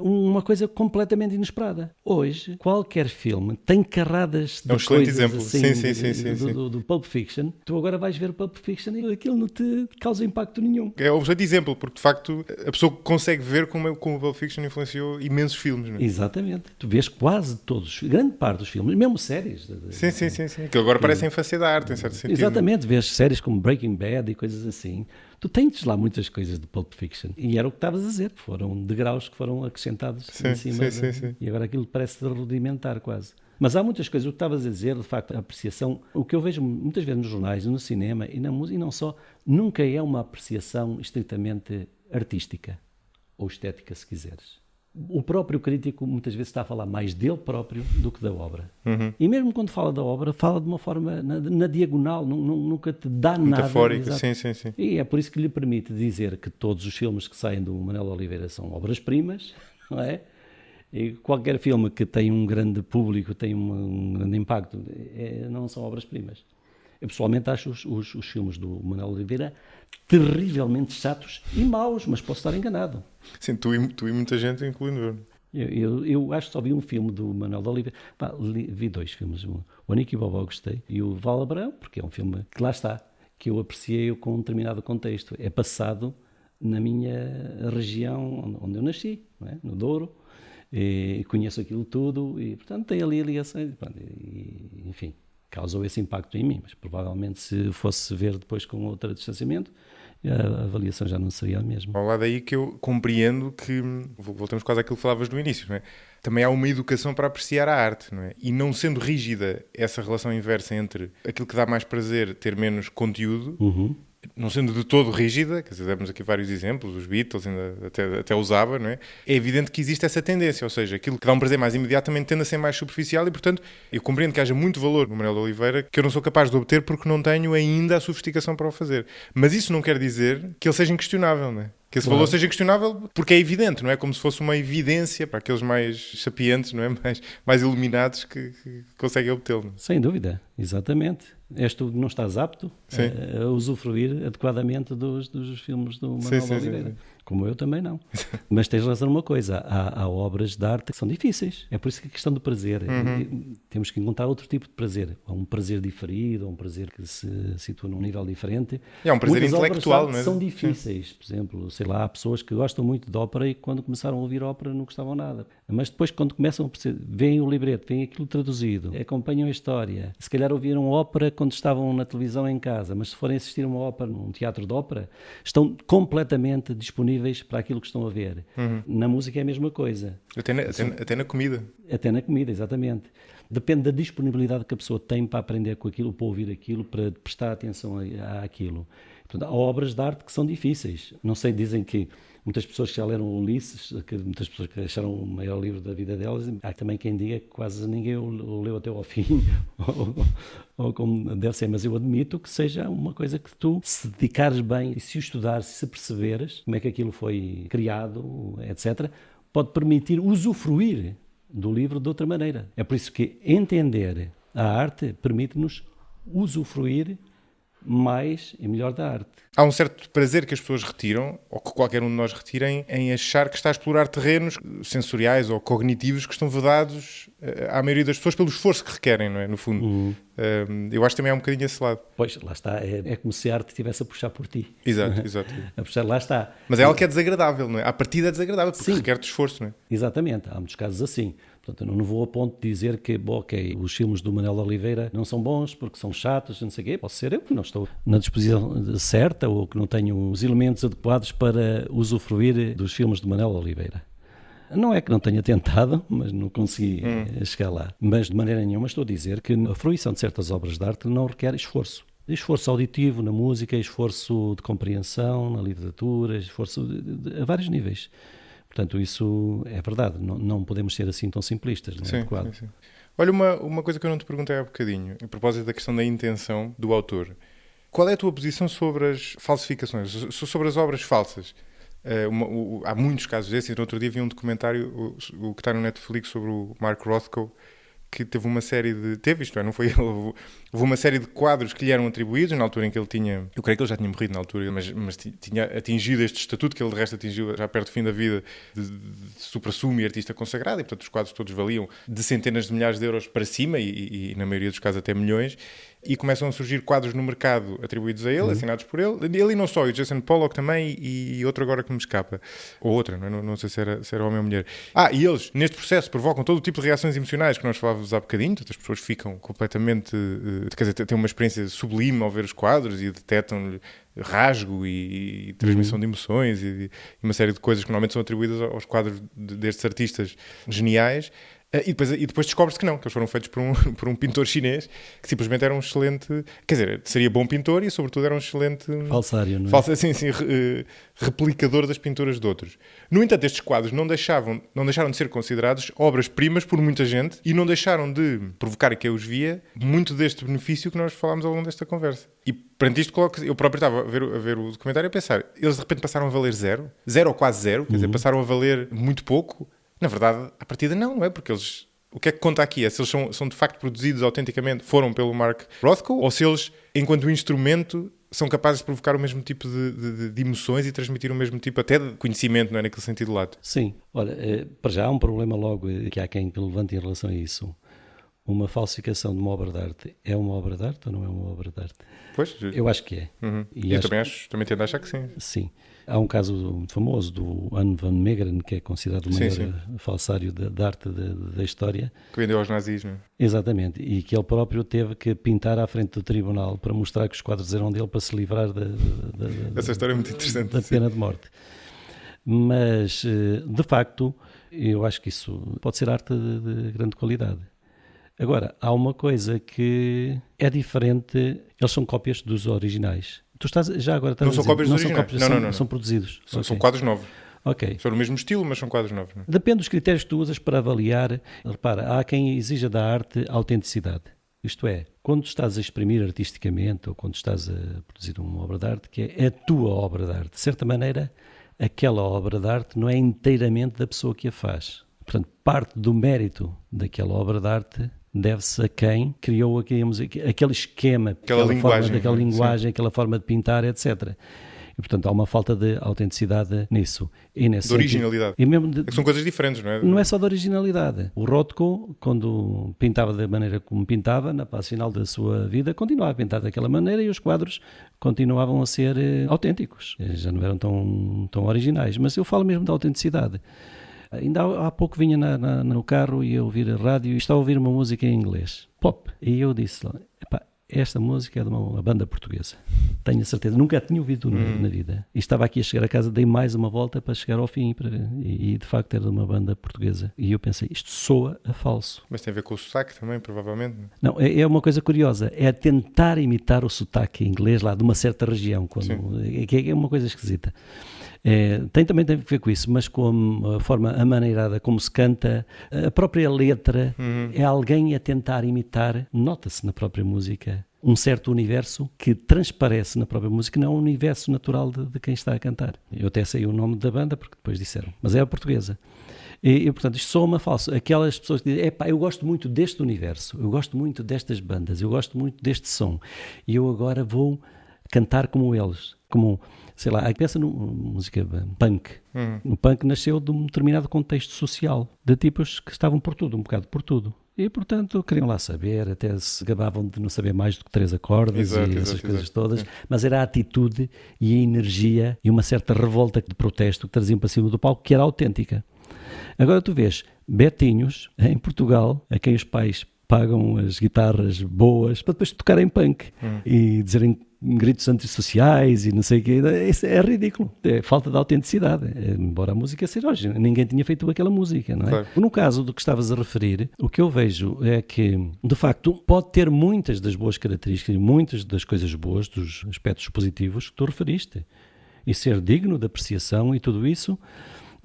Uma coisa completamente inesperada. Hoje, qualquer filme tem carradas de excelente coisas exemplo. Assim, do Pulp Fiction. Tu agora vais ver o Pulp Fiction e aquilo não te causa impacto nenhum. É um excelente exemplo, porque de facto a pessoa consegue ver como o Pulp Fiction influenciou imensos filmes. Não é? Exatamente. Tu vês quase todos, grande parte dos filmes, mesmo séries. Sim. Que agora parece a infância da arte, em certo sentido. Exatamente, vês séries como Breaking Bad e coisas assim. Tu tens lá muitas coisas de Pulp Fiction. E era o que estavas a dizer, foram degraus que foram acrescentados em cima. Sim. E agora aquilo parece rudimentar quase. Mas há muitas coisas, o que estavas a dizer, de facto, a apreciação, o que eu vejo muitas vezes nos jornais, no cinema e na música, e não só, nunca é uma apreciação estritamente artística ou estética, se quiseres. O próprio crítico muitas vezes está a falar mais dele próprio do que da obra. E mesmo quando fala da obra, fala de uma forma na diagonal, nunca te dá nada. Metafórica, sim. E é por isso que lhe permite dizer que todos os filmes que saem do Manuel Oliveira são obras-primas, não é? E qualquer filme que tem um grande público, tem um grande impacto, não são obras-primas. Eu pessoalmente acho os filmes do Manuel Oliveira terrivelmente chatos e maus, mas posso estar enganado. Sim, tu e muita gente, incluindo eu. Eu acho que só vi um filme do Manuel de Oliveira. Vi 2 filmes. O Anico e Bobó gostei. E o Val Abrão, porque é um filme que lá está, que eu apreciei com um determinado contexto. É passado na minha região onde eu nasci, não é? No Douro. E conheço aquilo tudo e, portanto, tem ali ligações. Enfim, causou esse impacto em mim. Mas provavelmente se fosse ver depois com outro distanciamento, a avaliação já não seria a mesma. Ao lado daí que eu compreendo que, voltamos quase àquilo que falavas no início, não é? Também há uma educação para apreciar a arte, não é? E não sendo rígida essa relação inversa entre aquilo que dá mais prazer ter menos conteúdo, não sendo de todo rígida, quer dizer, demos aqui vários exemplos, os Beatles ainda até usava, não é? É evidente que existe essa tendência, ou seja, aquilo que dá um prazer mais imediato também tende a ser mais superficial e, portanto, eu compreendo que haja muito valor no Manuel de Oliveira que eu não sou capaz de obter porque não tenho ainda a sofisticação para o fazer. Mas isso não quer dizer que ele seja inquestionável, não é? Que esse valor seja questionável porque é evidente, não é? Como se fosse uma evidência para aqueles mais sapientes, não é? Mais iluminados que conseguem obtê-lo. Sem dúvida, exatamente. És tu que não estás apto a usufruir adequadamente dos filmes do Manuel de Oliveira. Sim. Como eu também não. Mas tens razão numa coisa, há obras de arte que são difíceis. É por isso que a questão do prazer, temos que encontrar outro tipo de prazer. Há um prazer diferido, há um prazer que se situa num nível diferente. É um prazer intelectual, não é? São difíceis. Por exemplo, sei lá, há pessoas que gostam muito de ópera e quando começaram a ouvir ópera não gostavam nada. Mas depois quando começam a perceber, veem o libreto, veem aquilo traduzido, acompanham a história, se calhar ouviram ópera quando estavam na televisão em casa, mas se forem assistir a uma ópera num teatro de ópera, estão completamente disponíveis para aquilo que estão a ver. Na música é a mesma coisa. Até na comida. Até na comida, exatamente. Depende da disponibilidade que a pessoa tem para aprender com aquilo, para ouvir aquilo, para prestar atenção àquilo. Portanto, há obras de arte que são difíceis. Não sei, dizem que muitas pessoas que já leram Ulisses, que muitas pessoas que acharam o maior livro da vida delas, há também quem diga que quase ninguém o leu até ao fim, ou como deve ser, mas eu admito que seja uma coisa que tu, se dedicares bem e se o estudares, se perceberes como é que aquilo foi criado, etc., pode permitir usufruir do livro de outra maneira. É por isso que entender a arte permite-nos usufruir mais e melhor da arte. Há um certo prazer que as pessoas retiram, ou que qualquer um de nós retirem, em achar que está a explorar terrenos sensoriais ou cognitivos que estão vedados à maioria das pessoas pelo esforço que requerem, não é? No fundo. Eu acho que também há um bocadinho esse lado. Pois, lá está. É como se a arte estivesse a puxar por ti. Exato. A puxar, lá está. Mas é algo que é desagradável, não é? À partida é desagradável, porque requer de esforço, não é? Exatamente. Há muitos casos assim. Portanto, eu não vou a ponto de dizer que, os filmes do Manuel Oliveira não são bons porque são chatos, não sei o quê. Posso ser eu que não estou na disposição certa ou que não tenho os elementos adequados para usufruir dos filmes do Manuel Oliveira. Não é que não tenha tentado, mas não consegui chegar lá. Mas de maneira nenhuma estou a dizer que a fruição de certas obras de arte não requer esforço. Esforço auditivo na música, esforço de compreensão na literatura, esforço a vários níveis. Portanto, isso é verdade. Não podemos ser assim tão simplistas, não é adequado. Sim. Olha, uma coisa que eu não te perguntei há bocadinho, a propósito da questão da intenção do autor. Qual é a tua posição sobre as falsificações, sobre as obras falsas? Há muitos casos desses. No outro dia vi um documentário, o que está no Netflix, sobre o Mark Rothko, que teve uma série de... não foi ele. Houve uma série de quadros que lhe eram atribuídos na altura em que ele tinha... Eu creio que ele já tinha morrido na altura, mas tinha atingido este estatuto que ele de resto atingiu já perto do fim da vida, de supra-sumo e artista consagrado, e portanto os quadros todos valiam de centenas de milhares de euros para cima e na maioria dos casos até milhões. E começam a surgir quadros no mercado atribuídos a ele, assinados por ele. Ele e não só, e o Jason Pollock também, e outro agora que me escapa. Ou outra, não sei se era homem ou mulher. E eles, neste processo, provocam todo o tipo de reações emocionais que nós falávamos há bocadinho. Portanto, as pessoas ficam completamente... quer dizer, têm uma experiência sublime ao ver os quadros e detectam rasgo e transmissão de emoções e uma série de coisas que normalmente são atribuídas aos quadros destes artistas geniais. E depois descobre-se que não, que eles foram feitos por um pintor chinês que simplesmente era um excelente... Quer dizer, seria bom pintor e sobretudo era um excelente... falsário, não é? Sim, replicador das pinturas de outros. No entanto, estes quadros não deixaram de ser considerados obras-primas por muita gente e não deixaram de provocar a quem os via muito deste benefício que nós falámos ao longo desta conversa. E perante isto, eu próprio estava a ver o documentário e a pensar, eles de repente passaram a valer zero ou quase zero, quer dizer, passaram a valer muito pouco. Na verdade, à partida não é? Porque eles... O que é que conta aqui? É se eles são de facto produzidos autenticamente, foram pelo Mark Rothko, ou se eles, enquanto instrumento, são capazes de provocar o mesmo tipo de emoções e transmitir o mesmo tipo até de conhecimento, não é? Naquele sentido lato. Sim. Olha, para já há um problema logo que há quem levante em relação a isso. Uma falsificação de uma obra de arte é uma obra de arte ou não é uma obra de arte? Pois. Eu acho que é. E eu também tendo a achar que sim. Sim. Há um caso muito famoso do Anne van Meegeren, que é considerado o maior falsário da arte da história. Que vendeu aos nazis, não é? Exatamente. E que ele próprio teve que pintar à frente do tribunal para mostrar que os quadros eram dele para se livrar essa história é muito interessante, da pena de morte. Mas, de facto, eu acho que isso pode ser arte de grande qualidade. Agora, há uma coisa que é diferente, eles são cópias dos originais. Tu estás a dizer, são cópias dos originais. Não. São produzidos. São quadros novos. Ok. São do mesmo estilo, mas são quadros novos. Não? Depende dos critérios que tu usas para avaliar. Repara, há quem exija da arte autenticidade. Isto é, quando estás a exprimir artisticamente ou quando estás a produzir uma obra de arte, que é a tua obra de arte. De certa maneira, aquela obra de arte não é inteiramente da pessoa que a faz. Portanto, parte do mérito daquela obra de arte deve-se a quem criou aquele esquema, aquela linguagem, aquela forma de pintar, etc. E, portanto, há uma falta de autenticidade nisso. E de originalidade. E mesmo são coisas diferentes, não é? Não é só de originalidade. O Rothko, quando pintava da maneira como pintava, na fase final da sua vida, continuava a pintar daquela maneira e os quadros continuavam a ser autênticos. Já não eram tão originais. Mas eu falo mesmo da autenticidade. Ainda há pouco vinha no carro e ia ouvir a rádio e estava a ouvir uma música em inglês, pop, e eu disse lá, esta música é de uma banda portuguesa, tenho a certeza, nunca a tinha ouvido na vida, e estava aqui a chegar a casa, dei mais uma volta para chegar ao fim, e de facto era de uma banda portuguesa, e eu pensei, isto soa a falso. Mas tem a ver com o sotaque também, provavelmente? Não, é uma coisa curiosa, é tentar imitar o sotaque inglês lá de uma certa região, que é uma coisa esquisita. Também tem a ver com isso, mas com a forma amaneirada como se canta, a própria letra, é alguém a tentar imitar, nota-se na própria música, um certo universo que transparece na própria música, não é um universo natural de quem está a cantar. Eu até sei o nome da banda, porque depois disseram, mas é a portuguesa. E portanto, isto soa-me falso. Aquelas pessoas que dizem, eu gosto muito deste universo, eu gosto muito destas bandas, eu gosto muito deste som, e eu agora vou cantar como eles, como... Sei lá, pensa numa música punk. O punk nasceu de um determinado contexto social, de tipos que estavam por tudo, um bocado por tudo. E, portanto, queriam lá saber, até se gabavam de não saber mais do que 3 acordes essas coisas todas. Mas era a atitude e a energia e uma certa revolta de protesto que traziam para cima do palco, que era autêntica. Agora tu vês betinhos em Portugal, a quem os pais pagam as guitarras boas para depois tocarem punk e dizerem gritos antissociais e não sei o quê. Isso é ridículo, é falta de autenticidade, embora a música seja hoje, ninguém tinha feito aquela música, não é? Claro. No caso do que estavas a referir, o que eu vejo é que, de facto, pode ter muitas das boas características e muitas das coisas boas, dos aspectos positivos que tu referiste, e ser digno de apreciação e tudo isso,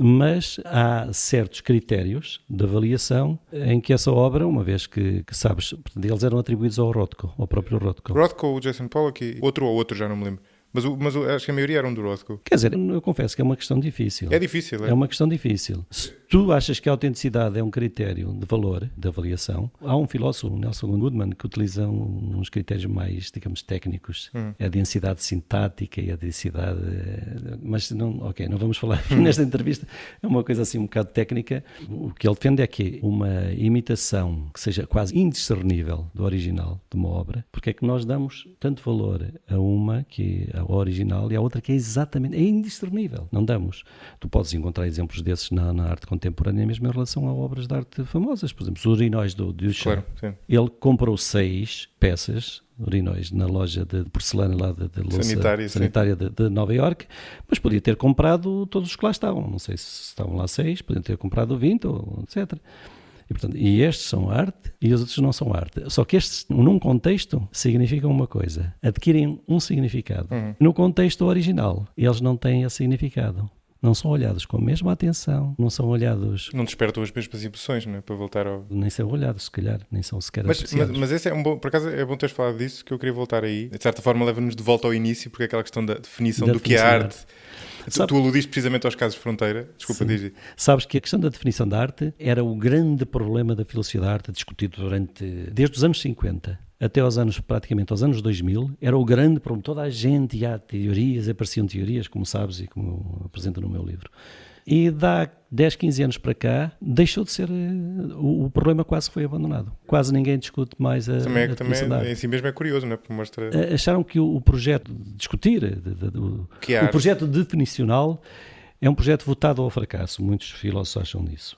mas há certos critérios de avaliação em que essa obra, uma vez que sabes, portanto, eles eram atribuídos ao Rothko, ao próprio Rothko. Rothko, o Jason Pollock e outro já não me lembro. Mas acho que a maioria eram do Rothko. Quer dizer, eu confesso que é uma questão difícil. É difícil, é? É uma questão difícil. Se tu achas que a autenticidade é um critério de valor, de avaliação, há um filósofo, Nelson Goodman, que utiliza uns critérios mais, digamos, técnicos. A densidade sintática e a densidade... Mas não vamos falar aqui nesta entrevista. É uma coisa assim um bocado técnica. O que ele defende é que uma imitação que seja quase indiscernível do original de uma obra, porque é que nós damos tanto valor a uma que é a original e a outra que é exatamente, é indiscernível. Não damos. Tu podes encontrar exemplos desses na arte contemporânea, mesmo em relação a obras de arte famosas. Por exemplo, os urinóis do Duchamp. Claro, sim. Ele comprou 6 peças, urinóis, na loja de porcelana lá de louça sanitária de Nova Iorque, mas podia ter comprado todos os que lá estavam. Não sei se estavam lá 6, podiam ter comprado 20, ou etc. E estes são arte e os outros não são arte. Só que estes, num contexto, significam uma coisa. Adquirem um significado. No contexto original, eles não têm esse significado. Não são olhados com a mesma atenção, não são olhados... Não despertam as mesmas emoções, não é? Para voltar ao... Nem são olhados, se calhar, nem são sequer mas esse é um bom... Por acaso é bom teres falado disso, que eu queria voltar aí. De certa forma leva-nos de volta ao início, porque é aquela questão da definição do que é arte. Tu aludiste precisamente aos casos de fronteira. Desculpa, diz. Sabes que a questão da definição da arte era o grande problema da filosofia da arte discutido desde os anos 50 até praticamente aos anos 2000, era o grande problema. Toda a gente ia a teorias, apareciam teorias, como sabes e como apresento no meu livro. E dá 10, 15 anos para cá, deixou de ser... O problema quase foi abandonado. Quase ninguém discute mais a definição da arte. Em si mesmo é curioso, não é? Porque mostra... Acharam que o projeto de discutir, o projeto definicional, é um projeto votado ao fracasso. Muitos filósofos acham disso.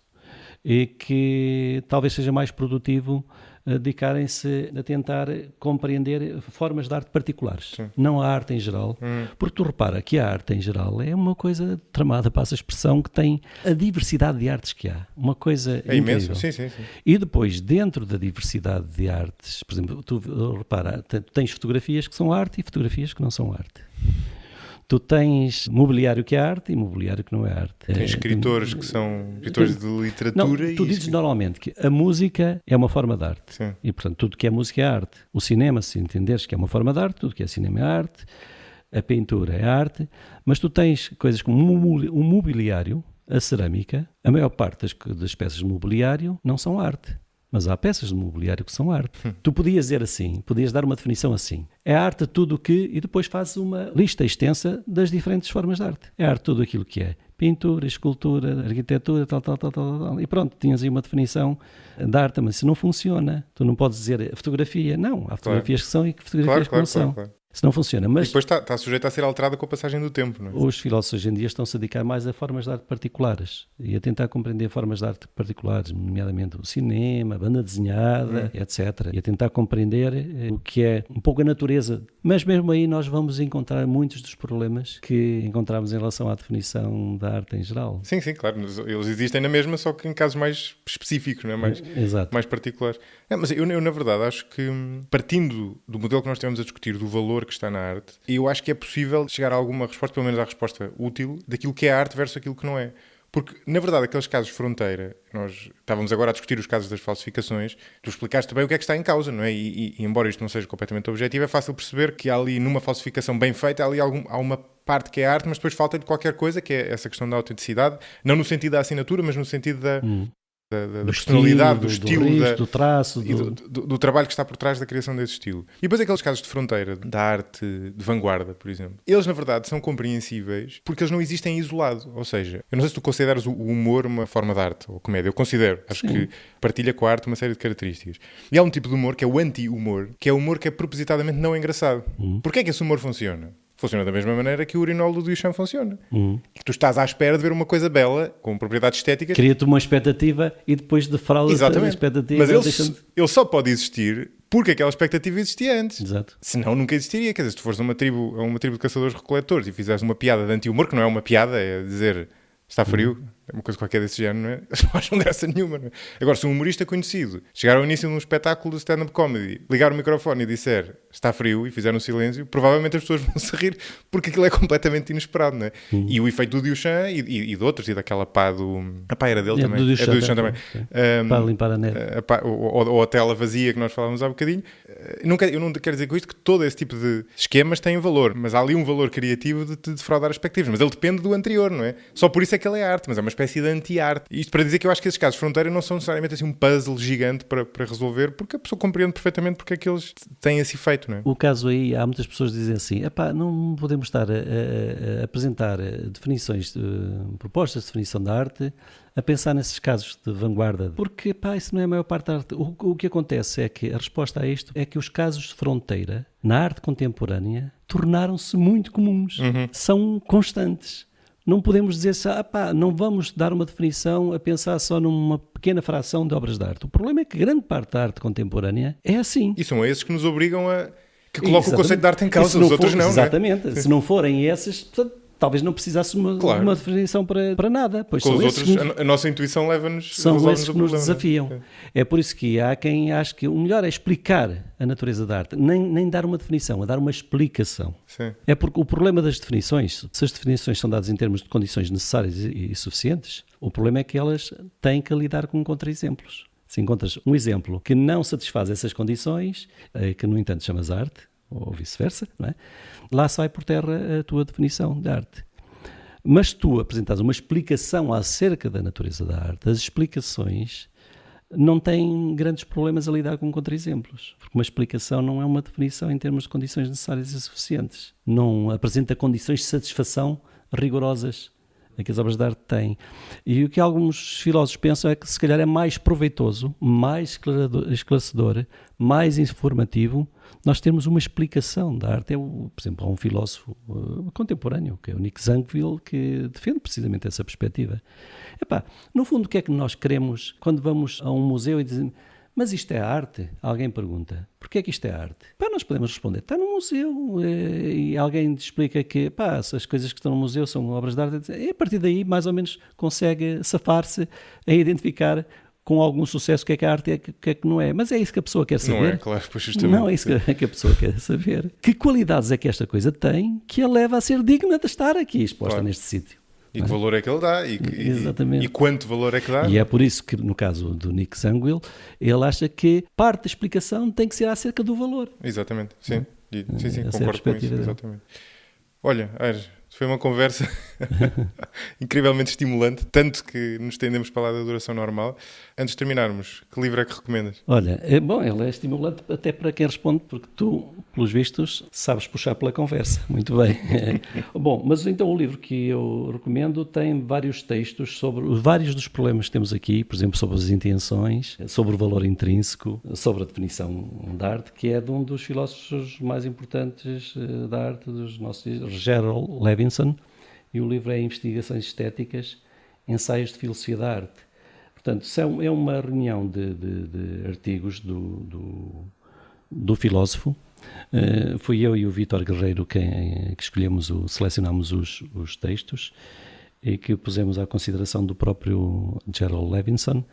E que talvez seja mais produtivo dedicarem-se a tentar compreender formas de arte particulares, não a arte em geral, porque tu repara que a arte em geral é uma coisa tramada, passa a expressão, que tem a diversidade de artes que há, uma coisa incrível. Imenso, sim. E depois, dentro da diversidade de artes, por exemplo, tu repara, tens fotografias que são arte e fotografias que não são arte. Tu tens mobiliário que é arte e mobiliário que não é arte. Tens escritores que são escritores de literatura. Não, tu dizes normalmente que a música é uma forma de arte. Sim. E, portanto, tudo que é música é arte. O cinema, se entenderes que é uma forma de arte, tudo que é cinema é arte. A pintura é arte. Mas tu tens coisas como o mobiliário, a cerâmica. A maior parte das peças de mobiliário não são arte. Mas há peças de mobiliário que são arte. Tu podias dizer assim, podias dar uma definição assim. É arte tudo o que... E depois fazes uma lista extensa das diferentes formas de arte. É arte tudo aquilo que é pintura, escultura, arquitetura, tal. E pronto, tinhas aí uma definição da arte, mas isso não funciona. Tu não podes dizer a fotografia. Não, há fotografias que são e fotografias que não são. Claro. Isso não funciona. Mas e depois está sujeito a ser alterada com a passagem do tempo, não é? Os filósofos hoje em dia estão-se a dedicar mais a formas de arte particulares e a tentar compreender formas de arte particulares, nomeadamente o cinema, a banda desenhada, etc. E a tentar compreender o que é um pouco a natureza. Mas mesmo aí nós vamos encontrar muitos dos problemas que encontramos em relação à definição da arte em geral. Sim, claro. Eles existem na mesma, só que em casos mais específicos, não é? Mais particulares. Mas eu, na verdade, acho que partindo do modelo que nós estivemos a discutir, do valor que está na arte, eu acho que é possível chegar a alguma resposta, pelo menos à resposta útil, daquilo que é arte versus aquilo que não é. Porque, na verdade, aqueles casos de fronteira, nós estávamos agora a discutir os casos das falsificações, tu explicaste bem o que é que está em causa, não é? E embora isto não seja completamente objetivo, é fácil perceber que há ali, numa falsificação bem feita, há uma parte que é arte, mas depois falta-lhe qualquer coisa, que é essa questão da autenticidade, não no sentido da assinatura, mas no sentido da personalidade, do estilo, do traço, do trabalho que está por trás da criação desse estilo. E depois aqueles casos de fronteira, da arte de vanguarda, por exemplo, eles na verdade são compreensíveis porque eles não existem isolados. Ou seja, eu não sei se tu consideras o humor uma forma de arte ou comédia. Eu considero. Acho que partilha com a arte uma série de características. E há um tipo de humor que é o anti-humor, que é o humor que é propositadamente não engraçado. Porquê é que esse humor funciona? Funciona da mesma maneira que o urinol do Duchamp funciona. Que tu estás à espera de ver uma coisa bela, com propriedades estéticas. Cria-te uma expectativa e depois defrauda a expectativa. Mas ele só pode existir porque aquela expectativa existia antes. Exato. Senão nunca existiria. Quer dizer, se tu fores a uma tribo de caçadores-recoletores e fizeres uma piada de anti-humor, que não é uma piada, é dizer está frio, uma coisa qualquer desse género, não é? Não acham graça nenhuma, não é? Agora, se um humorista conhecido chegar ao início de um espetáculo de stand-up comedy, ligar o microfone e disser está frio e fizer um silêncio, provavelmente as pessoas vão se rir porque aquilo é completamente inesperado, não é? E o efeito do Duchamp e de outros, e daquela pá do... A pá era dele também. Do Duchamp, é do Duchamp também. Para limpar a net. Ou a tela vazia que nós falávamos há bocadinho. Eu não quero dizer com isto que todo esse tipo de esquemas tem um valor, mas há ali um valor criativo de defraudar as expectativas. Mas ele depende do anterior, não é? Só por isso é que ele é arte, mas é uma espécie de anti-arte. Isto para dizer que eu acho que esses casos de fronteira não são necessariamente assim um puzzle gigante para resolver, porque a pessoa compreende perfeitamente porque é que eles têm esse efeito, não é? O caso aí, há muitas pessoas que dizem assim, não podemos estar a apresentar definições, propostas de definição da arte, a pensar nesses casos de vanguarda, porque isso não é a maior parte da arte. O que acontece é que a resposta a isto é que os casos de fronteira na arte contemporânea tornaram-se muito comuns, são constantes. Não podemos dizer, não vamos dar uma definição a pensar só numa pequena fração de obras de arte. O problema é que grande parte da arte contemporânea é assim. E são esses que nos obrigam que colocam o conceito de arte em causa, os outros não. Exatamente. Não é? Se não forem esses, portanto, talvez não precisasse uma definição para nada. Pois com são os outros, a nossa intuição leva-nos... São esses que nos desafiam. É por isso que há quem ache que o melhor é explicar a natureza da arte, nem dar uma definição, a dar uma explicação. Sim. É porque o problema das definições, se as definições são dadas em termos de condições necessárias e suficientes, o problema é que elas têm que lidar com contra-exemplos. Se encontras um exemplo que não satisfaz essas condições, que no entanto chamas arte, ou vice-versa, não é? Lá sai por terra a tua definição de arte. Mas se tu apresentas uma explicação acerca da natureza da arte, as explicações não têm grandes problemas a lidar com contra-exemplos, porque uma explicação não é uma definição em termos de condições necessárias e suficientes. Não apresenta condições de satisfação rigorosas a que as obras de arte têm. E o que alguns filósofos pensam é que se calhar é mais proveitoso, mais esclarecedor, mais informativo nós temos uma explicação da arte. Por exemplo, há um filósofo contemporâneo, que é o Nick Zangwill, que defende precisamente essa perspectiva. No fundo, o que é que nós queremos quando vamos a um museu e dizemos, mas isto é arte? Alguém pergunta, porquê é que isto é arte? Nós podemos responder, está no museu, e alguém explica que se as coisas que estão no museu são obras de arte, e a partir daí mais ou menos consegue safar-se a identificar com algum sucesso o que é arte e o que é que não é. Mas é isso que a pessoa quer saber. Não é, claro, pois justamente. Não é isso que a pessoa quer saber. Que qualidades é que esta coisa tem que a leva a ser digna de estar aqui exposta neste sítio? E que valor é que ele dá e quanto valor é que dá. E é por isso que, no caso do Nick Zangwill, ele acha que parte da explicação tem que ser acerca do valor. Exatamente, sim. Sim, concordo com isso. Exatamente. Olha, Aires, foi uma conversa incrivelmente estimulante, tanto que nos estendemos para lá da duração normal. Antes de terminarmos, que livro é que recomendas? Olha, ele é estimulante até para quem responde, porque tu, pelos vistos, sabes puxar pela conversa. Muito bem. Bom, mas então o livro que eu recomendo tem vários textos sobre vários dos problemas que temos aqui, por exemplo, sobre as intenções, sobre o valor intrínseco, sobre a definição da arte, que é de um dos filósofos mais importantes da arte dos nossos dias, Gerald Levinson, e o livro é Investigações Estéticas, Ensaios de Filosofia da Arte. Portanto, é uma reunião de artigos do filósofo. Fui eu e o Vítor Guerreiro que selecionámos os textos e que pusemos à consideração do próprio Gerald Levinson,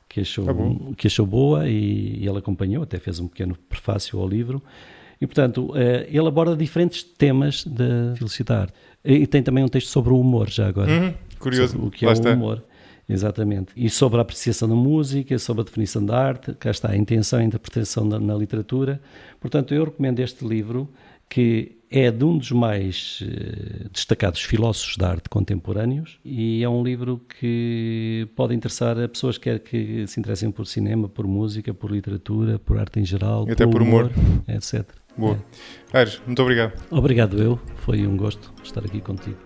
que achou boa, e ele acompanhou, até fez um pequeno prefácio ao livro. E, portanto, ele aborda diferentes temas da filosofia da arte. E tem também um texto sobre o humor, já agora. Curioso. Sobre o que é o humor. Exatamente. E sobre a apreciação da música, sobre a definição da arte, cá está, a intenção e a interpretação na literatura. Portanto, eu recomendo este livro, que é de um dos mais destacados filósofos da arte contemporâneos, e é um livro que pode interessar a pessoas que se interessem por cinema, por música, por literatura, por arte em geral, e até por humor, etc. Boa. Aires, muito obrigado. Obrigado eu, foi um gosto estar aqui contigo.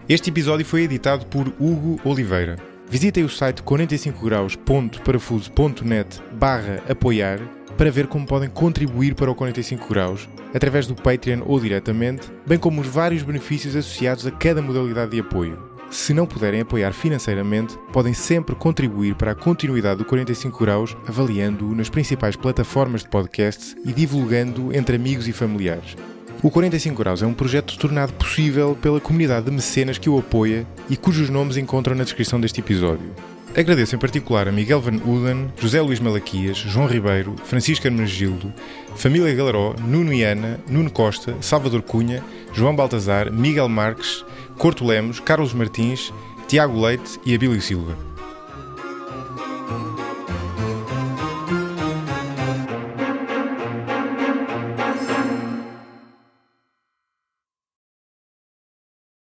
Este episódio foi editado por Hugo Oliveira. Visitem o site 45graus.parafuso.net/apoiar para ver como podem contribuir para o 45 Graus, através do Patreon ou diretamente, bem como os vários benefícios associados a cada modalidade de apoio. Se não puderem apoiar financeiramente, podem sempre contribuir para a continuidade do 45 Graus, avaliando-o nas principais plataformas de podcasts e divulgando-o entre amigos e familiares. O 45 Graus é um projeto tornado possível pela comunidade de mecenas que o apoia e cujos nomes encontram na descrição deste episódio. Agradeço em particular a Miguel Van Uden, José Luís Malaquias, João Ribeiro, Francisco Hermenegildo, Família Galaró, Nuno e Ana, Nuno Costa, Salvador Cunha, João Baltazar, Miguel Marques, Corto Lemos, Carlos Martins, Tiago Leite e Abílio Silva.